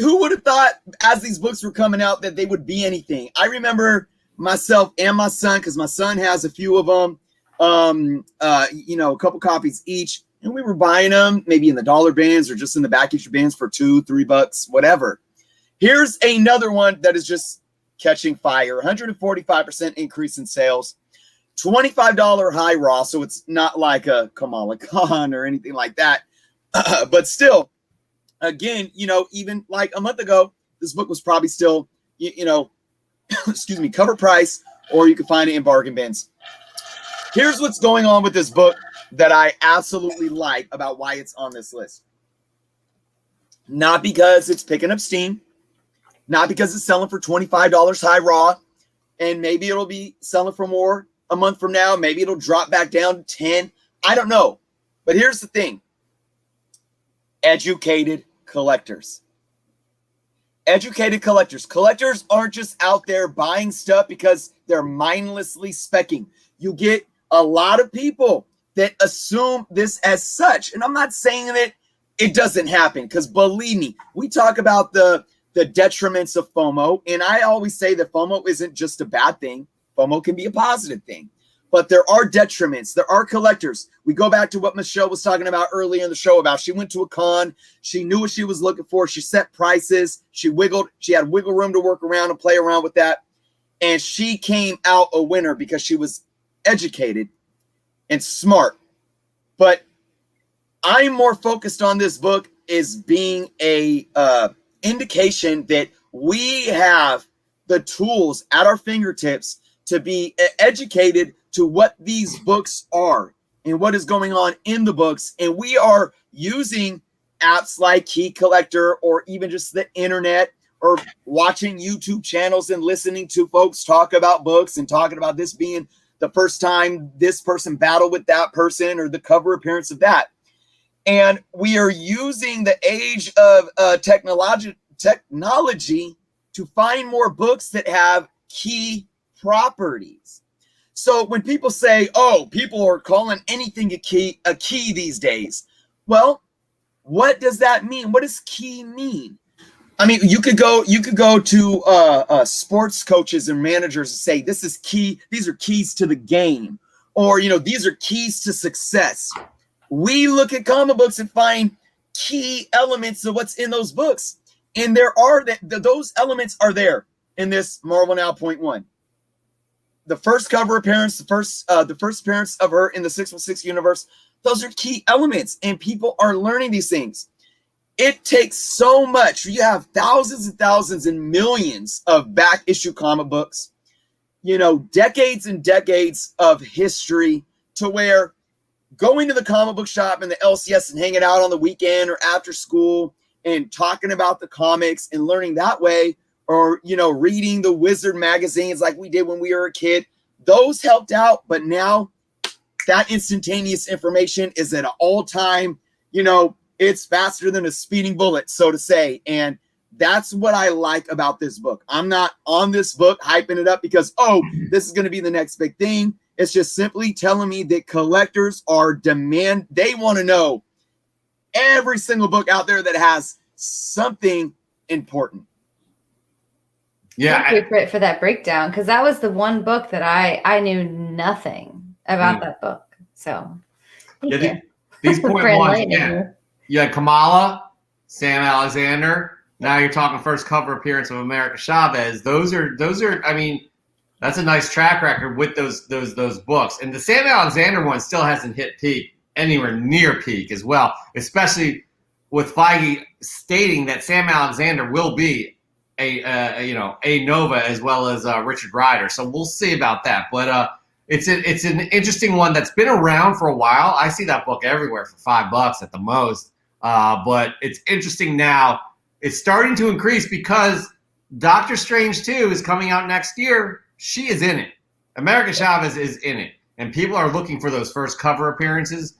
who would have thought as these books were coming out that they would be anything? I remember myself and my son, because my son has a few of them, a couple copies each, and we were buying them maybe in the dollar bins or just in the back issue bins for $2-3, whatever. Here's another one that is just catching fire. 145% increase in sales, $25 high raw, so it's not like a Kamala Khan or anything like that. But still, again, even like a month ago, this book was probably still, excuse me, cover price, or you could find it in bargain bins. Here's what's going on with this book that I absolutely like about why it's on this list. Not because it's picking up steam, not because it's selling for $25 high raw, and maybe it'll be selling for more a month from now. Maybe it'll drop back down to 10. I don't know. But here's the thing. Educated collectors. Educated collectors. Collectors aren't just out there buying stuff because there mindlessly specking. You get a lot of people that assume this as such. And I'm not saying that it doesn't happen, because believe me, we talk about the detriments of FOMO. And I always say that FOMO isn't just a bad thing. FOMO can be a positive thing. But there are detriments. There are collectors. We go back to what Michelle was talking about earlier in the show about. She went to a con. She knew what she was looking for. She set prices. She had wiggle room to work around and play around with that. And she came out a winner because she was educated and smart. But I'm more focused on this book as being a indication that we have the tools at our fingertips to be educated to what these books are and what is going on in the books. And we are using apps like Key Collector, or even just the internet, or watching YouTube channels and listening to folks talk about books and talking about this being the first time this person battled with that person, or the cover appearance of that. And we are using the age of technology to find more books that have key properties. So when people say, oh, people are calling anything a key these days. Well, what does that mean? What does key mean? I mean, you could go to sports coaches and managers and say, this is key. These are keys to the game, or, these are keys to success. We look at comic books and find key elements of what's in those books. And those elements are there in this Marvel Now .1. The first cover appearance, the first appearance of her in the 616 universe, those are key elements, and people are learning these things. It takes so much. You have thousands and thousands and millions of back issue comic books, decades and decades of history, to where going to the comic book shop and the LCS and hanging out on the weekend or after school and talking about the comics and learning that way, or, reading the Wizard magazines like we did when we were a kid, those helped out. But now that instantaneous information is at an all-time, it's faster than a speeding bullet, so to say. And that's what I like about this book. I'm not on this book hyping it up because, oh, this is going to be the next big thing. It's just simply telling me that collectors they want to know every single book out there that has something important. Yeah, thank you for that breakdown, because that was the one book that I knew nothing about that book. So thank you. These point For ones, enlightening yeah. You had Kamala, Sam Alexander. Now you're talking first cover appearance of America Chavez. Those are. I mean, that's a nice track record with those books. And the Sam Alexander one still hasn't hit peak, anywhere near peak as well. Especially with Feige stating that Sam Alexander will be a Nova as well as Richard Rider. So we'll see about that. But it's an interesting one that's been around for a while. I see that book everywhere for $5 at the most. But it's interesting now. It's starting to increase because Doctor Strange 2 is coming out next year. She is in it. America Chavez is in it, and people are looking for those first cover appearances.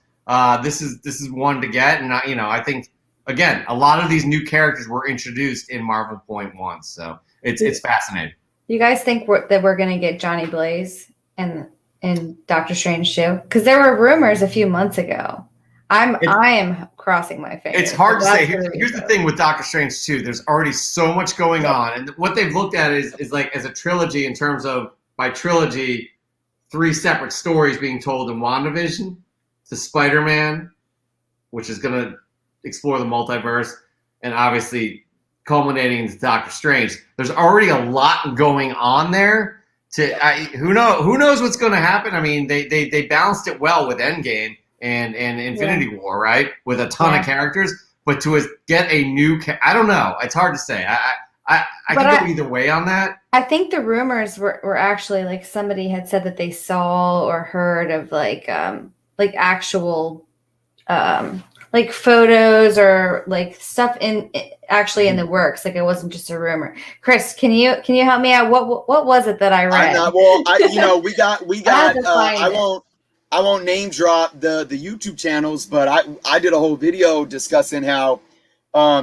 This is one to get, and I think. Again, a lot of these new characters were introduced in Marvel .1, so it's fascinating. You guys think that we're going to get Johnny Blaze in Doctor Strange 2? Because there were rumors a few months ago. I am crossing my fingers. It's hard to say. Here's the thing with Doctor Strange 2. There's already so much going on, and what they've looked at is like as a trilogy in terms of, by trilogy, 3 separate stories being told in WandaVision, to Spider-Man, which is going to explore the multiverse, and obviously culminating into Doctor Strange. There's already a lot going on there. Who knows what's going to happen? I mean, they balanced it well with Endgame and Infinity War, right? With a ton of characters, but to get a new, I don't know. It's hard to say. I could go either way on that. I think the rumors were actually like somebody had said that they saw or heard of like actual like photos or like stuff actually in the works. Like it wasn't just a rumor. Chris, can you help me out? What was it that I read? We got. I won't name drop the YouTube channels, but I did a whole video discussing how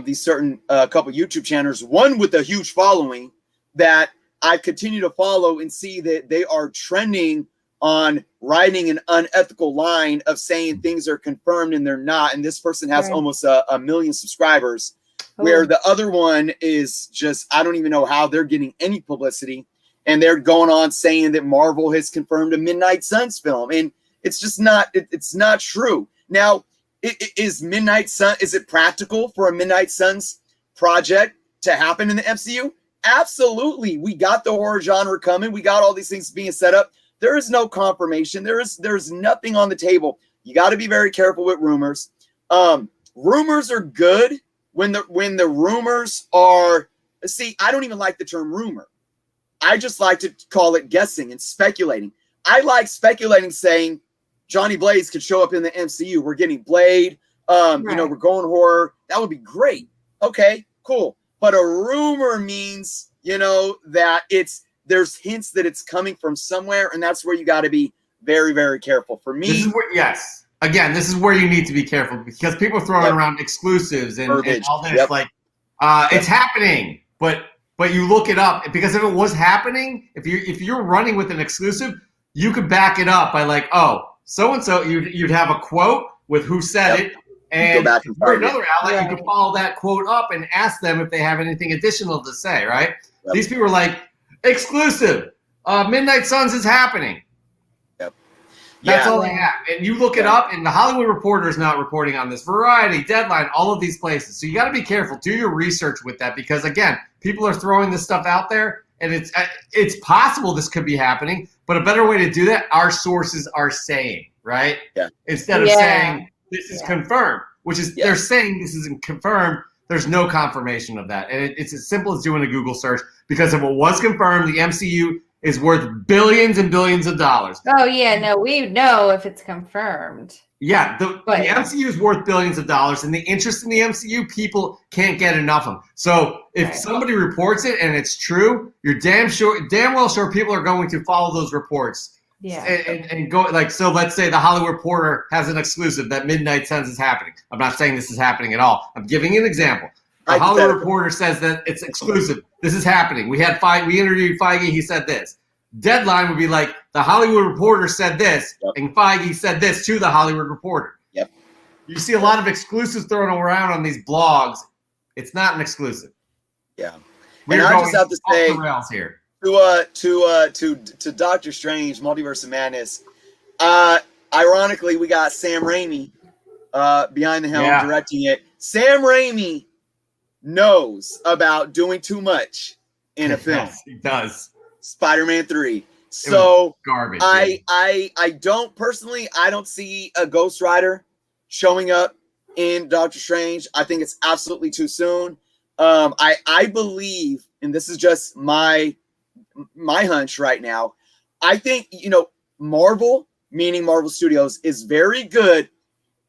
these certain couple YouTube channels, one with a huge following, that I continue to follow and see that they are trending on writing an unethical line of saying things are confirmed and they're not. And this person has almost a million subscribers, where the other one is just, I don't even know how they're getting any publicity. And they're going on saying that Marvel has confirmed a Midnight Suns film. And it's just not, it's not true. Now, is it practical for a Midnight Suns project to happen in the MCU? Absolutely. We got the horror genre coming. We got all these things being set up. There is no confirmation. There's nothing on the table. You got to be very careful with rumors. Rumors are good when the rumors are, see, I don't even like the term rumor. I just like to call it guessing and speculating. I like speculating, saying Johnny Blaze could show up in the MCU. We're getting Blade. You know, we're going horror. That would be great. Okay, cool. But a rumor means, you know, that there's hints that it's coming from somewhere, and that's where you got to be very, very careful. For me, this is where, yes. Again, this is where you need to be careful, because people are throwing around exclusives and all this. Like, it's happening, but you look it up, because if it was happening, if you're running with an exclusive, you could back it up by like, oh, so and so. You'd have a quote with who said it. And for another outlet, you can follow that quote up and ask them if they have anything additional to say, right? Yep. These people are like, exclusive, Midnight Suns is happening. Yep. That's all they have. And you look it up, and the Hollywood Reporter is not reporting on this. Variety, Deadline, all of these places. So you got to be careful. Do your research with that, because, again, people are throwing this stuff out there, and it's possible this could be happening. But a better way to do that, our sources are saying, right? Yeah. Instead of saying, this is confirmed, which is they're saying this isn't confirmed. There's no confirmation of that. And it's as simple as doing a Google search, because if it was confirmed, the MCU is worth billions and billions of dollars. Oh, yeah. No, we know if it's confirmed. Yeah, the MCU is worth billions of dollars, and the interest in the MCU, people can't get enough of them. So if somebody reports it and it's true, you're damn well sure people are going to follow those reports. Yeah, and go, like, so let's say the Hollywood Reporter has an exclusive that Midnight Suns is happening. I'm not saying this is happening at all. I'm giving you an example. The Hollywood Reporter says that it's exclusive. This is happening. We interviewed Feige. He said this. Deadline would be like, the Hollywood Reporter said this, and Feige said this to the Hollywood Reporter. Yep. You see a lot of exclusives thrown around on these blogs. It's not an exclusive. Yeah. And I just have to say, the rails here. To Doctor Strange, Multiverse of Madness. Ironically, we got Sam Raimi behind the helm directing it. Sam Raimi knows about doing too much in a film. Yes, he does. Spider-Man 3. So garbage. I don't personally, I don't see a Ghost Rider showing up in Doctor Strange. I think it's absolutely too soon. I believe, and this is just my hunch right now, I think, you know, Marvel, meaning Marvel Studios, is very good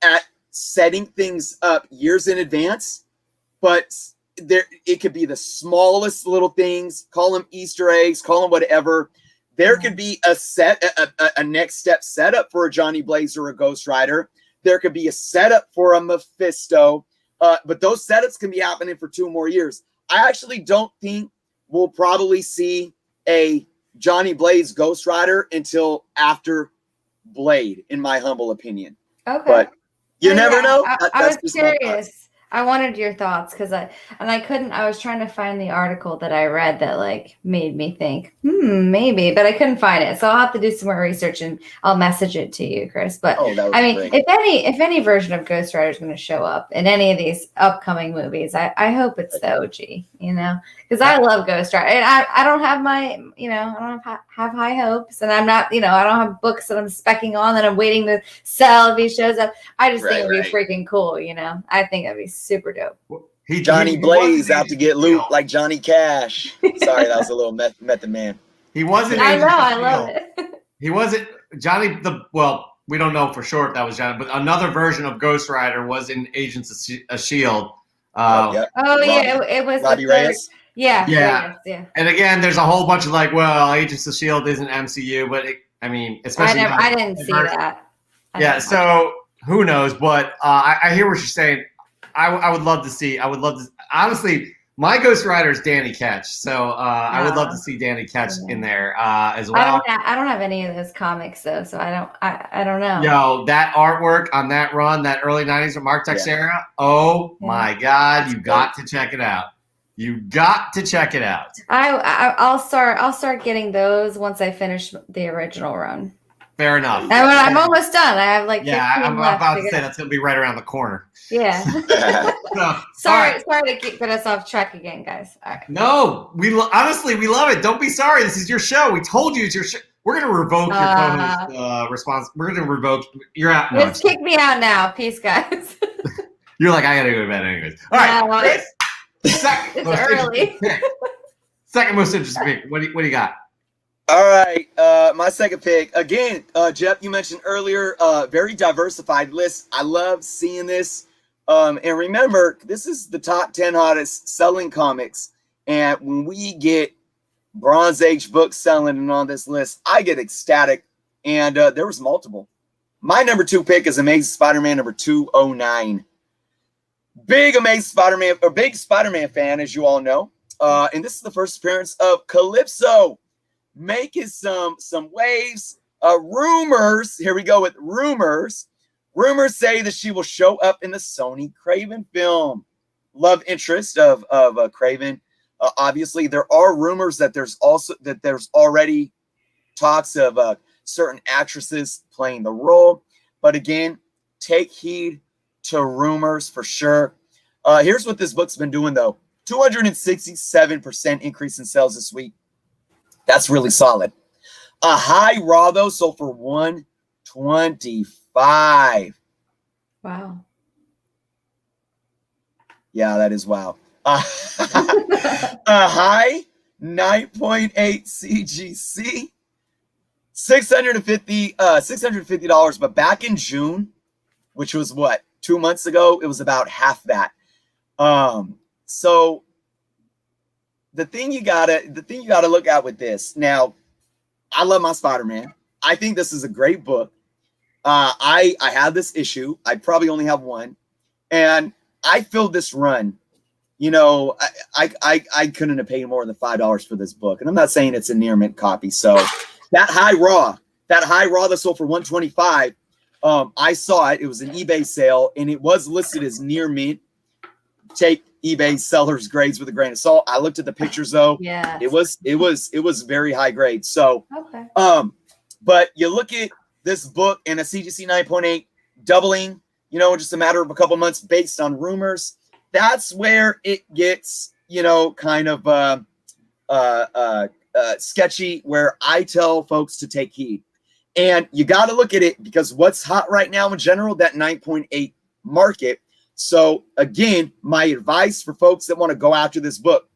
at setting things up years in advance, but it could be the smallest little things, call them Easter eggs, call them whatever. There could be a next step setup for a Johnny Blaze or a Ghost Rider. There could be a setup for a Mephisto, but those setups can be happening for 2 more years. I actually don't think we'll probably see a Johnny Blaze Ghost Rider until after Blade, in my humble opinion. Okay. But you never know. I was curious. I wanted your thoughts, because I was trying to find the article that I read that like made me think, maybe, but I couldn't find it. So I'll have to do some more research, and I'll message it to you, Chris. But I mean, great. if any version of Ghost Rider is going to show up in any of these upcoming movies, I hope it's the OG, you know, because I love Ghost Rider, and I don't have my, you know, I don't have high hopes, and I'm not, you know, I don't have books that I'm specking on that I'm waiting to sell if he shows up. I just think it'd be freaking cool, you know. I think that'd be super dope. Johnny Blaze out to get loot like Johnny Cash. Sorry, that was a little Method Man. He wasn't. I know, I love it. He wasn't Johnny. Well, we don't know for sure if that was Johnny, but another version of Ghost Rider was in Agents of S.H.I.E.L.D. It was Robbie Reyes. Yeah. And again, there's a whole bunch of like, well, Agents of S.H.I.E.L.D. isn't MCU, but especially I didn't see that. So who knows? But I hear what you're saying. I would love to see. Honestly, My Ghost Rider is Danny Ketch, so I would love to see Danny Ketch in there as well. I don't have any of those comics though, so I don't know. Yo, that artwork on that run, that early '90s with Mark Texeira. Oh my God, you got to check it out. You got to check it out. I'll start getting those once I finish the original run. Fair enough. I'm almost done. I have like 15 I'm left about to go. say that's gonna be right around the corner. Yeah. So, sorry to get us off track again, guys. All right. No, honestly we love it. Don't be sorry. This is your show. We told you it's your show. We're gonna revoke your co-host response. We're gonna revoke. You're out. No, just kick me out now. Peace, guys. You're like, I gotta go to bed anyways. All right. It's early. Second most interesting pick. What do you got? All right, my second pick again. Jeff, you mentioned earlier, very diversified list. I love seeing this. And remember, this is the top 10 hottest selling comics. And when we get Bronze Age books selling and on this list, I get ecstatic. And there was multiple. My number 2 pick is Amazing Spider-Man number 209. Big Amazing Spider-Man, or big Spider-Man fan, as you all know. And this is the first appearance of Calypso, making some waves. Rumors, here we go with rumors. Rumors say that she will show up in the Sony Craven film. Love interest of Craven. Obviously, there are rumors that there's already talks of certain actresses playing the role. But again, take heed to rumors for sure. Here's what this book's been doing though: 267% increase in sales this week. That's really solid. A high raw though, so for 125. Wow. Yeah, that is wow. A high 9.8 CGC, $650. But back in June, which was what, 2 months ago, it was about half that. So the thing you gotta look at with this. Now, I love my Spider-Man. I think this is a great book. I have this issue. I probably only have one, and I filled this run. You know, I couldn't have paid more than $5 for this book, and I'm not saying it's a near mint copy. So that high raw that sold for 125. I saw it. It was an eBay sale, and it was listed as near mint. Take eBay sellers grades with a grain of salt. I looked at the pictures though. Yeah. It was very high grade. So okay. But you look at this book and a CGC 9.8 doubling, you know, in just a matter of a couple months based on rumors. That's where it gets, you know, kind of sketchy, where I tell folks to take heed. And you got to look at it because what's hot right now in general, that 9.8 market. So again, my advice for folks that want to go after this book,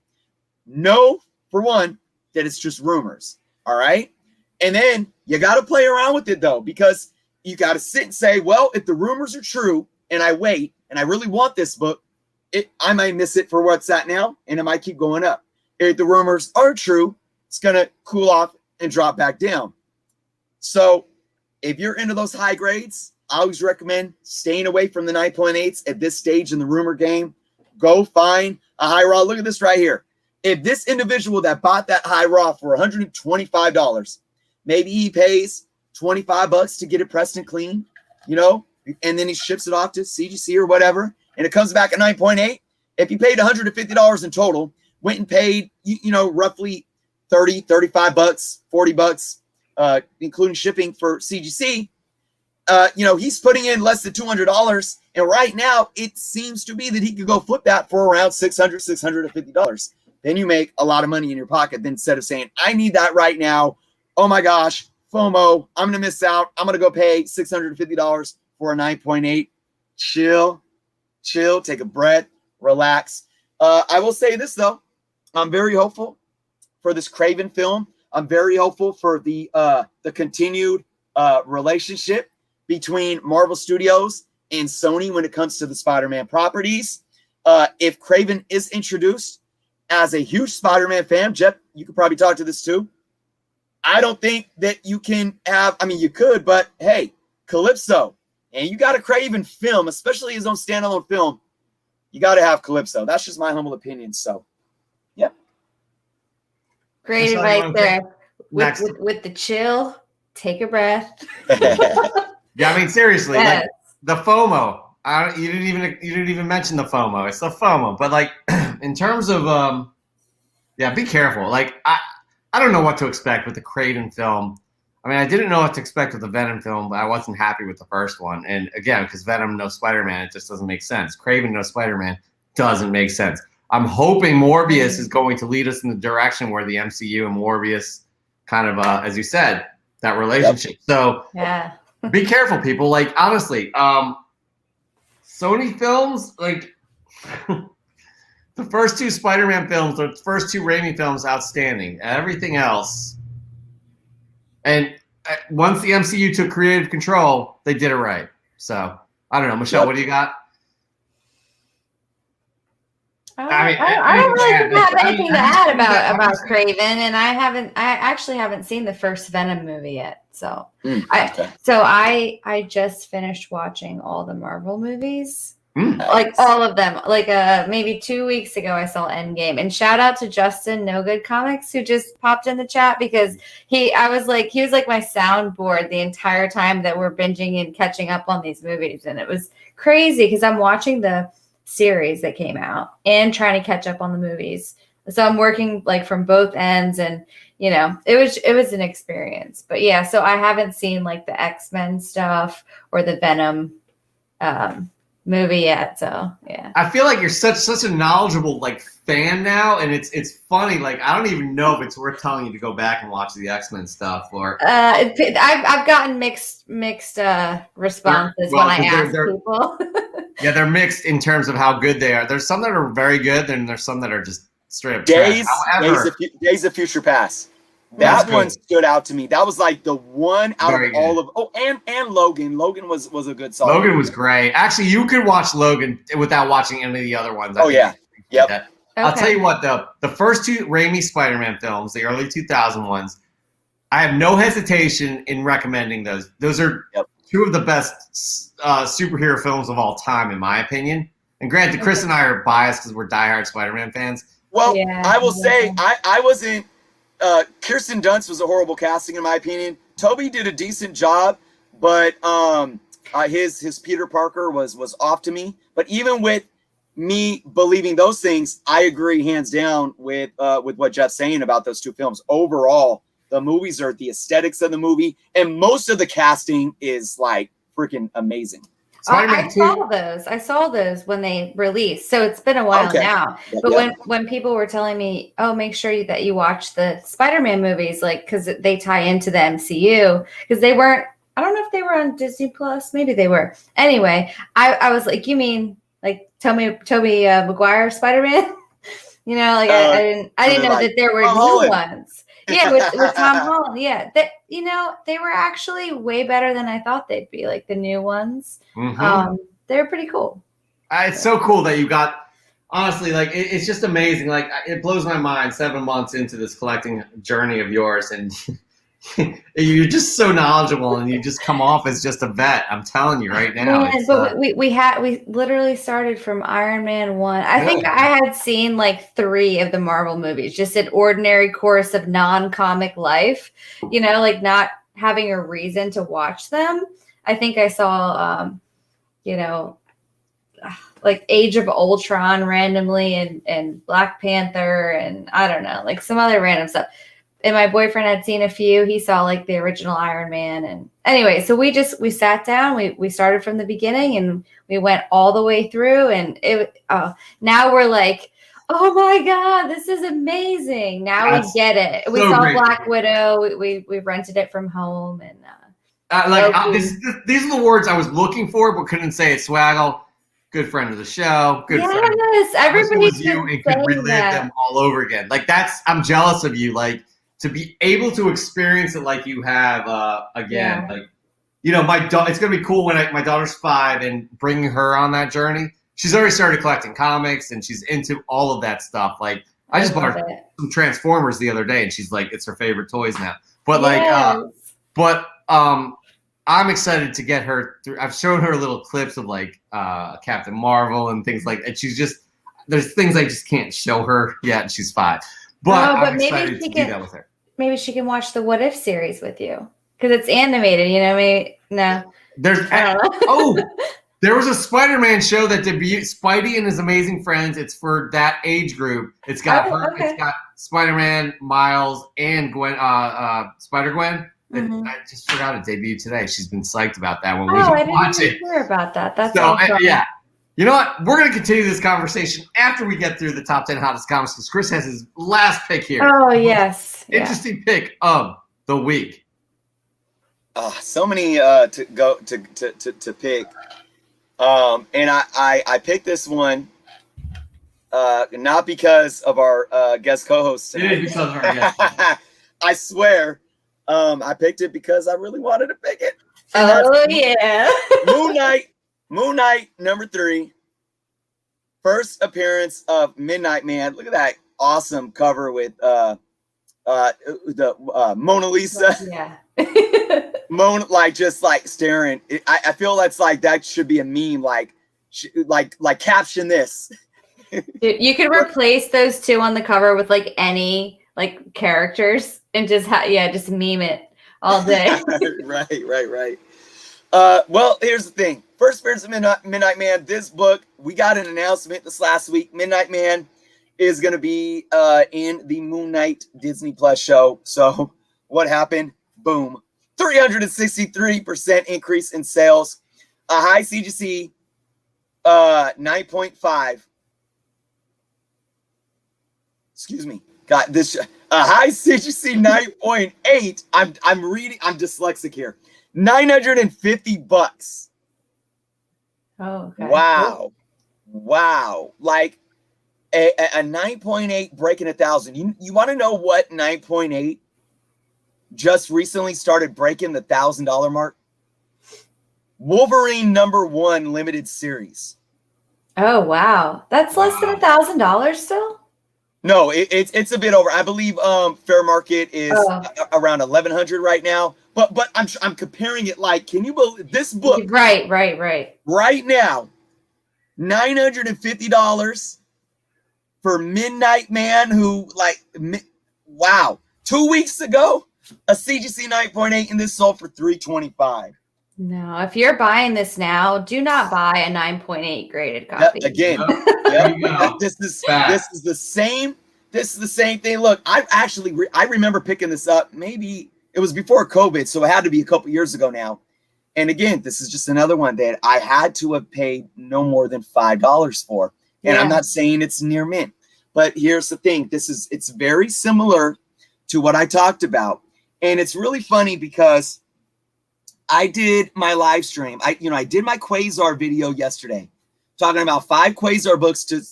know for one that it's just rumors. All right. And then you got to play around with it though, because you got to sit and say, well, if the rumors are true and I wait and I really want this book, I might miss it for where it's at now and it might keep going up. If the rumors are true, it's going to cool off and drop back down. So if you're into those high grades, I always recommend staying away from the 9.8s at this stage in the rumor game. Go find a high raw. Look at this right here. If this individual that bought that high raw for $125, maybe he pays $25 to get it pressed and clean, you know, and then he ships it off to CGC or whatever, and it comes back at 9.8. If he paid $150 in total, went and paid, you know, roughly $30, $35, $40, including shipping for CGC, you know, he's putting in less than $200. And right now it seems to be that he could go flip that for around $650. Then you make a lot of money in your pocket. Then instead of saying, I need that right now, oh my gosh, FOMO, I'm going to miss out. I'm going to go pay $650 for a 9.8. Chill, take a breath, relax. I will say this though. I'm very hopeful for this Craven film. I'm very hopeful for the continued relationship between Marvel Studios and Sony when it comes to the Spider-Man properties. If Craven is introduced as a huge Spider-Man fan, Jeff, you could probably talk to this too. I don't think that you can have, I mean, you could, but hey, Calypso, and you got a Craven film, especially his own standalone film, you got to have Calypso. That's just my humble opinion. So, yeah. Great Michelle, you advice wanna there. take next? With the chill, take a breath. Yeah, I mean seriously, Yes. like the FOMO. You didn't even mention the FOMO. It's the FOMO, but like in terms of yeah, be careful. Like I don't know what to expect with the Craven film. I mean, I didn't know what to expect with the Venom film, but I wasn't happy with the first one. And again, because Venom, no Spider-Man, it just doesn't make sense. Craven, no Spider-Man, doesn't make sense. I'm hoping Morbius is going to lead us in the direction where the MCU and Morbius kind of, as you said, that relationship. Yep. So yeah, be careful, people. Like, honestly, Sony films, like the first two Spider-Man films, the first two Raimi films, outstanding. Everything else, and once the MCU took creative control, they did it right. So I don't know, Michelle, what do you got? I don't really have anything to add about Craven, and I actually haven't seen the first Venom movie yet. So I just finished watching all the Marvel movies. Like all of them. Like maybe 2 weeks ago I saw Endgame. And shout out to Justin No Good Comics who just popped in the chat because he was like my soundboard the entire time that we're binging and catching up on these movies. And it was crazy because I'm watching the series that came out and trying to catch up on the movies. So I'm working like from both ends, and you know, it was an experience. But yeah, so I haven't seen like the X-Men stuff or the Venom movie yet. So yeah, I feel like you're such a knowledgeable like fan now, and it's funny. Like I don't even know if it's worth telling you to go back and watch the X-Men stuff. Or I've gotten mixed responses when I ask people. Yeah, they're mixed in terms of how good they are. There's some that are very good, and there's some that are just straight up Days trash. of Future Past. That one stood out to me. That was like the one out of all of and Logan. Logan was a good song. Logan was great. Actually, you could watch Logan without watching any of the other ones. Yep. Okay. I'll tell you what, the first two Raimi Spider-Man films, the early 2000 ones, I have no hesitation in recommending those. Those are two of the best superhero films of all time, in my opinion. And granted, Chris and I are biased because we're diehard Spider-Man fans. Well, I will say I wasn't. Kirsten Dunst was a horrible casting in my opinion. Toby did a decent job, but his Peter Parker was off to me. But even with me believing those things, I agree hands down with what Jeff's saying about those two films. Overall, the movies are the aesthetics of the movie, and most of the casting is like freaking amazing. I saw those when they released. So it's been a while now. But when people were telling me, oh, make sure that you watch the Spider-Man movies, like, because they tie into the MCU, because they weren't, I don't know if they were on Disney Plus. Maybe they were. Anyway, I was like, you mean like Tobey Maguire Spider-Man? You know, like I didn't know that there were new ones. Yeah, with Tom Holland. Yeah, they were actually way better than I thought they'd be. Like the new ones, they're pretty cool. It's so cool that you got. Honestly, like it's just amazing. Like it blows my mind. 7 months into this collecting journey of yours, and you're just so knowledgeable, and you just come off as just a vet. I'm telling you right now. Man, but we literally started from Iron Man 1. I think I had seen like 3 of the Marvel movies, just an ordinary course of non-comic life, you know, like not having a reason to watch them. I think I saw, like Age of Ultron randomly and Black Panther and I don't know, like some other random stuff. And my boyfriend had seen a few. He saw like the original Iron Man. And anyway, so we sat down, we started from the beginning and we went all the way through. And now we're like, oh my God, this is amazing. Now we get it. We saw Black Widow. We rented it from home. And these are the words I was looking for, but couldn't say it. Swaggle, good friend of the show. Good friend. Yes, everybody's you and could relive them all over again. Like I'm jealous of you. Like, to be able to experience it like you have again, like, you know, it's going to be cool when my daughter's 5 and bringing her on that journey. She's already started collecting comics and she's into all of that stuff. Like I just bought her some Transformers the other day and she's like, it's her favorite toys now. But I'm excited to get her through. I've shown her little clips of like Captain Marvel and things like that. She's just, there's things I just can't show her yet. And she's 5, but I'm excited to do that with her. Maybe she can watch the What If series with you because it's animated. You know, maybe no. There's there was a Spider-Man show that debuted, Spidey and His Amazing Friends. It's for that age group. It's got It's got Spider-Man, Miles, and Gwen, Spider-Gwen. I just forgot it debuted today. She's been psyched about that one. I didn't hear about that. That's so, yeah. You know what? We're going to continue this conversation after we get through the top 10 hottest comics because Chris has his last pick here. Oh, yes. Interesting pick of the week. So many to pick. And I picked this one not because of our guest co-host tonight. It is because of our guest. I swear. I picked it because I really wanted to pick it. Oh yeah. Moon Knight number 3. First appearance of Midnight Man. Look at that awesome cover with the Mona Lisa. Yeah. Mona, like, just like staring. I feel that's like that should be a meme. Like caption this. Dude, you could replace those two on the cover with like any like characters and just just meme it all day. Right. Well, here's the thing. First appearance of Midnight Man. This book, we got an announcement this last week. Midnight Man is going to be in the Moon Knight Disney Plus show. So what happened? Boom. 363% increase in sales. A high CGC 9.5. Excuse me. Got this. A high CGC 9.8. I'm reading. I'm dyslexic here. $950. Oh, okay. Wow. Like a 9.8 breaking 1,000. You want to know what 9.8 just recently started breaking the $1,000 mark? Wolverine #1 limited series. Oh wow, that's less than $1,000 still. No, it's a bit over. I believe fair market is around 1,100 right now. But I'm comparing it like, can you believe this book? Right. Right now, $950 for Midnight Man. Who wow, 2 weeks ago, a CGC 9.8, and this sold for $325. No, if you're buying this now, do not buy a 9.8 graded copy. Again, this is the same. This is the same thing. Look, I remember picking this up. Maybe it was before COVID, so it had to be a couple years ago now. And again, this is just another one that I had to have paid no more than $5 for. And I'm not saying it's near mint, but here's the thing. It's very similar to what I talked about. And it's really funny because I did my live stream. I did my Quasar video yesterday, talking about 5 Quasar books to,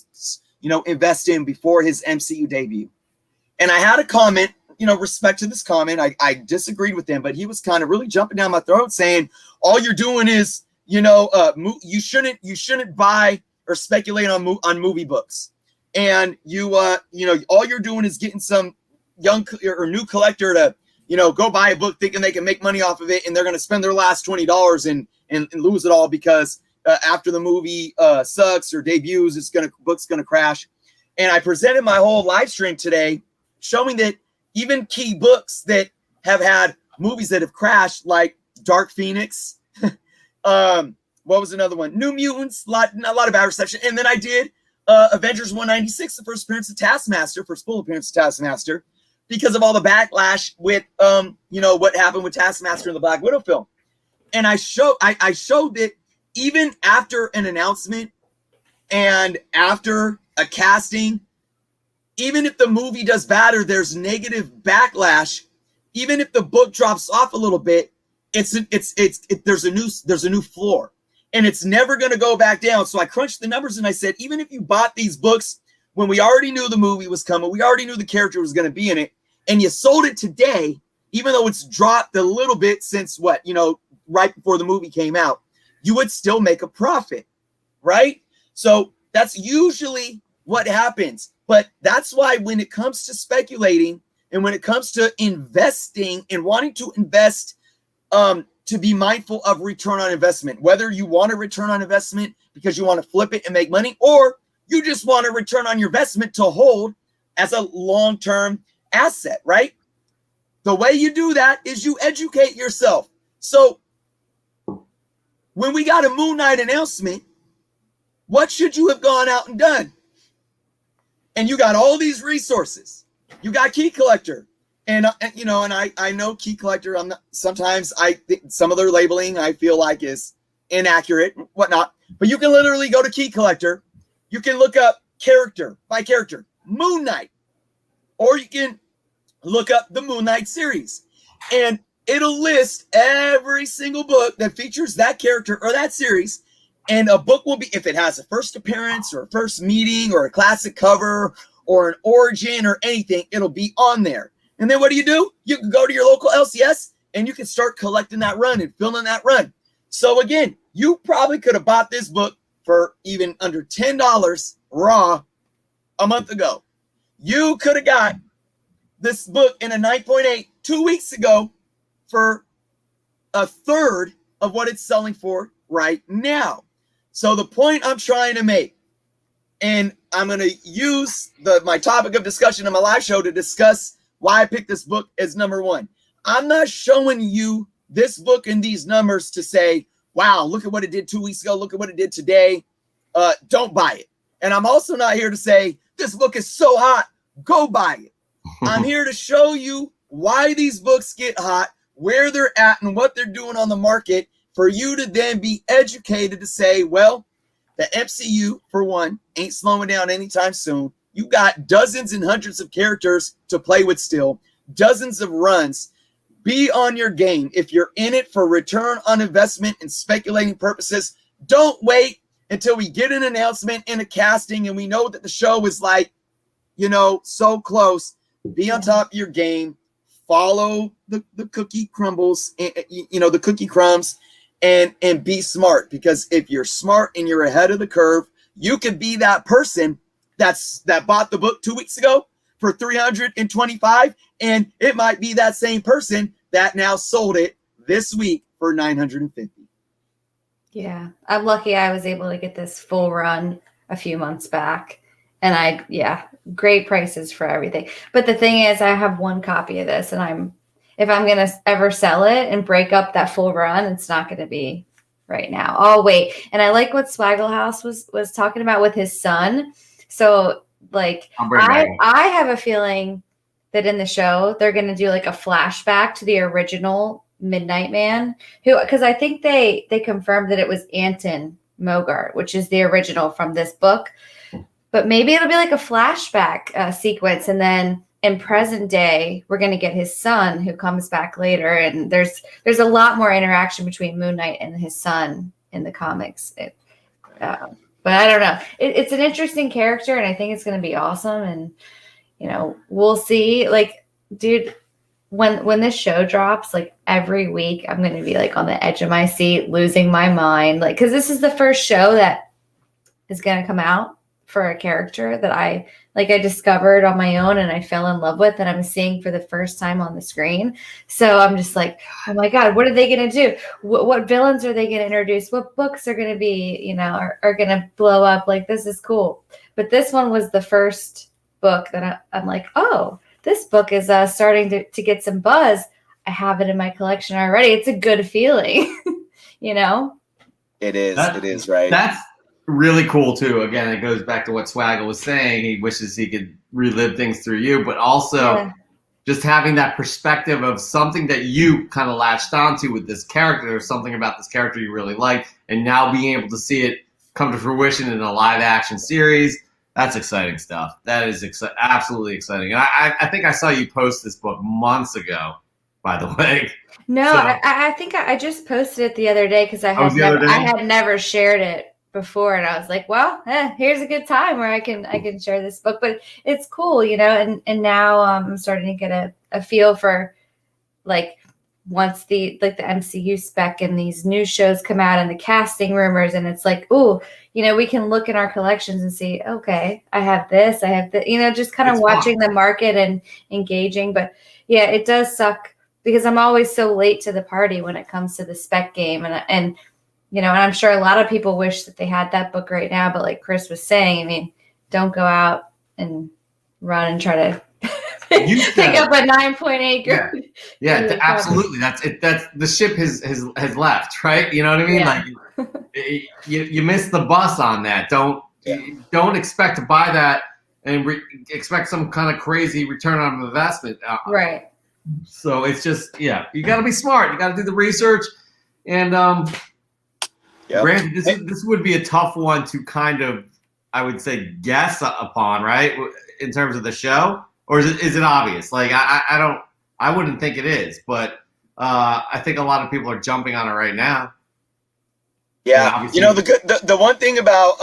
invest in before his MCU debut. And I had a comment, respect to this comment. I disagreed with him, but he was kind of really jumping down my throat saying, all you're doing is, you shouldn't buy or speculate on movie books. And all you're doing is getting some young or new collector to, go buy a book thinking they can make money off of it, and they're going to spend their last $20 and lose it all because after the movie sucks or debuts, book's gonna crash. And I presented my whole live stream today, showing that even key books that have had movies that have crashed, like Dark Phoenix, what was another one? New Mutants, a lot of bad reception. And then I did Avengers 196, the first appearance of Taskmaster, first full appearance of Taskmaster, because of all the backlash with what happened with Taskmaster in the Black Widow film. And I showed that even after an announcement and after a casting, even if the movie does bad or there's negative backlash, even if the book drops off a little bit, there's a new floor, and it's never going to go back down. So I crunched the numbers and I said, even if you bought these books when we already knew the movie was coming, we already knew the character was going to be in it, and you sold it today, even though it's dropped a little bit since right before the movie came out, you would still make a profit, right? So that's usually what happens. But that's why when it comes to speculating and when it comes to investing and wanting to invest to be mindful of return on investment, whether you want a return on investment because you want to flip it and make money, or you just want a return on your investment to hold as a long-term asset, right? The way you do that is you educate yourself. So when we got a Moon Knight announcement, what should you have gone out and done? And you got all these resources. You got Key Collector. And you know, and I know Key Collector, sometimes I think some of their labeling I feel like is inaccurate, whatnot. But you can literally go to Key Collector. You can look up character by character, Moon Knight. Or you can look up the Moon Knight series. And it'll list every single book that features that character or that series. And a book will be, if it has a first appearance or a first meeting or a classic cover or an origin or anything, it'll be on there. And then what do? You can go to your local LCS and you can start collecting that run and filling that run. So again, you probably could have bought this book for even under $10 raw a month ago. You could have got this book in a 9.8 2 weeks ago for a third of what it's selling for right now. So the point I'm trying to make, and I'm going to use my topic of discussion in my live show to discuss why I picked this book as number one. I'm not showing you this book and these numbers to say, wow, look at what it did 2 weeks ago. Look at what it did today. Don't buy it. And I'm also not here to say, this book is so hot, go buy it. I'm here to show you why these books get hot, where they're at, and what they're doing on the market for you to then be educated to say, well, the MCU, for one, ain't slowing down anytime soon. You got dozens and hundreds of characters to play with still, dozens of runs. Be on your game. If you're in it for return on investment and speculating purposes, don't wait until we get an announcement and a casting and we know that the show is like, you know, so close. Be on top of your game. Follow the cookie crumbles, you know, the cookie crumbs, and be smart. Because if you're smart and you're ahead of the curve, you could be that person that bought the book 2 weeks ago for $325, and it might be that same person that now sold it this week for $950. Yeah, I'm lucky I was able to get this full run a few months back. And great prices for everything. But the thing is, I have one copy of this, and if I'm going to ever sell it and break up that full run, it's not going to be right now. Oh, wait. And I like what Swaggle House was talking about with his son. So, like, I have a feeling that in the show, they're going to do like a flashback to the original Midnight Man, because I think they confirmed that it was Anton Mogart, which is the original from this book. But maybe it'll be like a flashback sequence. And then in present day, we're going to get his son who comes back later. And there's a lot more interaction between Moon Knight and his son in the comics. But I don't know. It's an interesting character, and I think it's going to be awesome. And, you know, we'll see. Like, dude, when this show drops, like every week, I'm going to be like on the edge of my seat, losing my mind. Like, because this is the first show that is going to come out for a character that I discovered on my own and I fell in love with, and I'm seeing for the first time on the screen. So I'm just like, oh my God, what are they going to do? What villains are they going to introduce? What books are going to be, you know, are going to blow up? Like, this is cool. But this one was the first book that I'm like, oh, this book is starting to get some buzz. I have it in my collection already. It's a good feeling, you know? It is, right? That's really cool too. Again, it goes back to what Swaggle was saying. He wishes he could relive things through you, but also just having that perspective of something that you kind of latched onto with this character, or something about this character you really like, and now being able to see it come to fruition in a live action series. That's exciting stuff. That is absolutely exciting. And I think I saw you post this book months ago, by the way. No, so, I think I just posted it the other day because I had never shared it before, and I was like, well, here's a good time where I can share this book. But it's cool, you know, and now I'm starting to get a feel for, like, once the MCU spec and these new shows come out and the casting rumors, and it's like, ooh, you know, we can look in our collections and see, okay, I have this, you know, just kind of watching the market and engaging. But yeah, it does suck because I'm always so late to the party when it comes to the spec game, and and I'm sure a lot of people wish that they had that book right now, but like Chris was saying, I mean, don't go out and run and try to pick up a 9.8 grade. Yeah, absolutely. That's it. That's the ship has left, right? You know what I mean? Yeah. Like you missed the bus on that. Don't expect to buy that and expect some kind of crazy return on investment. Right. So it's just you got to be smart. You got to do the research, and granted, this would be a tough one to kind of, I would say, guess upon, right? In terms of the show. Or is it obvious? Like I wouldn't think it is, but I think a lot of people are jumping on it right now. Yeah, the one thing about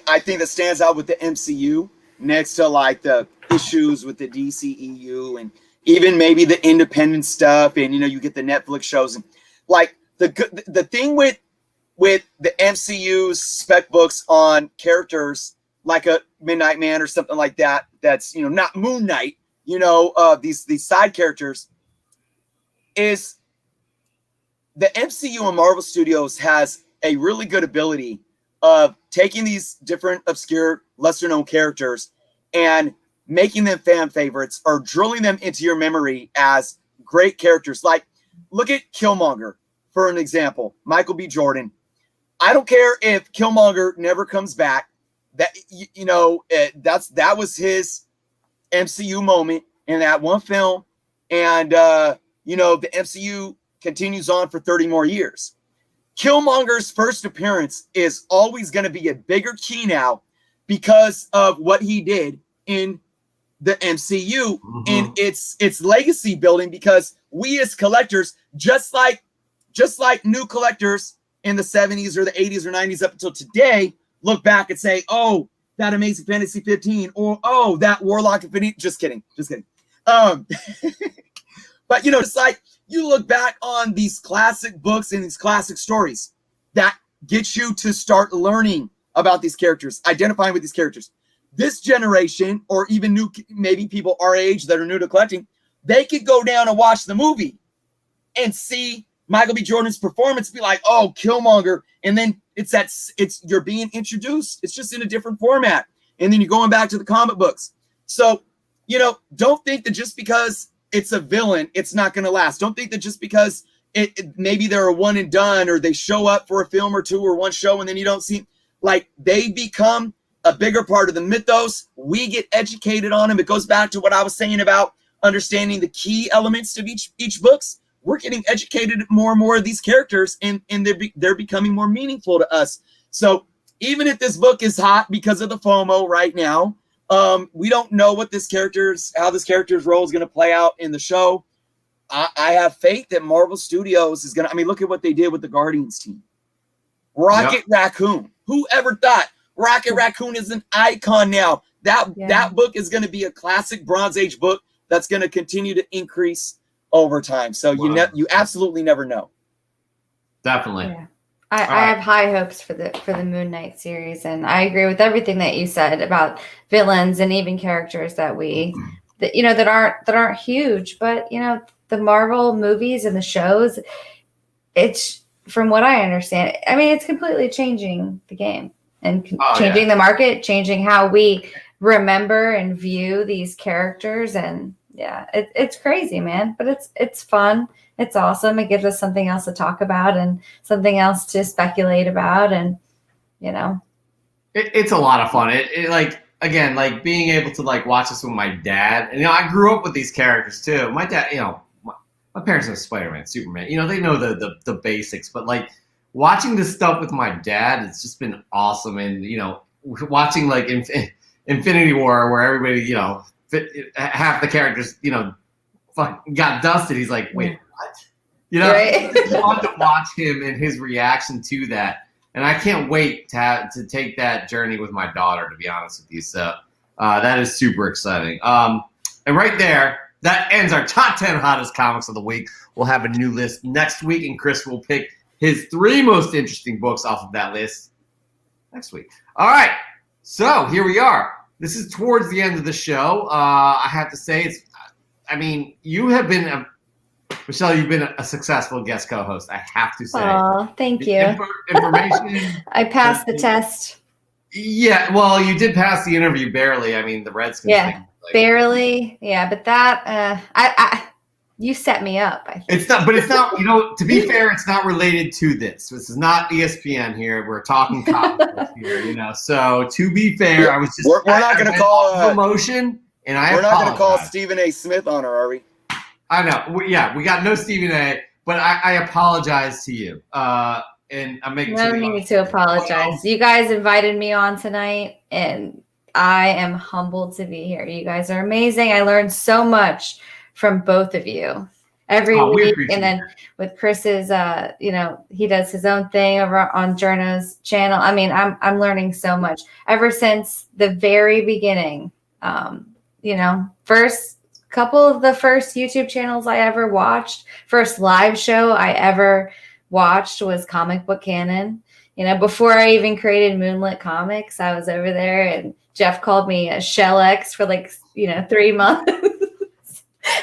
I think that stands out with the MCU next to like the issues with the DCEU and even maybe the independent stuff, and you get the Netflix shows, and like the thing with the MCU's spec books on characters like a Midnight Man or something like that, that's not Moon Knight, these side characters, is the MCU and Marvel Studios has a really good ability of taking these different obscure, lesser known characters and making them fan favorites or drilling them into your memory as great characters. Like, look at Killmonger for an example. Michael B. Jordan. I don't care if Killmonger never comes back. That that was his MCU moment in that one film, and the MCU continues on for 30 more years. Killmonger's first appearance is always going to be a bigger key now because of what he did in the MCU and its legacy building, because we as collectors, just like new collectors in the 70s or the 80s or 90s up until today, look back and say, oh, that Amazing Fantasy 15, or oh, that Warlock Infinity. Just kidding. But it's like you look back on these classic books and these classic stories that get you to start learning about these characters, identifying with these characters. This generation, or even maybe people our age that are new to collecting, they could go down and watch the movie and see Michael B. Jordan's performance, be like, oh, Killmonger, and then you're being introduced. It's just in a different format, and then you're going back to the comic books. So, don't think that just because it's a villain, it's not going to last. Don't think that just because maybe they're a one and done, or they show up for a film or two or one show and then you don't see, like, they become a bigger part of the mythos. We get educated on them. It goes back to what I was saying about understanding the key elements of each books. We're getting educated more and more of these characters, and they're becoming more meaningful to us. So even if this book is hot because of the FOMO right now, we don't know how this character's role is going to play out in the show. I have faith that Marvel Studios is going to, look at what they did with the Guardians team. Rocket Raccoon. Who ever thought Rocket Raccoon is an icon now? That book is going to be a classic Bronze Age book that's going to continue to increase over time. So you absolutely never know. Definitely. Yeah. I have high hopes for the Moon Knight series, and I agree with everything that you said about villains and even characters that aren't huge, but the Marvel movies and the shows, it's, from what I understand, it's completely changing the game and changing the market, changing how we remember and view these characters. And it's crazy, man, but it's fun. It's awesome. It gives us something else to talk about and something else to speculate about. And, it's a lot of fun. It like, again, like being able to like watch this with my dad. And, I grew up with these characters too. My dad, my parents know Spider-Man, Superman, they know the basics, but like watching this stuff with my dad, it's just been awesome. And, watching like Infinity War, where everybody, half the characters, got dusted. He's like, wait, what? Right? I want to watch him and his reaction to that. And I can't wait to take that journey with my daughter, to be honest with you. So that is super exciting. And right there, that ends our top 10 hottest comics of the week. We'll have a new list next week, and Chris will pick his 3 most interesting books off of that list next week. All right. So here we are. This is towards the end of the show. I have to say, you have been Michelle, you've been a successful guest co-host, I have to say. Oh, thank The you. information. I passed the test. Yeah, well, you did pass the interview barely. I mean, the Redskins Yeah, thing. Like, barely. Yeah, but that you set me up. I think. it's not, but it's not. You know, to be fair, it's not related to this. This is not ESPN here. We're talking comics here. You know, so to be fair, I was just. We're not going to call promotion, and we're not going to call Stephen A. Smith on her, are we? I know. We got no Stephen A. But I apologize to you. And I'm making no need to apologize. You guys invited me on tonight, and I am humbled to be here. You guys are amazing. I learned so much from both of you every week, and then with Chris's, you know, he does his own thing over on Journo's channel. I mean, I'm learning so much ever since the very beginning. You know, first couple of the first YouTube channels I ever watched, first live show I ever watched was Comic Book Canon. You know, before I even created MoonLit Comics, I was over there, and Jeff called me a Shell X for like, you know, 3 months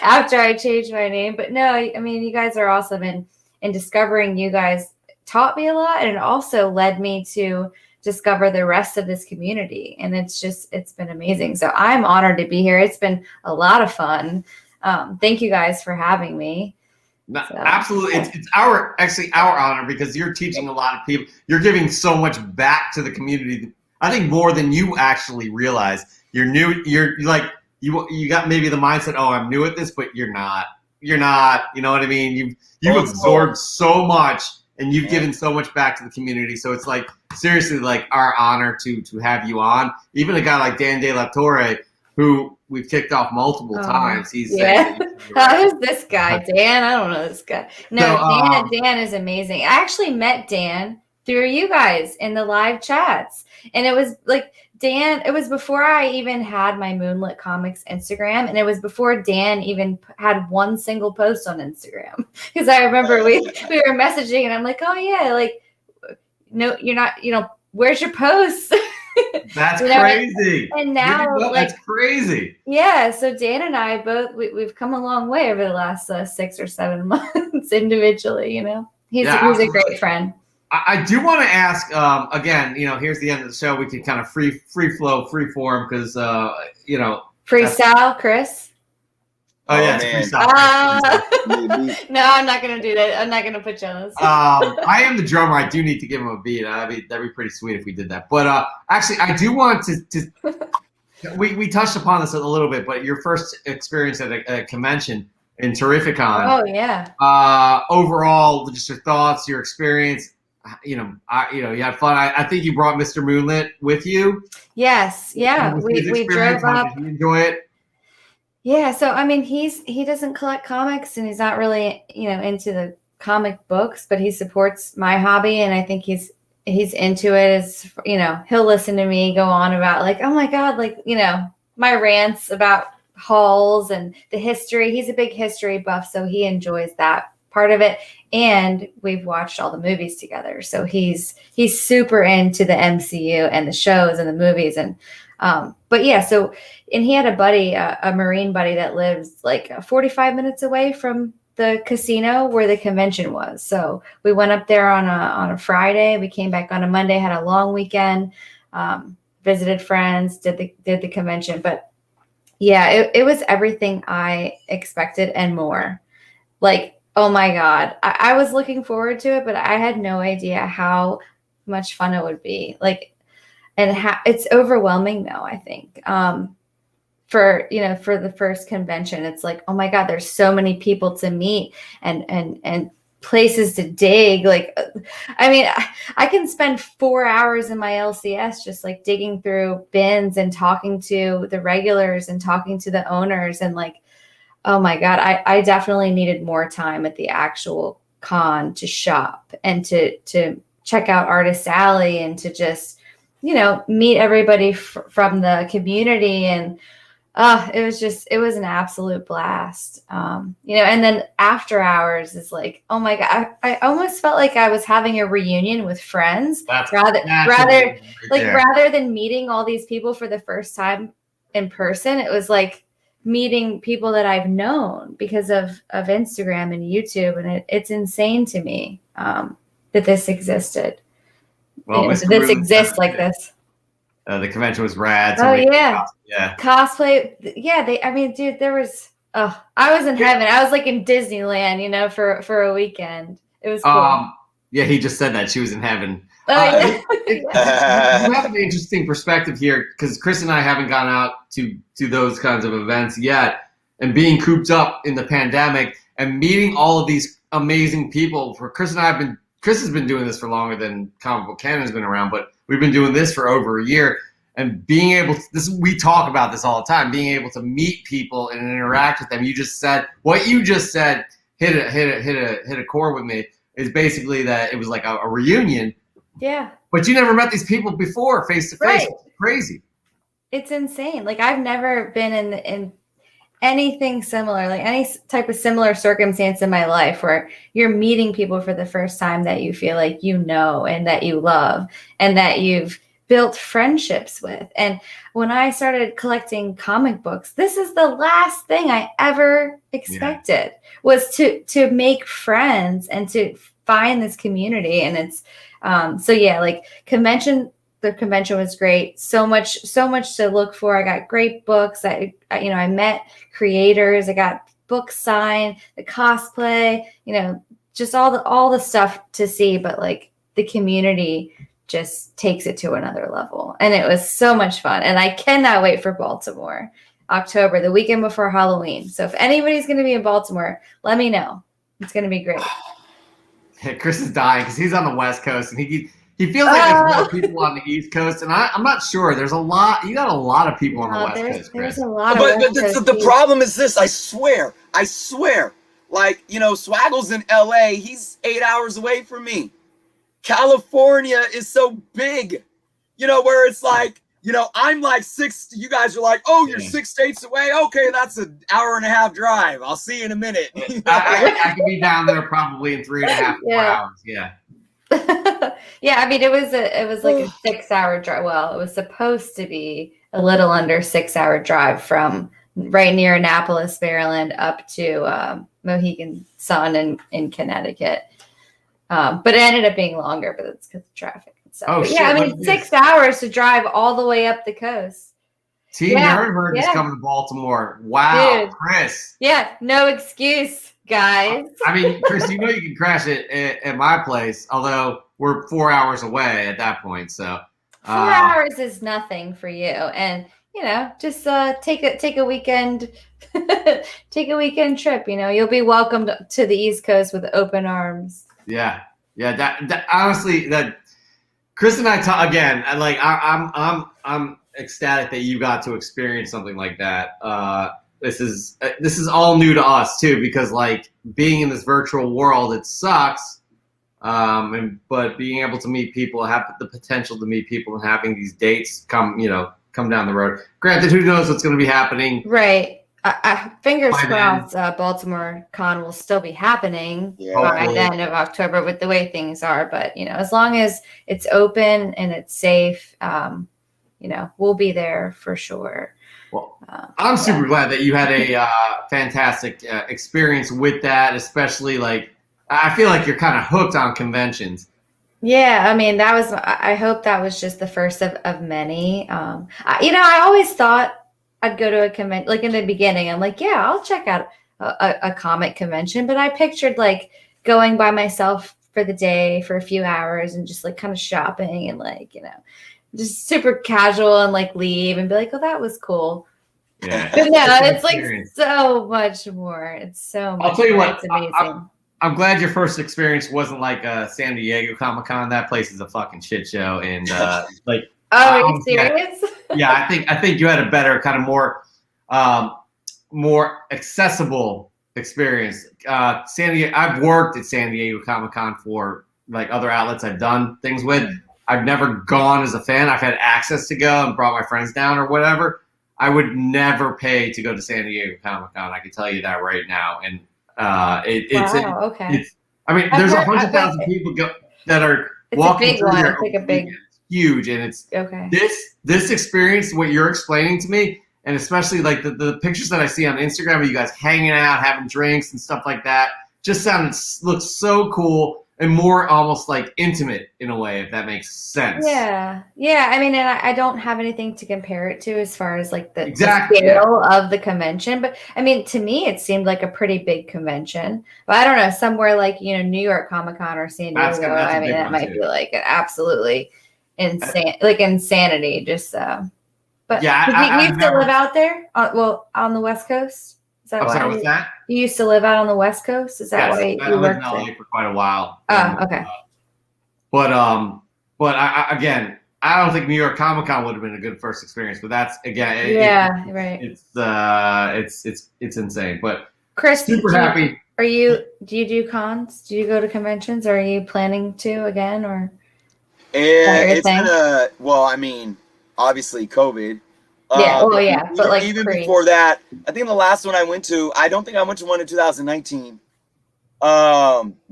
after I changed my name. But no, I mean, you guys are awesome, and discovering you guys taught me a lot, and it also led me to discover the rest of this community, and it's been amazing. So I'm honored to be here. It's been a lot of fun. Thank you guys for having me. No, absolutely. It's our honor, because you're teaching a lot of people. You're giving so much back to the community. I think more than you actually realize. You're new. You're like, you got maybe the mindset, oh, I'm new at this, but you're not. You know what I mean? You've absorbed so much, and you've given so much back to the community. So it's like, seriously, like our honor to have you on. Even a guy like Dan De La Torre, who we've kicked off multiple times. He's Who's this guy? Dan? I don't know this guy. No, Dan is amazing. I actually met Dan through you guys in the live chats. And it was like Dan, it was before I even had my MoonLit Comics Instagram. And it was before Dan even had one single post on Instagram. Because I remember we were messaging, and I'm like, oh yeah, like, no, you're not, you know, where's your post? That's crazy. And now, that's crazy. Yeah. So Dan and I both, we've come a long way over the last 6 or 7 months individually. You know, he's a great friend. I do want to ask again. You know, here's the end of the show. We can kind of free flow, free form, because you know, freestyle, Chris. Oh yeah, freestyle. No, I'm not gonna do that. I'm not gonna put you on this. I am the drummer. I do need to give him a beat. That'd be pretty sweet if we did that. But actually, I do want to. We touched upon this a little bit, but your first experience at a convention in Terrificon. Oh yeah. Overall, just your thoughts, your experience. You know, you had fun. I think you brought Mr. MoonLit with you. Yes. Yeah. We drove up. Did you enjoy it? Yeah, so I mean, he doesn't collect comics, and he's not really, you know, into the comic books, but he supports my hobby, and I think he's into it. As you know, he'll listen to me go on about like, oh my god, like, you know, my rants about halls and the history. He's a big history buff, so he enjoys that part of it. And we've watched all the movies together, so he's super into the MCU and the shows and the movies. And but yeah, so, and he had a buddy, a Marine buddy that lives like 45 minutes away from the casino where the convention was. So we went up there on a Friday. We came back on a Monday, had a long weekend, visited friends, did the convention. But yeah, it was everything I expected and more. Like, oh my God, I was looking forward to it, but I had no idea how much fun it would be. Like, and it's overwhelming though, I think. For the first convention, it's like, oh my God, there's so many people to meet and places to dig. Like, I mean, I can spend 4 hours in my LCS just like digging through bins and talking to the regulars and talking to the owners. And like, oh my God, I definitely needed more time at the actual con to shop and to check out Artist Alley and to just, you know, meet everybody from the community. And it was an absolute blast. You know, and then after hours is like, oh my God, I almost felt like I was having a reunion with friends. Rather than meeting all these people for the first time in person. It was like meeting people that I've known because of Instagram and YouTube, and it's insane to me that this existed. Well, Miss This Caroon, exists like this. The convention was rad. Oh yeah, yeah. Cosplay. Yeah, I mean, dude, there was. Oh, I was in heaven. I was like in Disneyland, for a weekend. It was cool. Yeah, he just said that she was in heaven. Oh, You have an interesting perspective here because Chris and I haven't gone out to those kinds of events yet, and being cooped up in the pandemic and meeting all of these amazing people. For Chris and I Chris has been doing this for longer than Comic Book Canon has been around, but we've been doing this for over a year. And being able to, we talk about this all the time, being able to meet people and interact with them. What you just said hit a core with me, is basically that it was like a reunion. Yeah. But you never met these people before face to face. It's crazy. It's insane. Like, I've never been in anything similar, like any type of similar circumstance in my life where you're meeting people for the first time that you feel like you know and that you love and that you've built friendships with. And when I started collecting comic books, this is the last thing I ever expected, was to make friends and to find this community. And it's like the convention was great. So much to look for. I got great books. I met creators. I got books signed, the cosplay, just all the stuff to see. But like, the community just takes it to another level. And it was so much fun. And I cannot wait for Baltimore, October, the weekend before Halloween. So if anybody's going to be in Baltimore, let me know. It's going to be great. Yeah, Chris is dying because he's on the West Coast, and he feels like there's more people on the East Coast, and I'm not sure. There's a lot. You got a lot of people on the West Coast, Chris. There's a lot. But the problem is this. I swear. Like, Swaggle's in LA. He's 8 hours away from me. California is so big, where it's like, I'm like 6. You guys are like, oh, you're 6 states away. Okay, that's an hour and a half drive. I'll see you in a minute. I could be down there probably in 3.5 4 hours. Yeah. Yeah, I mean, it was like a 6-hour drive. Well, it was supposed to be a little under 6-hour drive from right near Annapolis, Maryland, up to Mohegan Sun in Connecticut. But it ended up being longer, but it's because of traffic and stuff. Oh, shit, yeah, I mean, 6 hours to drive all the way up the coast. Team Nerdberg is coming to Baltimore. Wow, dude. Chris. Yeah, no excuse, guys. I mean, Chris, you can crash it at my place, although we're 4 hours away at that point. So 4 hours is nothing for you, and just take a weekend, take a weekend trip. You'll be welcomed to the East Coast with open arms. Yeah. That honestly, that Chris and I talk again. Like, I'm ecstatic that you got to experience something like that. This is all new to us too, because like being in this virtual world, it sucks. But being able to meet people, have the potential to meet people, and having these dates come down the road. Granted, who knows what's going to be happening? Right. Fingers crossed, Baltimore Con will still be happening by the end of October with the way things are. But, as long as it's open and it's safe, we'll be there for sure. Well, I'm super glad that you had a fantastic experience with that, especially like I feel like you're kind of hooked on conventions. Yeah, I mean, I hope that was just the first of many. I always thought I'd go to a convention, like in the beginning, I'm like, yeah, I'll check out a comic convention. But I pictured like going by myself for the day for a few hours and just like kind of shopping and like, just super casual and like leave and be like, oh, that was cool. Yeah. But no, it's like so much more. It's so much I'll tell you more. what, It's amazing. I'm glad your first experience wasn't like San Diego Comic-Con. That place is a fucking shit show. And like, oh, are you serious? Yeah, I think you had a better kind of more accessible experience. San Diego, I've worked at San Diego Comic-Con for like other outlets I've done things with. I've never gone as a fan. I've had access to go and brought my friends down or whatever. I would never pay to go to San Diego Comic-Con. I can tell you that right now. And okay. I mean, there's 100,000 people that are walking through there. It's like a big. Huge, and it's okay. This experience, what you're explaining to me, and especially like the pictures that I see on Instagram of you guys hanging out, having drinks and stuff like that, just looks so cool and more almost like intimate in a way, if that makes sense. Yeah. I mean, and I don't have anything to compare it to as far as like the Exactly, scale of the convention. But I mean, to me, it seemed like a pretty big convention. But I don't know, somewhere like, New York Comic Con or San Diego. That's I a mean, big that one, might too. be like an absolutely insane, like insanity. Just But Yeah, you used to live out there? On the West Coast? Is that I'm why sorry, what's that? you used to live out on the West Coast? Is that Yes, why I you lived in worked LA there? for quite a while. Oh, okay. But again, I don't think New York Comic Con would have been a good first experience. But that's again, Right. It's insane. But Chris, super happy. Do you do cons? Do you go to conventions? Are you planning to again, or? It's been well, I mean, obviously COVID. Yeah, but like even before that, I think the last one I went to, I don't think I went to one in 2019. But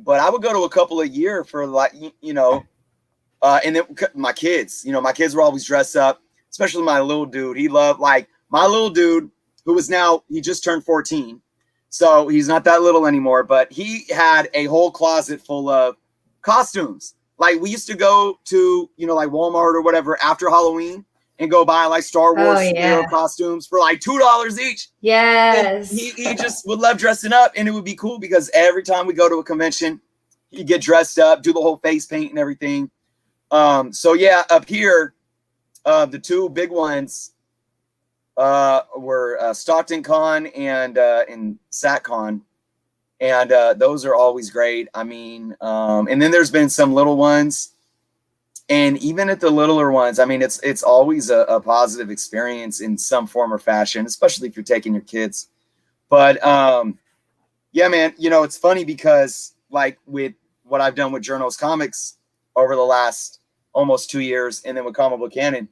I would go to a couple a year for like, and then my kids, my kids were always dressed up, especially my little dude. He loved, like, my little dude who is now, he just turned 14. So he's not that little anymore, but he had a whole closet full of costumes. Like, we used to go to, like Walmart or whatever after Halloween and go buy like Star Wars superhero costumes for like $2 each. Yes. And he just would love dressing up, and it would be cool because every time we go to a convention, he'd get dressed up, do the whole face paint and everything. So yeah, up here, the two big ones were Stockton Con and SatCon. And those are always great. I mean, and then there's been some little ones. And even at the littler ones, I mean, it's always a positive experience in some form or fashion, especially if you're taking your kids. But yeah, man, it's funny because like with what I've done with Journos Comics over the last almost 2 years, and then with Comic Book Canon,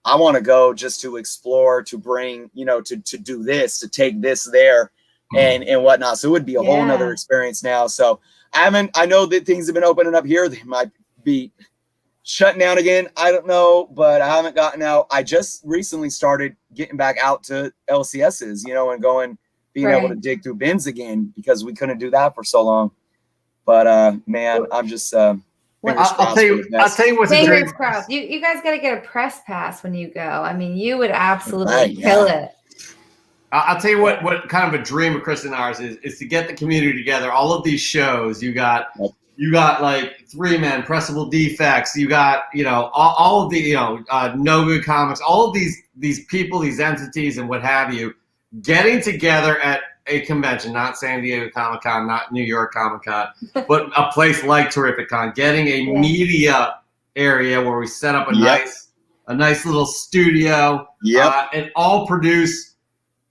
I want to go just to explore, to bring, to do this, to take this there and whatnot. So it would be a whole nother experience now. So I know that things have been opening up here. They might be shutting down again. I don't know, but I haven't gotten out. I just recently started getting back out to LCSs, and being able to dig through bins again because we couldn't do that for so long. But man, I'm just I'll tell you what's fingers crossed. You guys got to get a press pass when you go. I mean, you would absolutely kill it. I'll tell you what kind of a dream of Chris and ours is to get the community together. All of these shows, you got like 3-Man, Pressable Defects, you got, all of the, No Good Comics, all of these people, these entities and what have you, getting together at a convention, not San Diego Comic-Con, not New York Comic-Con, but a place like Terrificon, getting a media area where we set up a nice little studio and all produce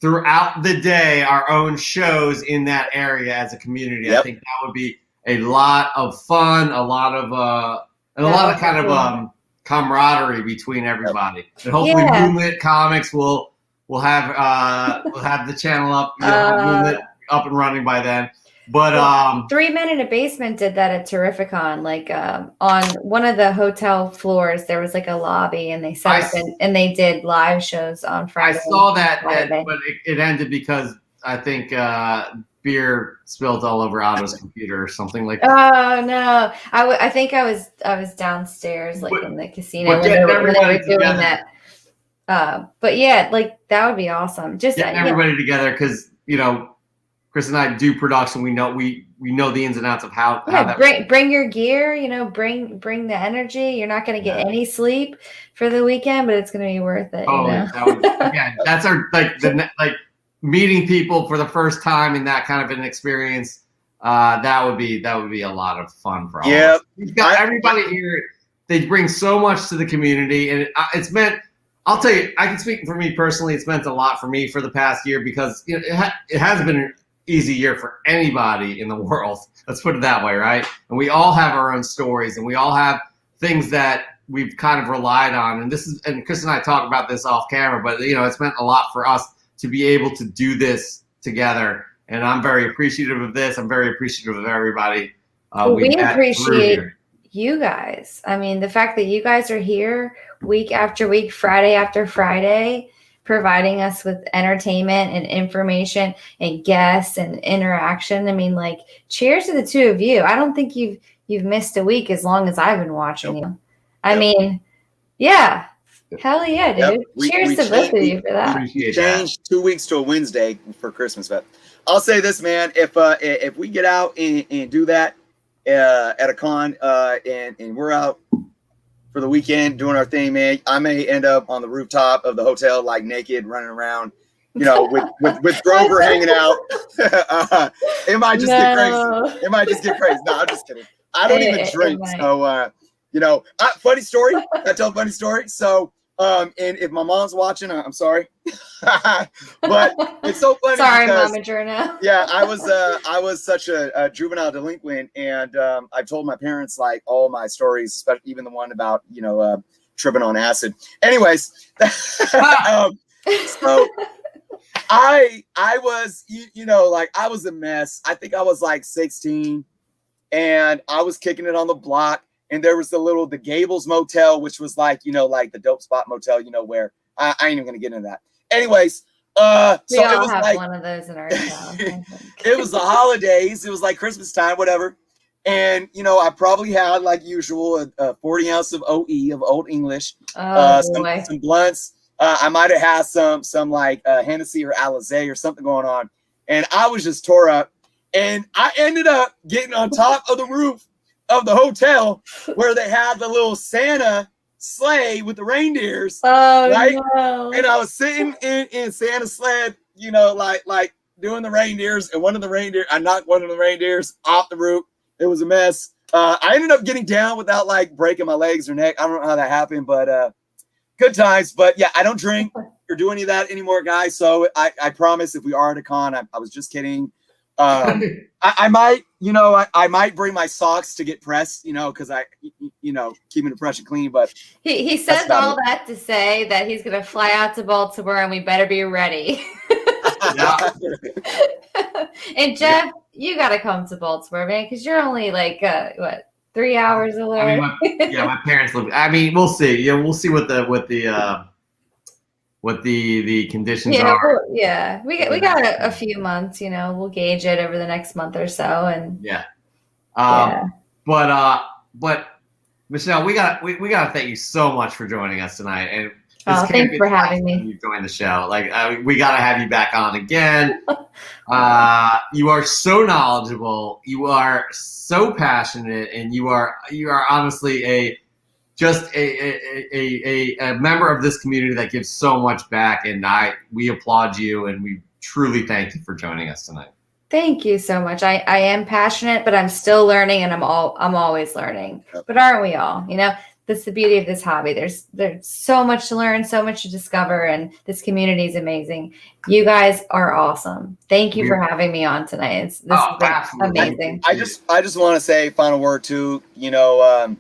throughout the day our own shows in that area as a community. I think that would be a lot of fun, a lot of kind of camaraderie between everybody. And hopefully MoonLit Comics will have the channel up, MoonLit up and running by then. But 3 Men in a Basement did that at Terrificon. Like on one of the hotel floors, there was like a lobby, and they set up and they did live shows on Friday. I saw that but it ended because I think beer spilled all over Otto's computer or something like that. Oh no! I think I was downstairs, like in the casino when they were doing that. But yeah, like that would be awesome. Just getting everybody together because Chris and I do production. We know the ins and outs of how that bring your gear. Bring the energy. You're not going to get any sleep for the weekend, but it's going to be worth it. That's our like meeting people for the first time in that kind of an experience. That would be a lot of fun for all of us. We've got everybody here. They bring so much to the community, and it's meant. I'll tell you, I can speak for me personally. It's meant a lot for me for the past year because it has been an easy year for anybody in the world. Let's put it that way, right? And we all have our own stories, and we all have things that we've kind of relied on. And Chris and I talk about this off camera, but it's meant a lot for us to be able to do this together. And I'm very appreciative of this. I'm very appreciative of everybody. We appreciate you guys. I mean, the fact that you guys are here week after week, Friday after Friday, providing us with entertainment and information and guests and interaction. I mean, like, cheers to the two of you. I don't think you've missed a week as long as I've been watching you. I mean, yeah. Hell yeah, dude. Cheers to both of you for that. We changed 2 weeks to a Wednesday for Christmas, but I'll say this, man. If we get out and do that at a con and we're out for the weekend doing our thing, man, I may end up on the rooftop of the hotel, like naked, running around, you know, with Grover hanging out. It might just get crazy. It might just get crazy. No, I'm just kidding. I don't even drink. So, you know, funny story. I tell a funny story. So, and if my mom's watching, I'm sorry, but it's so funny. Sorry, because, Mama Journo. Yeah, I was such a juvenile delinquent, and I've told my parents like all my stories, especially even the one about, you know, tripping on acid. Anyways, so I was, you know, like I was a mess. I think I was like 16, and I was kicking it on the block. And there was the Gables Motel, which was like, you know, like the dope spot motel, you know, where I ain't even gonna get into that. Anyways, we so all it was have like one of those in our town. it was the holidays. It was like Christmas time, whatever. And you know, I probably had, like usual, a 40 ounce of OE of Old English, some blunts. I might have had some like Hennessy or Alizé or something going on, and I was just tore up. And I ended up getting on top of the roof of the hotel where they had the little Santa sleigh with the reindeers. Oh, right? No. And I was sitting in Santa's sled, you know, like doing the reindeers, and I knocked one of the reindeers off the roof. It was a mess. I ended up getting down without like breaking my legs or neck. I don't know how that happened, but good times. But yeah, I don't drink or do any of that anymore, guys. So I promise, if we are at a con, I was just kidding. I might, you know, I might bring my socks to get pressed, you know, because you know, keeping the pressure clean. But he says all that to say that he's gonna fly out to Baltimore, and we better be ready. And Jeff, you gotta come to Baltimore, man, because you're only like what, 3 hours away. I mean, my parents live. I mean, we'll see. Yeah, we'll see what the conditions are. We got a few months, you know. We'll gauge it over the next month or so, and But Michelle, we gotta thank you so much for joining us tonight, and thanks for having me. You join the show. Like we gotta have you back on again. You are so knowledgeable. You are so passionate, and you are honestly a member of this community that gives so much back, and we applaud you, and we truly thank you for joining us tonight. Thank you so much. I am passionate, but I'm still learning, and I'm always learning. But aren't we all? You know, that's the beauty of this hobby. There's so much to learn, so much to discover, and this community is amazing. You guys are awesome. Thank you for having me on tonight. This has been amazing. I just want to say final word too. You know,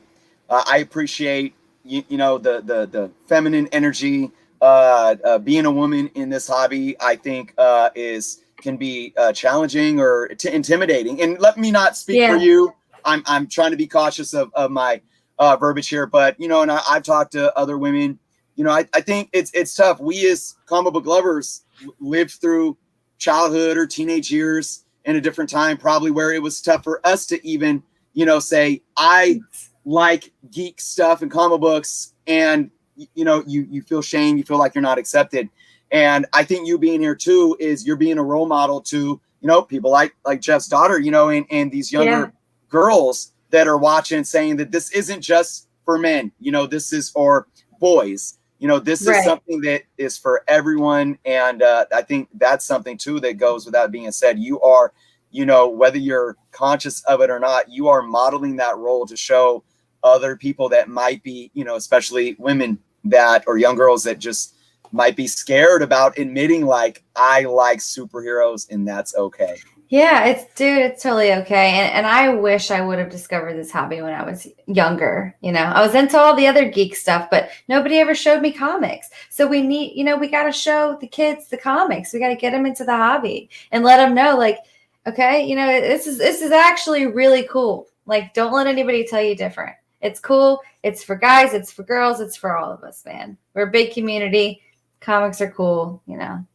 I appreciate you know the feminine energy. Being a woman in this hobby, I think, can be challenging or intimidating. And let me not speak for you. I'm trying to be cautious of my verbiage here, but you know, and I've talked to other women. You know, I think it's tough. We as comic book lovers lived through childhood or teenage years in a different time, probably, where it was tough for us to even, you know, say I like geek stuff and comic books, and you know, you feel shame, you feel like you're not accepted. And I think you being here too is you're being a role model to, you know, people like Jeff's daughter, you know, and these younger girls that are watching, saying that this isn't just for men, you know, this is for boys, you know, this is something that is for everyone. And I think that's something too that goes without being said. You are, you know, whether you're conscious of it or not, you are modeling that role to show other people that might be, you know, especially women that, or young girls that just might be scared about admitting, like, I like superheroes, and that's okay. Yeah, it's totally okay. And I wish I would have discovered this hobby when I was younger. You know, I was into all the other geek stuff, but nobody ever showed me comics. So we need, you know, we got to show the kids the comics. We got to get them into the hobby and let them know, like, okay, you know, this is actually really cool. Like, don't let anybody tell you different. It's cool. It's for guys. It's for girls. It's for all of us, man. We're a big community. Comics are cool, you know.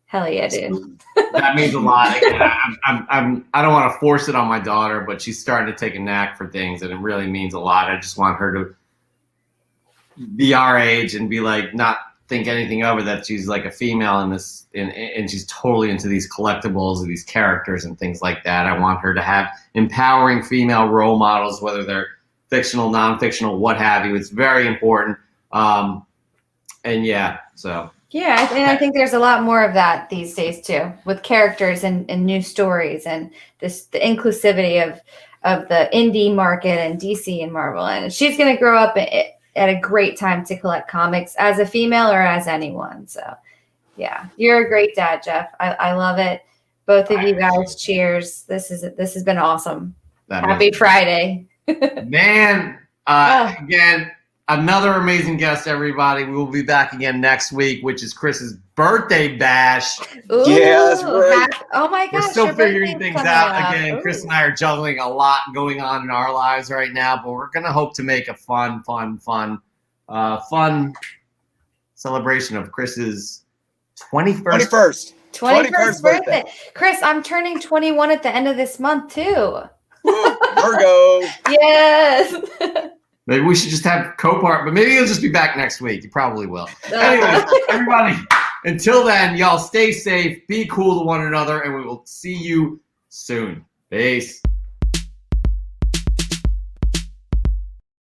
Hell yeah, dude. That means a lot. Again, I don't want to force it on my daughter, but she's starting to take a knack for things, and it really means a lot. I just want her to be our age and be like, not think anything of it, that she's like a female in this, and she's totally into these collectibles and these characters and things like that. I want her to have empowering female role models, whether they're fictional, non-fictional, what have you. It's very important. And yeah, so. Yeah, and I think there's a lot more of that these days too, with characters and new stories and the inclusivity of the indie market and DC and Marvel. And she's going to grow up at a great time to collect comics as a female or as anyone. So, yeah, you're a great dad, Jeff. I love it. Both of you guys, cheers. This has been awesome. Happy Friday, man. Again. Another amazing guest, everybody. We will be back again next week, which is Chris's birthday bash. Ooh, yeah, that's right. Oh my gosh. We're still your figuring birthday's things coming out. up. Again, Ooh. Chris and I are juggling a lot going on in our lives right now, but we're going to hope to make a fun celebration of Chris's 21st 21st birthday. Chris, I'm turning 21 at the end of this month too. Virgo. Yes. Maybe we should just have co-part, but maybe he'll just be back next week. He probably will. Anyways, everybody, until then, y'all stay safe, be cool to one another, and we will see you soon. Peace.